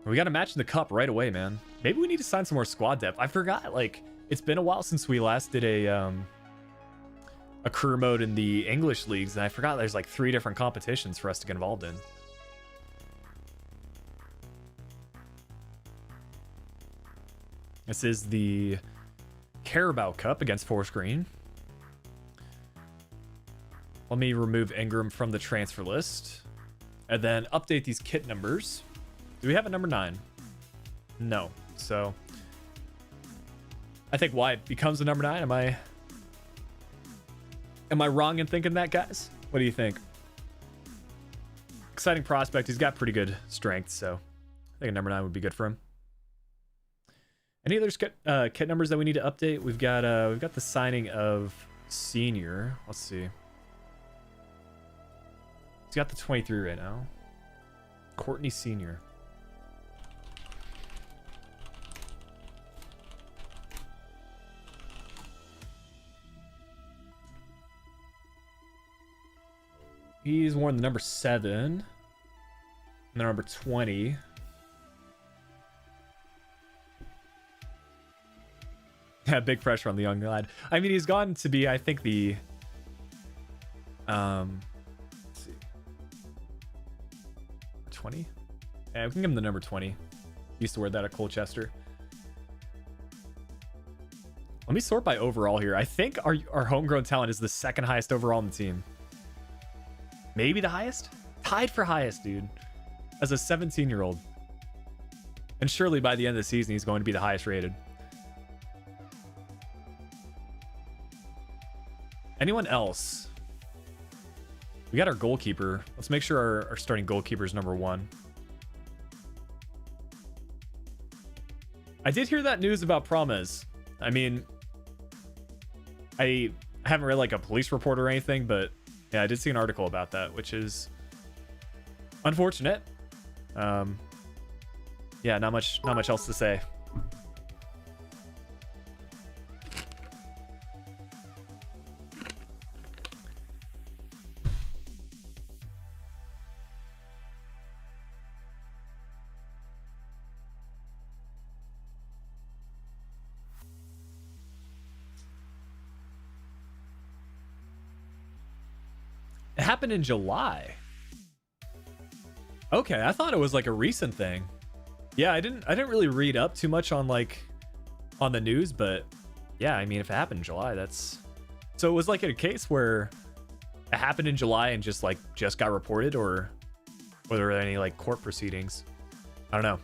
We got a match in the cup right away, man. Maybe we need to sign some more squad depth. I forgot, like, it's been a while since we last did a career mode in the English leagues, and I forgot there's like 3 different competitions for us to get involved in. This is the Carabao Cup against Forest Green. Let me remove Ingram from the transfer list and then update these kit numbers. Do we have a number 9? No. So I think Wyatt becomes a number 9. Am I wrong in thinking that, guys? What do you think? Exciting prospect. He's got pretty good strength, so I think a number 9 would be good for him. Any other kit numbers that we need to update? We've got the signing of Senior. Let's see. He's got the 23 right now. Courtney Senior. He's worn the number 7 and the number 20. Yeah, big pressure on the young lad. I mean, he's gone to be, I think, the let's see, 20. Yeah, we can give him the number 20. He used to wear that at Colchester. Let me sort by overall here. I think our homegrown talent is the 2nd highest overall in the team. Maybe the highest? Tied for highest, dude. As a 17-year-old. And surely by the end of the season, he's going to be the highest rated. Anyone else? We got our goalkeeper. Let's make sure our starting goalkeeper is number 1. I did hear that news about Promes. I mean, I haven't read like a police report or anything, but yeah, I did see an article about that, which is unfortunate. Yeah, not much else to say. It happened in July. Okay, I thought it was like a recent thing. Yeah, I didn't really read up too much on like on the news, but yeah, I mean, if it happened in July, that's so it was like a case where it happened in July and just got reported, or were there any like court proceedings? I don't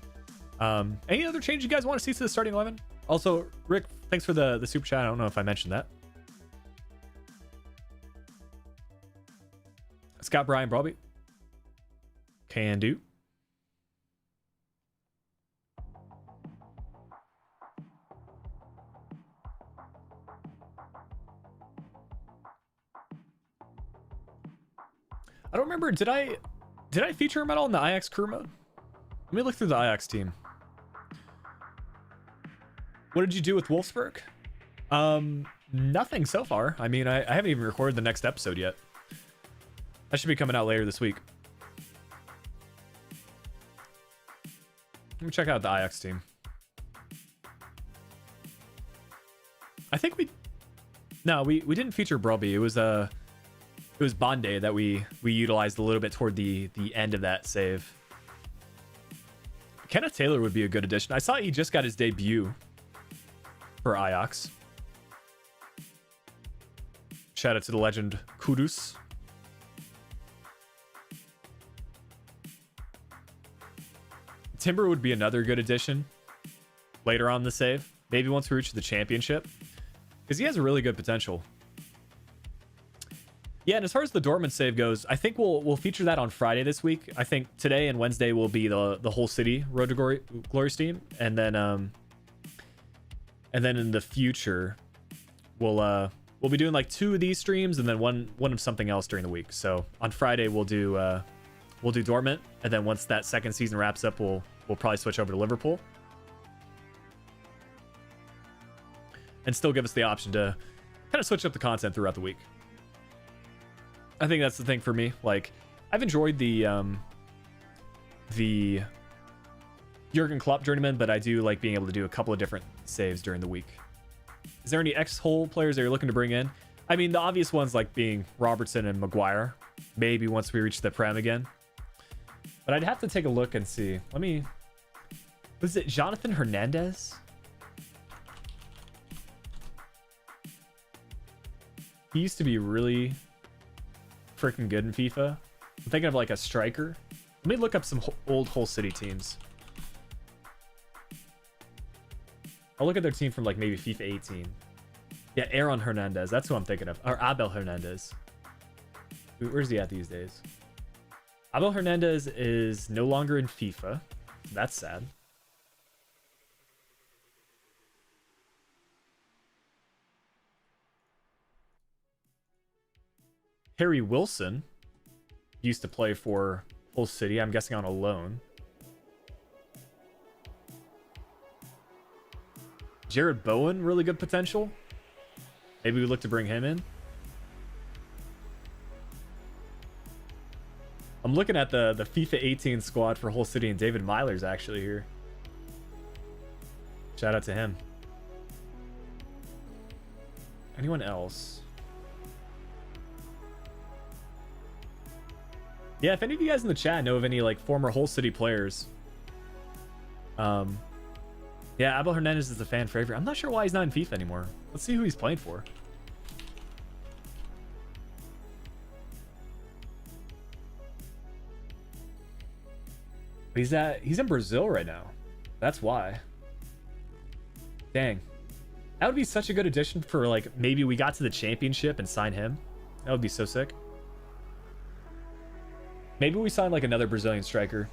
know. Any other change you guys want to see to the starting 11? Also, Rick, thanks for the super chat. I don't know if I mentioned that. Scott Brian Broby. Can do. I don't remember. Did I feature him at all in the Ajax career mode? Let me look through the Ajax team. What did you do with Wolfsburg? Nothing so far. I mean, I haven't even recorded the next episode yet. That should be coming out later this week. Let me check out the Ajax team. I think we didn't feature Broby. It was Bonde that we utilized a little bit toward the end of that save. Kenneth Taylor would be a good addition. I saw he just got his debut for Ajax. Shout out to the legend Kudus. Timber would be another good addition later on in the save. Maybe once we reach the championship, because he has a really good potential. Yeah, and as far as the Dortmund save goes, I think we'll feature that on Friday this week. I think today and Wednesday will be the whole city Road to Glory stream, and then in the future we'll be doing like 2 of these streams and then one of something else during the week. So on Friday we'll do Dortmund, and then once that second season wraps up, we'll probably switch over to Liverpool, and still give us the option to kind of switch up the content throughout the week. I think that's the thing for me. Like, I've enjoyed the Jurgen Klopp journeyman, but I do like being able to do a couple of different saves during the week. Is there any ex-Hull players that you're looking to bring in? I mean, the obvious ones like being Robertson and Maguire, maybe once we reach the Prem again. But I'd have to take a look and see. Was it Jonathan Hernandez? He used to be really freaking good in FIFA. I'm thinking of like a striker. Let me look up some old Hull City teams. I'll look at their team from like maybe FIFA 18. Yeah, Aaron Hernandez. That's who I'm thinking of. Or Abel Hernandez. Where's he at these days? Abel Hernandez is no longer in FIFA. That's sad. Harry Wilson used to play for Hull City. I'm guessing on a loan. Jared Bowen, really good potential. Maybe we look to bring him in. I'm looking at the FIFA 18 squad for Hull City, and David Myler's actually here. Shout out to him. Anyone else? Yeah, if any of you guys in the chat know of any like former Hull City players. Yeah, Abel Hernandez is a fan favorite. I'm not sure why he's not in FIFA anymore. Let's see who he's playing for. He's in Brazil right now. That's why. Dang. That would be such a good addition for like maybe we got to the championship and sign him. That would be so sick. Maybe we sign like another Brazilian striker.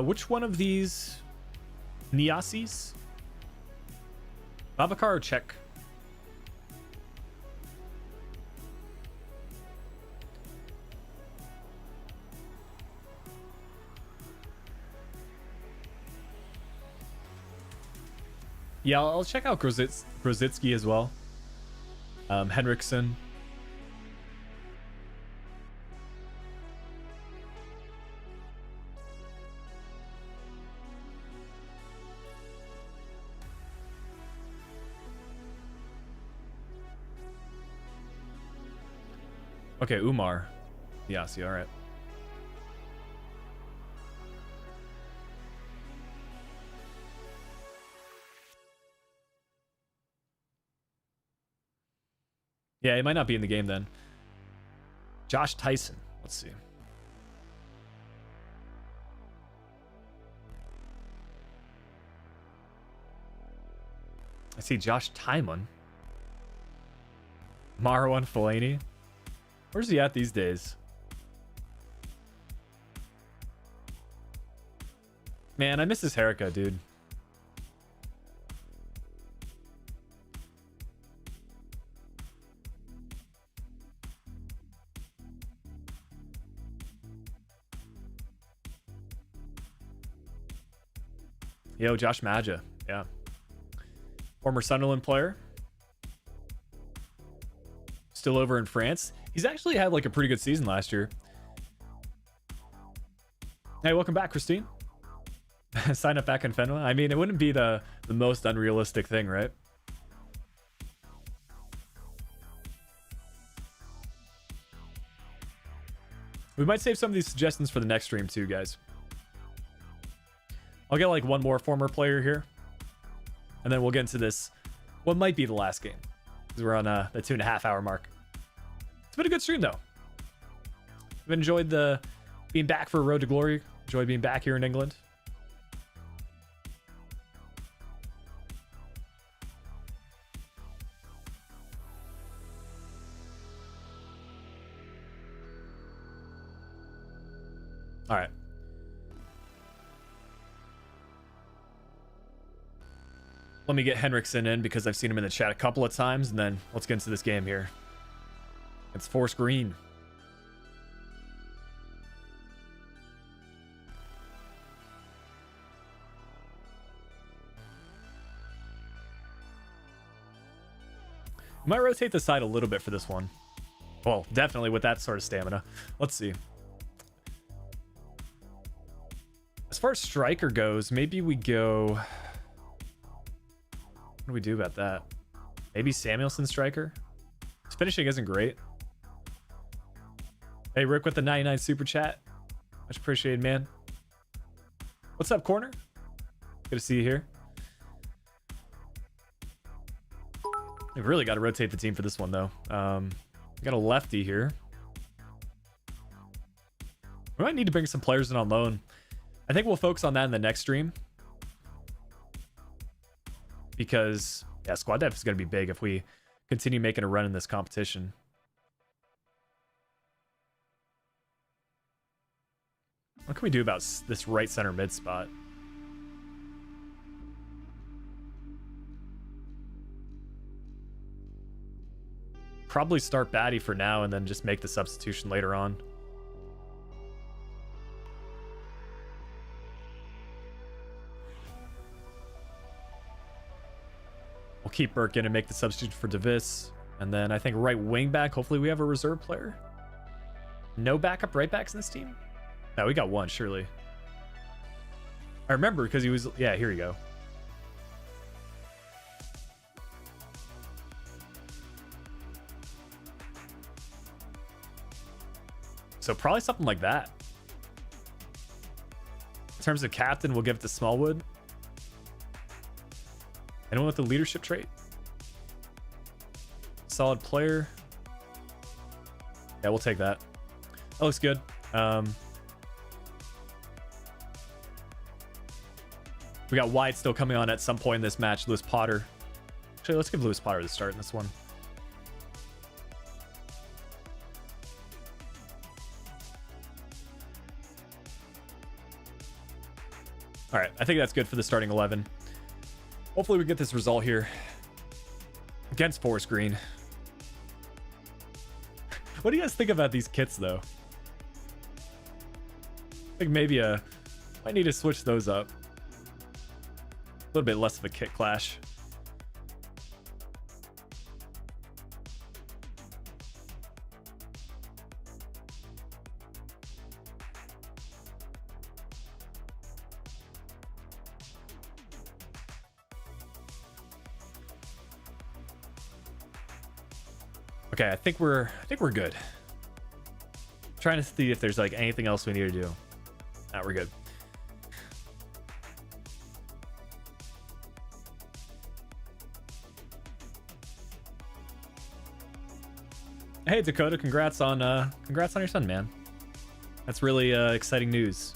Which one of these Niasis? Babacar or Czech? Yeah, I'll check out Grozitsky as well. Henriksen. Okay, Umar. Yeah, see, all right. Yeah, he might not be in the game then. Josh Tyson. Let's see. I see Josh Timon. Marwan Fellaini. Where's he at these days? Man, I miss his haircut, dude. Yo, Josh Maja. Yeah. Former Sunderland player. Still over in France. He's actually had like a pretty good season last year. Hey, welcome back, Christine. Sign up back in Fenway. I mean, it wouldn't be the most unrealistic thing, right? We might save some of these suggestions for the next stream too, guys. I'll get like one more former player here. And then we'll get into this, what might be the last game. Because we're on the 2.5 hour mark. It's been a good stream though. I've enjoyed being back for Road to Glory. Enjoyed being back here in England. All right. Let me get Henriksen in because I've seen him in the chat a couple of times, and then let's get into this game here. It's Force Green. Might rotate the side a little bit for this one. Well, definitely with that sort of stamina. Let's see. As far as striker goes, maybe we go... What do we do about that? Maybe Samuelson striker? His finishing isn't great. Hey, Rick with the 99 super chat. Much appreciated, man. What's up, Corner? Good to see you here. We've really got to rotate the team for this one, though. We got a lefty here. We might need to bring some players in on loan. I think we'll focus on that in the next stream. Because, yeah, squad depth is going to be big if we continue making a run in this competition. What can we do about this right center mid spot? Probably start Batty for now and then just make the substitution later on. We'll keep Burke in and make the substitution for Davis. And then I think right wing back, hopefully we have a reserve player. No backup right backs in this team? No, we got one, surely. I remember because he was... Yeah, here you go. So probably something like that. In terms of captain, we'll give it to Smallwood. Anyone with the leadership trait? Solid player. Yeah, we'll take that. That looks good. We got White still coming on at some point in this match. Lewis Potter. Actually, let's give Lewis Potter the start in this one. I think that's good for the starting 11. Hopefully we get this result here against Forest Green. What do you guys think about these kits, though? I think maybe might need to switch those up. A little bit less of a kit clash. Okay, I think we're good. Trying to see if there's like anything else we need to do. Nah, we're good. Hey Dakota, congrats on your son, man. That's really exciting news.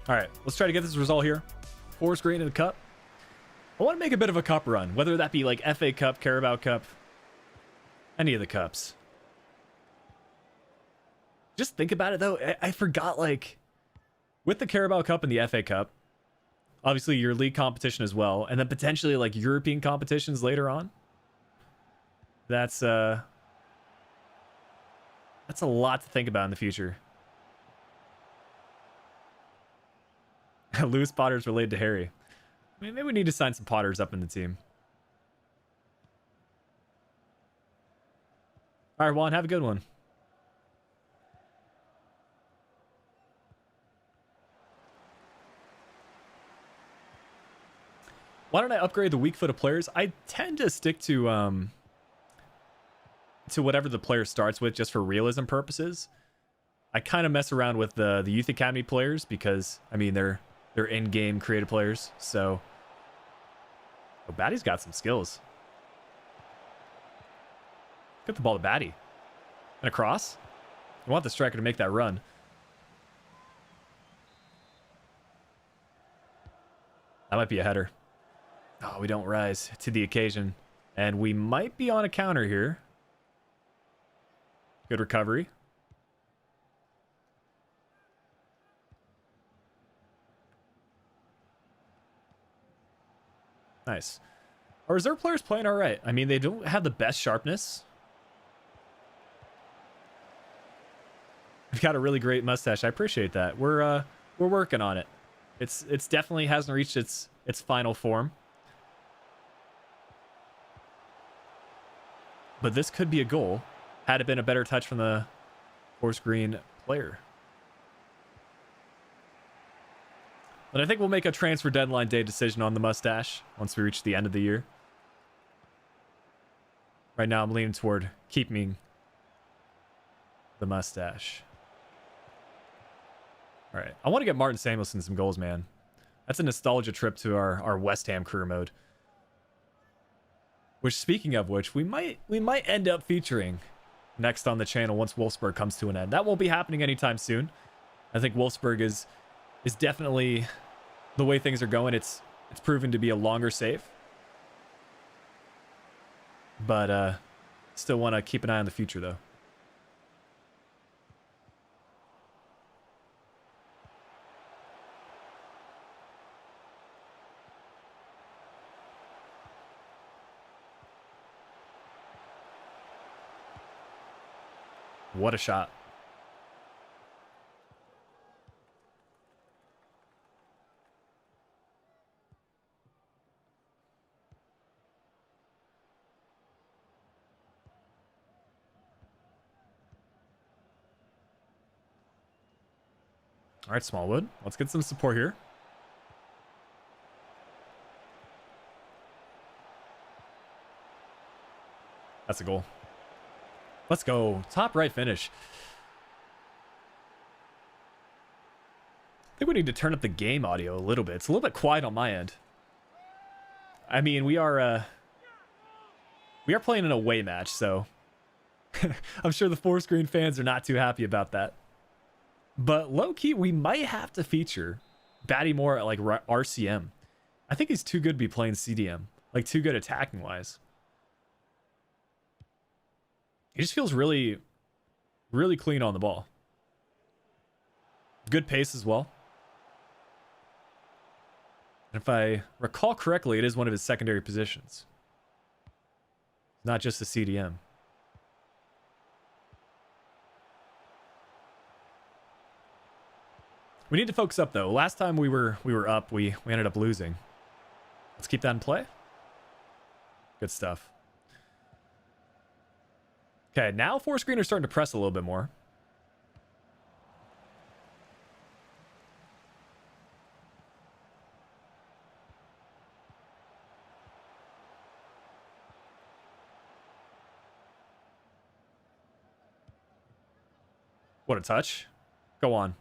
All right, let's try to get this result here. Forest Green in the cup. I want to make a bit of a cup run, whether that be like FA Cup, Carabao Cup, any of the cups. Just think about it though. I forgot, like, with the Carabao Cup and the FA Cup, obviously your league competition as well, and then potentially like European competitions later on. That's a lot to think about in the future. Lewis Potter's related to Harry. I mean, maybe we need to sign some Potters up in the team. All right, Juan, have a good one. Why don't I upgrade the weak foot of players? I tend to stick to whatever the player starts with just for realism purposes. I kind of mess around with the Youth Academy players because, I mean, they're in-game creative players, so... Oh, Batty's got some skills. Get the ball to Batty. And across. I want the striker to make that run. That might be a header. Oh, we don't rise to the occasion. And we might be on a counter here. Good recovery. Nice. Our reserve players playing all right. I mean, they don't have the best sharpness. You've got a really great mustache. I appreciate that. We're working on it. It's definitely hasn't reached its final form. But this could be a goal had it been a better touch from the Forest Green player. But I think we'll make a transfer deadline day decision on the mustache once we reach the end of the year. Right now, I'm leaning toward keeping the mustache. All right. I want to get Martin Samuelson some goals, man. That's a nostalgia trip to our West Ham career mode. Which, speaking of which, we might end up featuring next on the channel once Wolfsburg comes to an end. That won't be happening anytime soon. I think Wolfsburg is definitely, the way things are going, it's proven to be a longer save. But still want to keep an eye on the future, though. What a shot. All right, Smallwood. Let's get some support here. That's a goal. Let's go. Top right finish. I think we need to turn up the game audio a little bit. It's a little bit quiet on my end. I mean, we are playing an away match, so I'm sure the Forest Green fans are not too happy about that. But low-key, we might have to feature batty more at like RCM. I think he's too good to be playing CDM. Like too good attacking wise. He just feels really, really clean on the ball. Good pace as well. And if I recall correctly, it is one of his secondary positions. Not just the CDM. We need to focus up though. Last time we were up, we ended up losing. Let's keep that in play. Good stuff. Okay, now four screeners starting to press a little bit more. What a touch. Go on.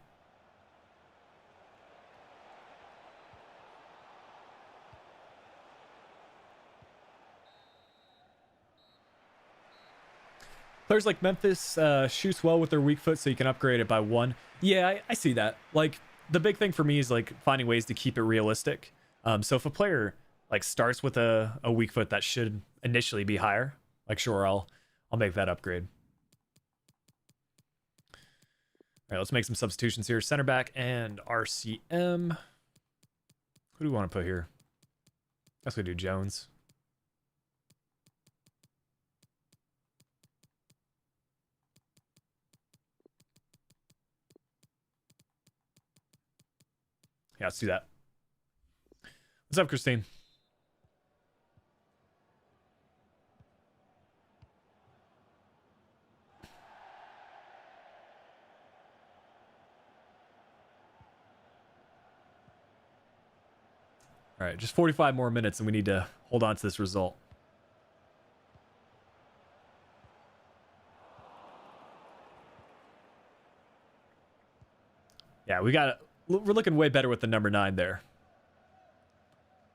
Players like Memphis shoots well with their weak foot, so you can upgrade it by 1. Yeah, I see that. Like, the big thing for me is like finding ways to keep it realistic. So if a player like starts with a weak foot that should initially be higher, like sure, I'll make that upgrade. All right, let's make some substitutions here. Center back and RCM. Who do we want to put here? Let's go do Jones. Yeah, let's do that. What's up, Christine? All right, just 45 more minutes and we need to hold on to this result. Yeah, we're looking way better with the number 9 there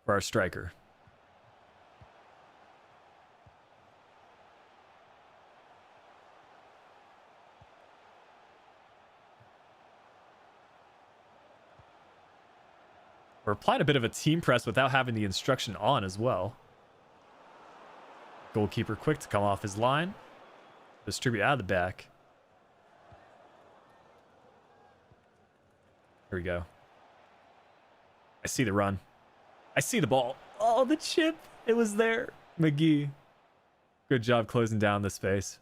for our striker. We're applying a bit of a team press without having the instruction on as well. Goalkeeper quick to come off his line. Distribute out of the back. Here we go. I see the run. I see the ball. Oh, the chip. It was there. McGee. Good job closing down the space.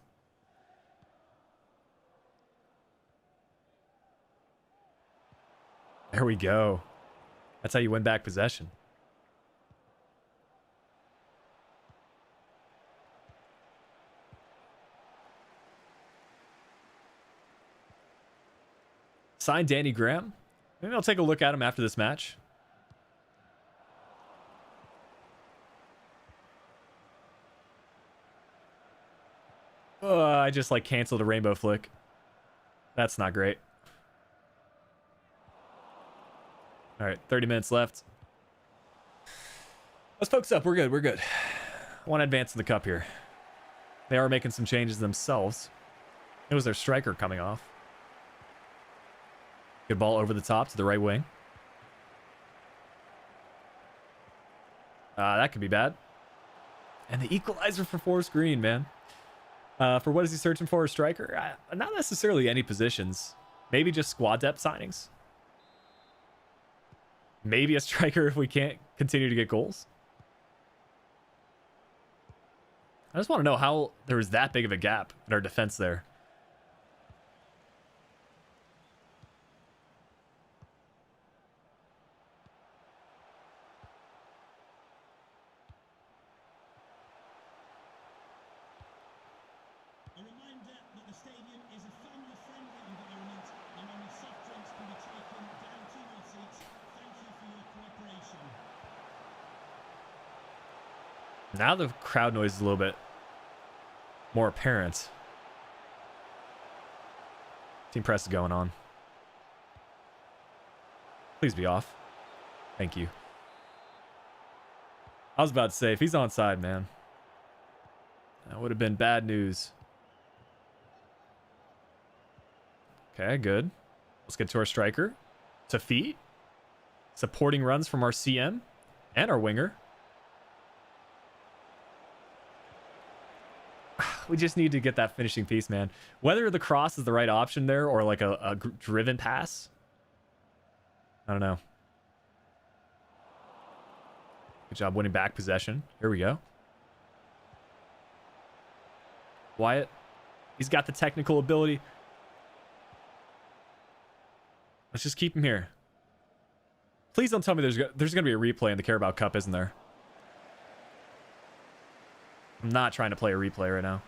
There we go. That's how you win back possession. Sign Danny Graham. Maybe I'll take a look at him after this match. I just like canceled a rainbow flick. That's not great. All right, 30 minutes left. Let's focus up. We're good. We're good. I want to advance in the cup here. They are making some changes themselves. It was their striker coming off. Good ball over the top to the right wing. That could be bad. And the equalizer for Forest Green, man. For what is he searching for? A striker? Not necessarily any positions. Maybe just squad depth signings. Maybe a striker if we can't continue to get goals. I just want to know how there was that big of a gap in our defense there. A reminder that the stadium is a family-friendly environment and only soft drinks can be taken down to your seats. Thank you for your cooperation. Now the crowd noise is a little bit more apparent. Team press is going on. Please be off. Thank you. I was about to say, if he's onside, man, that would have been bad news. Okay, good. Let's get to our striker. To feet. Supporting runs from our CM and our winger. We just need to get that finishing piece, man. Whether the cross is the right option there or like a driven pass, I don't know. Good job winning back possession. Here we go. Wyatt. He's got the technical ability. Let's just keep him here. Please don't tell me there's going to be a replay in the Carabao Cup, isn't there? I'm not trying to play a replay right now.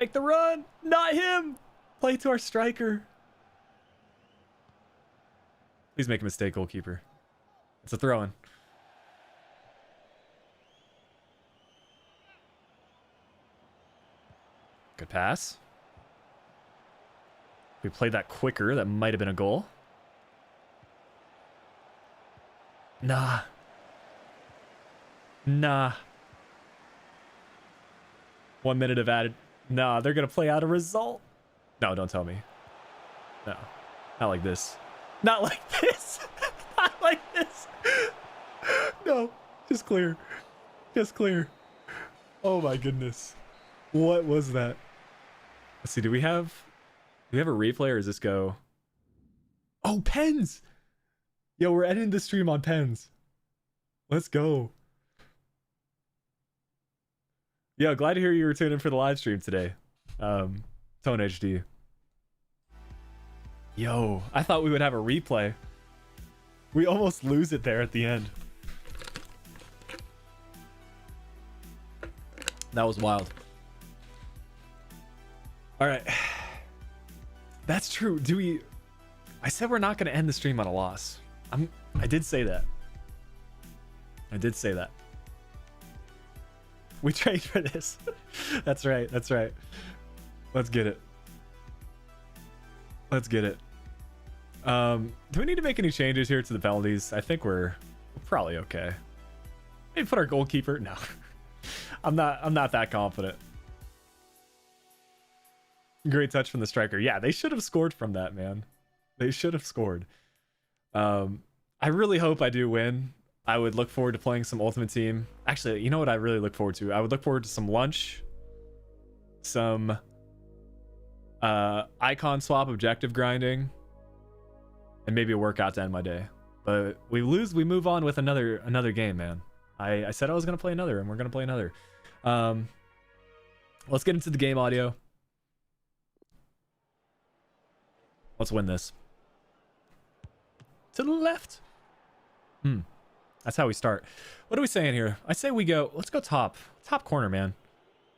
Make the run! Not him! Play to our striker. Please make a mistake, goalkeeper. It's a throw-in. Good pass. If we played that quicker, that might have been a goal. Nah. Nah. 1 minute of added. Nah, they're going to play out a result. No, don't tell me. No. Not like this. Not like this. Not like this. No. Just clear. Just clear. Oh my goodness. What was that? Let's see. Do we have a replay or does this go? Oh, pens. Yo, we're ending the stream on pens. Let's go. Yo, glad to hear you were tuning in for the live stream today. Tone HD. Yo, I thought we would have a replay. We almost lose it there at the end. That was wild. All right. That's true. I said we're not going to end the stream on a loss. I did say that. I did say that. We trade for this. That's right. That's right. Let's get it. Let's get it. Do we need to make any changes here to the penalties? I think we're probably okay. Maybe put our goalkeeper. No. I'm not that confident. Great touch from the striker. Yeah, they should have scored from that, man. They should have scored. I really hope I do win. I would look forward to playing some Ultimate Team. Actually, you know what I really look forward to? I would look forward to some lunch, some icon swap objective grinding, and maybe a workout to end my day. But we lose, we move on with another game, man. I said I was going to play another, and we're going to play another. Let's get into the game audio. Let's win this. To the left. That's how we start. What are we saying here? I say we go, let's go top corner, man.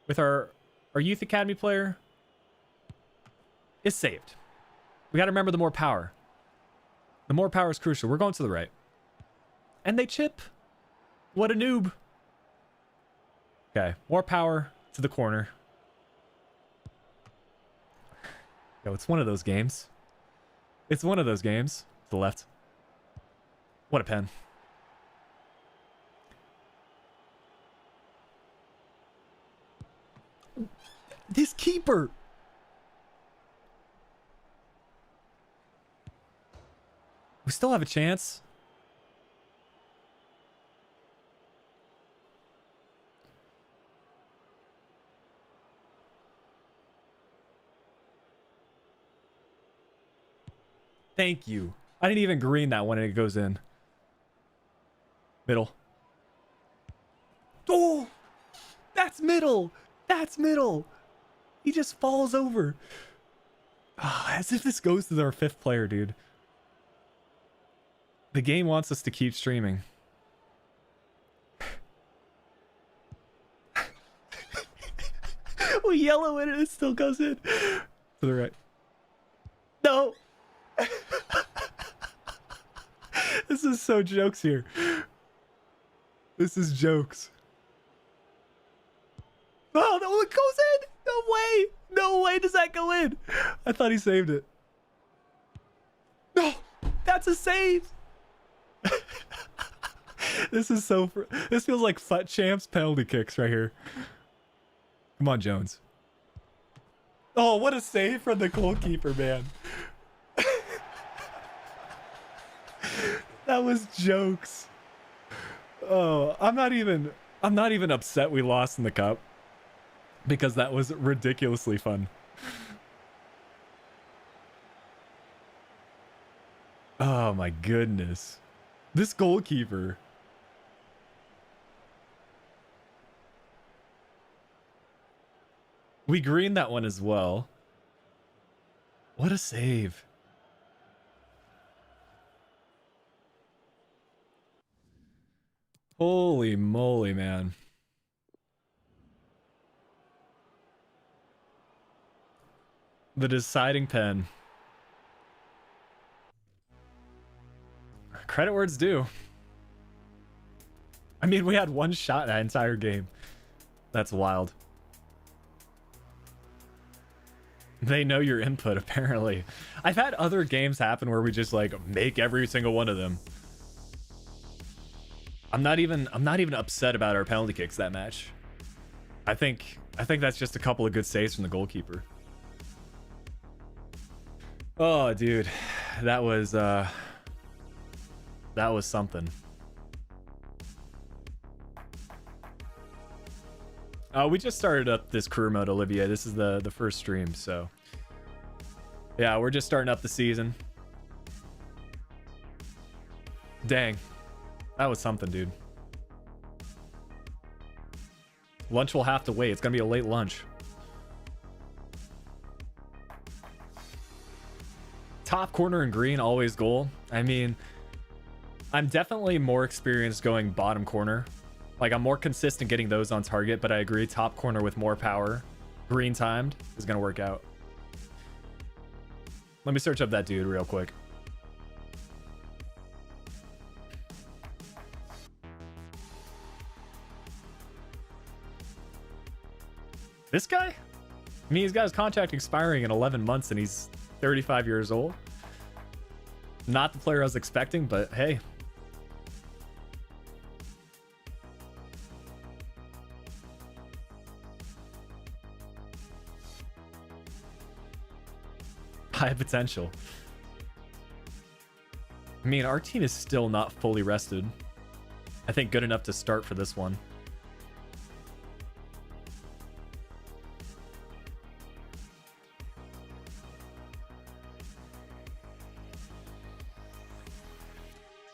With our youth academy player is saved. We got to remember the more power. The more power is crucial. We're going to the right. And they chip. What a noob. Okay, more power to the corner. Yo, it's one of those games. It's one of those games. To the left. What a pen. This keeper. We still have a chance. Thank you. I didn't even green that one and it goes in. Middle. Oh! That's middle! That's middle! He just falls over. Oh, as if this goes to our fifth player, dude. The game wants us to keep streaming. We yellow it and it still goes in. To the right. No! This is so jokes here. This is jokes. Oh, no, it goes in! No way! No way does that go in! I thought he saved it. No! That's a save! This is so... This feels like FUT Champs penalty kicks right here. Come on, Jones. Oh, what a save from the goalkeeper, man. That was jokes. Oh, I'm not even upset we lost in the cup because that was ridiculously fun. Oh my goodness. This goalkeeper. We greened that one as well. What a save. Holy moly, man. The deciding pen. Credit where it's due. I mean, we had one shot that entire game. That's wild. They know your input, apparently. I've had other games happen where we just like make every single one of them. I'm not even upset about our penalty kicks that match. I think that's just a couple of good saves from the goalkeeper. Oh, dude, that was something. We just started up this career mode, Olivia. This is the first stream, so yeah, we're just starting up the season. Dang, that was something, dude. Lunch will have to wait. It's gonna be a late lunch. Top corner and green, always goal. I mean, I'm definitely more experienced going bottom corner. Like, I'm more consistent getting those on target, but I agree, top corner with more power, green timed, is gonna work out. Let me search up that dude real quick. This guy? I mean, he's got his contract expiring in 11 months and he's 35 years old. Not the player I was expecting, but hey. High potential. I mean, our team is still not fully rested. I think good enough to start for this one.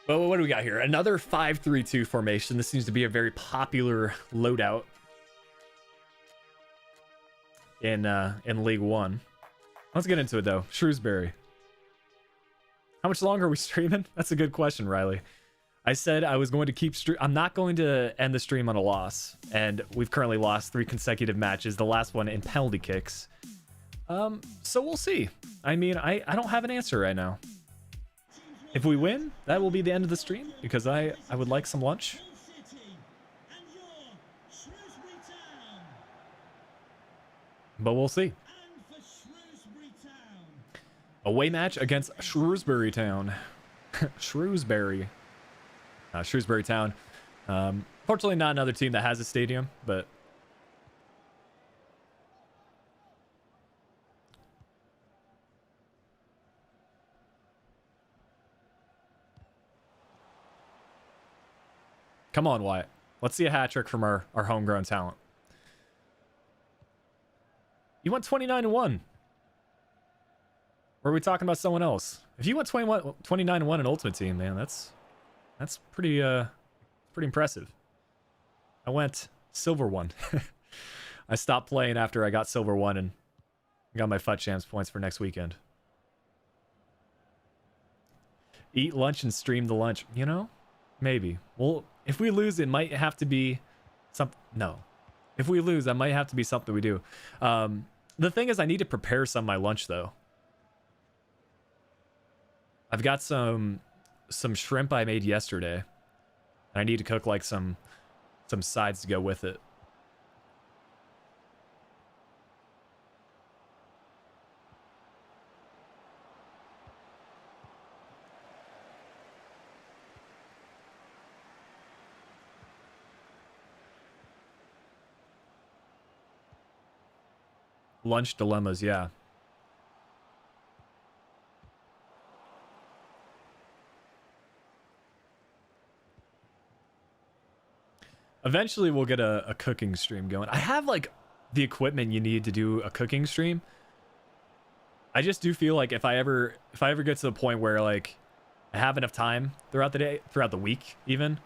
But what do we got here? Another 5-3-2 formation. This seems to be a very popular loadout in League One. Let's get into it though. Shrewsbury. How much longer are we streaming? That's a good question, Riley. I said I was going to keep I'm not going to end the stream on a loss, and we've currently lost 3 consecutive matches. The last one in penalty kicks. So we'll see. I mean, I don't have an answer right now. If we win, that will be the end of the stream because I would like some lunch. But we'll see. Away match against Shrewsbury Town. Shrewsbury Town. Fortunately, not another team that has a stadium, but come on, Wyatt. Let's see a hat trick from our homegrown talent. You went 29-1. Or are we talking about someone else? If you went 29-1 in Ultimate Team, man, that's pretty impressive. I went Silver 1. I stopped playing after I got Silver 1 and got my FUT Champs points for next weekend. Eat lunch and stream the lunch. You know? Maybe. Well, if we lose, it might have to be something. No. If we lose, that might have to be something we do. The thing is, I need to prepare some of my lunch, though. I've got some shrimp I made yesterday. I need to cook like some sides to go with it. Lunch dilemmas, yeah. Eventually we'll get a cooking stream going. I have like the equipment you need to do a cooking stream. I just do feel like if I ever get to the point where like I have enough time throughout the day, throughout the week even,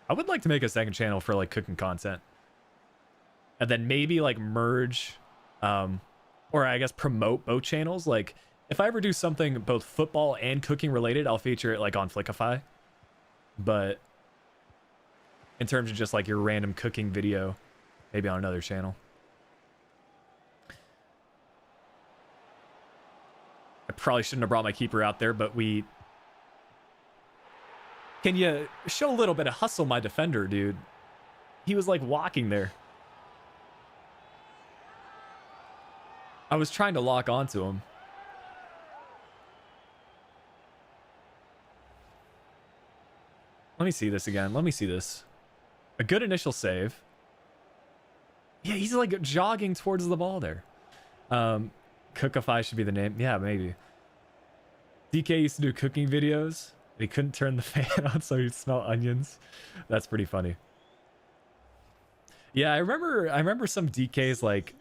I would like to make a second channel for like cooking content. And then maybe like merge or I guess promote both channels. Like if I ever do something both football and cooking related, I'll feature it like on Flickiify. But in terms of just like your random cooking video, maybe on another channel. I probably shouldn't have brought my keeper out there, but we... Can you show a little bit of hustle, my defender, dude? He was like walking there. I was trying to lock onto him. Let me see this again. Let me see this. A good initial save. Yeah, he's like jogging towards the ball there. Cookify should be the name. Yeah, maybe. DK used to do cooking videos. He couldn't turn the fan on, so he'd smell onions. That's pretty funny. Yeah, I remember some DKs like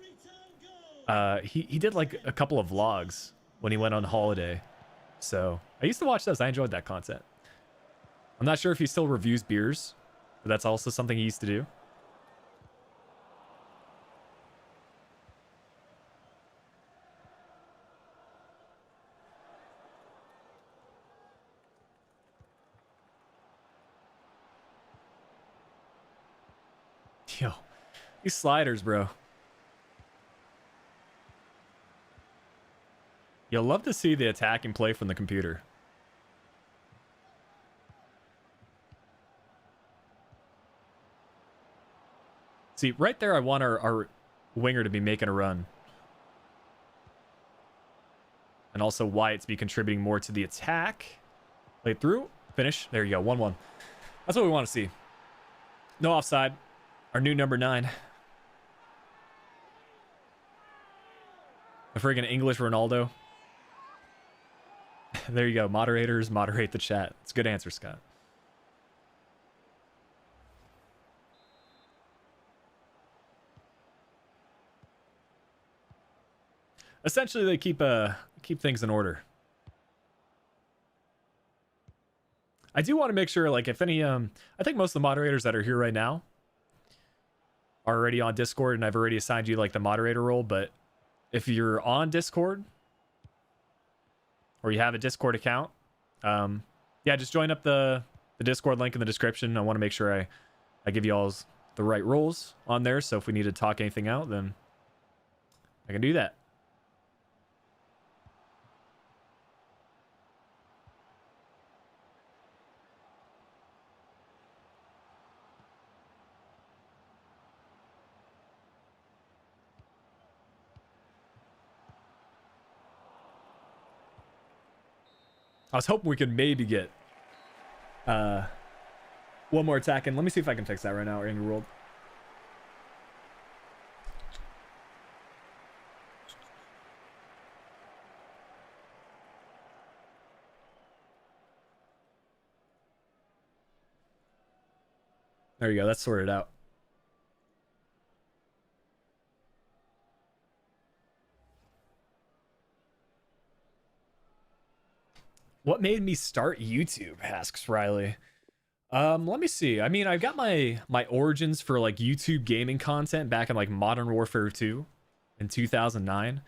he did like a couple of vlogs when he went on holiday. So I used to watch those. I enjoyed that content. I'm not sure if he still reviews beers, but that's also something he used to do. Yo, these sliders, bro. You'll love to see the attacking play from the computer. See, right there, I want our winger to be making a run. And also Wyatt to be contributing more to the attack. Play through. Finish. There you go. 1-1. That's what we want to see. No offside. Our new number 9. A friggin' English Ronaldo. There you go. Moderators, moderate the chat. It's a good answer, Scott. Essentially, they keep things in order. I do want to make sure, like, if any, I think most of the moderators that are here right now are already on Discord, and I've already assigned you, like, the moderator role, but if you're on Discord, or you have a Discord account, yeah, just join up the Discord link in the description. I want to make sure I give you all the right roles on there, so if we need to talk anything out, then I can do that. I was hoping we could maybe get one more attack in. Let me see if I can fix that right now, Angry World. There you go. That's sorted out. What made me start YouTube? Asks Riley. Let me see. I mean, I've got my origins for like YouTube gaming content back in like Modern Warfare 2 in 2009.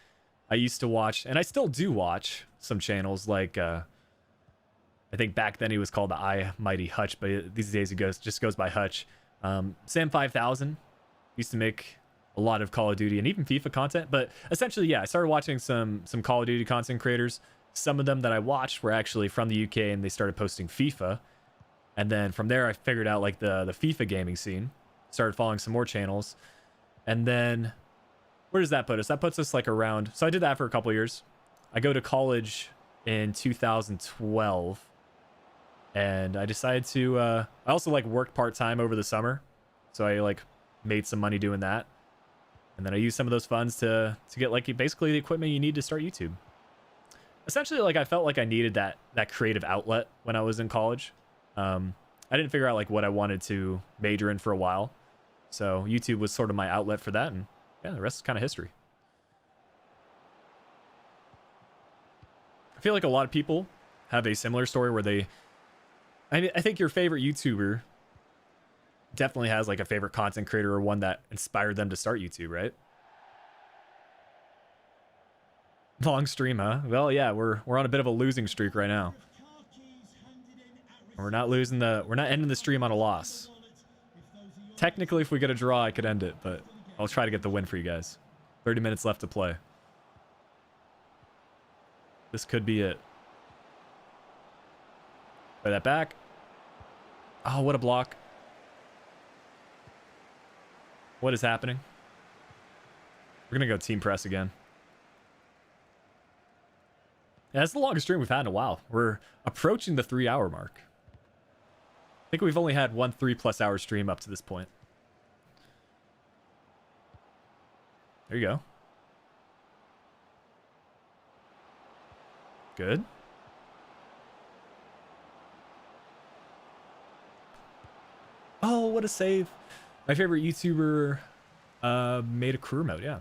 I used to watch, and I still do watch, some channels like I think back then he was called the I Mighty Hutch, but these days it just goes by Hutch. Sam 5000 used to make a lot of Call of Duty and even FIFA content, but essentially, yeah, I started watching some Call of Duty content creators. Some of them that I watched were actually from the UK, and they started posting FIFA. And then from there, I figured out like the FIFA gaming scene. Started following some more channels. And then where does that put us? That puts us like around... So I did that for a couple years. I go to college in 2012. And I decided to... I also like worked part-time over the summer. So I like made some money doing that. And then I use some of those funds to get like basically the equipment you need to start YouTube. Essentially, like I felt like I needed that creative outlet when I was in college. I didn't figure out like what I wanted to major in for a while. So YouTube was sort of my outlet for that, and yeah, the rest is kind of history. I feel like a lot of people have a similar story where I think your favorite YouTuber definitely has like a favorite content creator or one that inspired them to start YouTube, right? Long stream, huh? Well, yeah, we're on a bit of a losing streak right now. And we're not ending the stream on a loss. Technically, if we get a draw, I could end it, but I'll try to get the win for you guys. 30 minutes left to play. This could be it. Play that back. Oh, what a block. What is happening? We're going to go team press again. Yeah, that's the longest stream we've had in a while. We're approaching the 3-hour mark. I think we've only had one 3+ hour stream up to this point. There you go. Good. Oh, what a save. My favorite YouTuber made a career mode, yeah.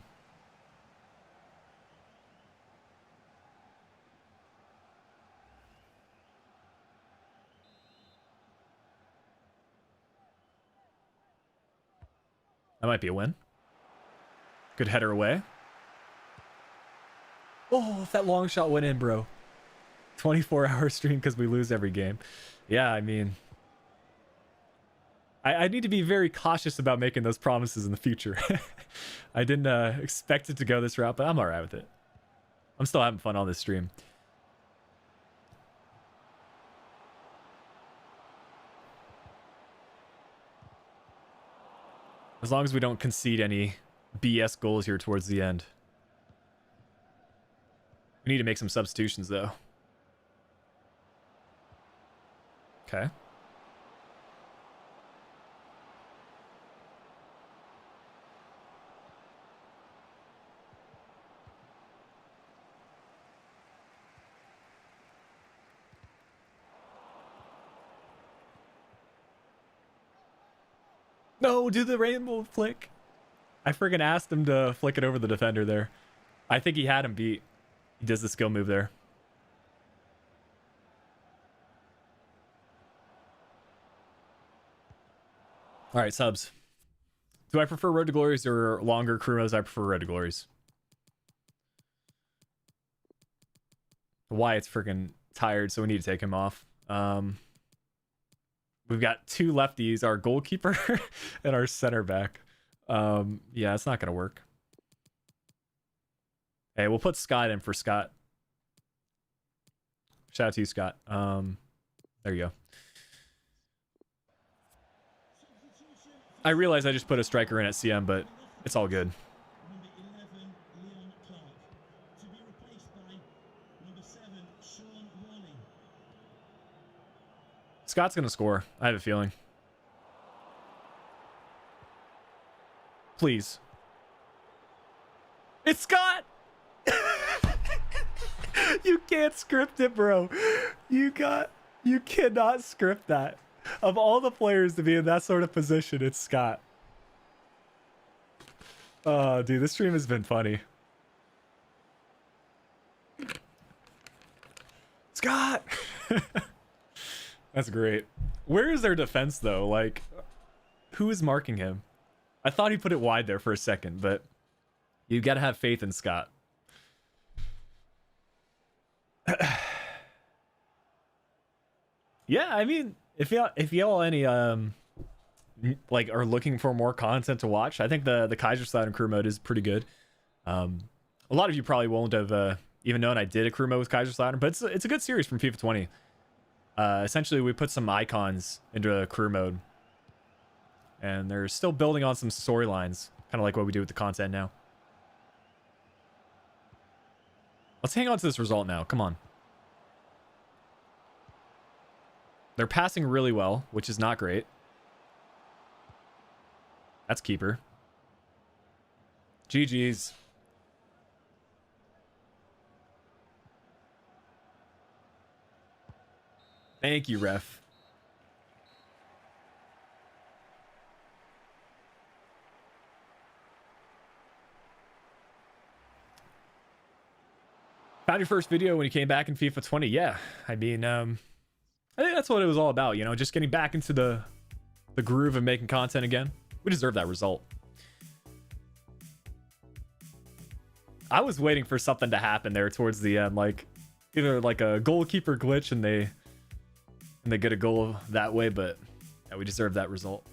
That might be a win. Good header away. Oh, if that long shot went in, bro. 24-hour stream because we lose every game. Yeah, I mean, I need to be very cautious about making those promises in the future. I didn't expect it to go this route, but I'm all right with it. I'm still having fun on this stream. As long as we don't concede any BS goals here towards the end. We need to make some substitutions, though. Okay. No, do the rainbow flick. I friggin' asked him to flick it over the defender there. I think he had him beat. He does the skill move there. All right, subs. Do I prefer Road to Glories or longer crew modes? I prefer Road to Glories. Wyatt's freaking tired, so we need to take him off. We've got two lefties, our goalkeeper and our center back. Yeah, it's not going to work. Hey, we'll put Scott in for Scott. Shout out to you, Scott. There you go. I realize I just put a striker in at CM, but it's all good. Scott's going to score. I have a feeling. Please. It's Scott! You can't script it, bro. You cannot script that. Of all the players to be in that sort of position, it's Scott. Oh, dude, this stream has been funny. Scott! That's great. Where is their defense, though? Like, who is marking him? I thought he put it wide there for a second, but you got to have faith in Scott. Yeah, I mean, if y'all any like are looking for more content to watch, I think the Kaiserslautern crew mode is pretty good. A lot of you probably won't have even known I did a crew mode with Kaiserslautern, but it's a good series from FIFA 20. Essentially, we put some icons into a career mode, and they're still building on some storylines, kind of like what we do with the content now. Let's hang on to this result now. Come on. They're passing really well, which is not great. That's keeper. GG's. Thank you, ref. Found your first video when you came back in FIFA 20. Yeah, I mean, I think that's what it was all about, you know, just getting back into the groove of making content again. We deserve that result. I was waiting for something to happen there towards the end, like either like a goalkeeper glitch and they get a goal that way, but yeah, we deserve that result.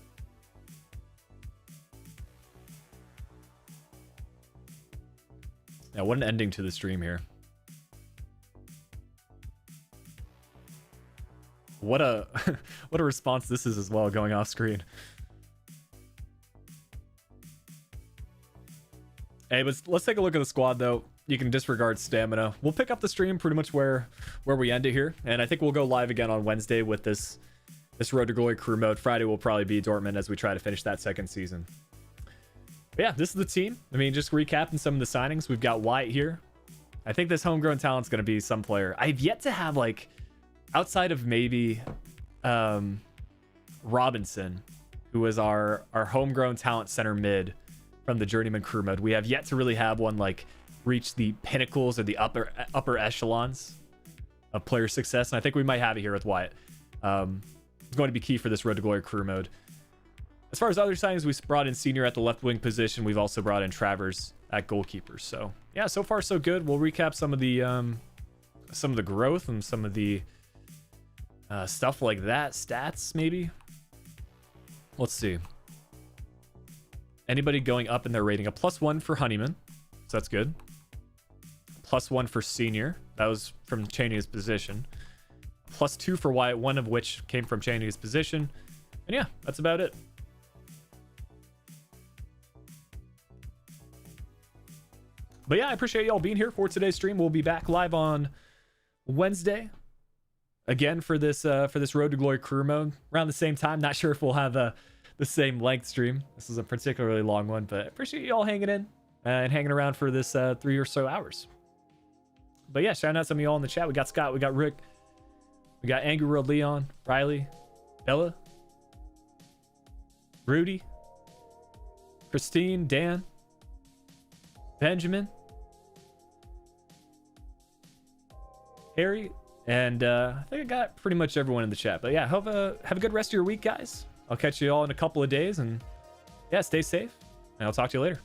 Yeah, what an ending to the stream here. What a what a response this is as well, going off screen. Hey, but let's take a look at the squad though. You can disregard stamina. We'll pick up the stream pretty much where we end it here, and I think we'll go live again on Wednesday with this Road to Glory Career Mode. Friday will probably be Dortmund as we try to finish that second season. But yeah, this is the team. I mean, just recapping some of the signings. We've got Wyatt here. I think this homegrown talent's going to be some player. I've yet to have, like, outside of maybe Robinson, who was our homegrown talent center mid from the Journeyman Career Mode, we have yet to really have one like reach the pinnacles or the upper echelons of player success, and I think we might have it here with Wyatt. It's going to be key for this Road to Glory Career Mode. As far as other signings, we brought in Senior at the left wing position. We've also brought in Travers at goalkeeper. So yeah, so far so good. We'll recap some of the growth and some of the stuff like that, stats maybe. Let's see. Anybody going up in their rating? A +1 for Honeyman, so that's good. +1 for Senior, that was from changing his position. +2 for Wyatt, one of which came from changing his position. And yeah, that's about it. But yeah, I appreciate y'all being here for today's stream. We'll be back live on Wednesday again for this Road to Glory Career Mode around the same time. Not sure if we'll have the same length stream. This is a particularly long one, but I appreciate y'all hanging in and hanging around for this 3 or so hours. But yeah, shout out some of y'all in the chat. We got Scott, we got Rick, we got Angry World Leon, Riley, Bella, Rudy, Christine, Dan, Benjamin, Harry, and I think I got pretty much everyone in the chat. But yeah, have a good rest of your week, guys. I'll catch you all in a couple of days, and yeah, stay safe, and I'll talk to you later.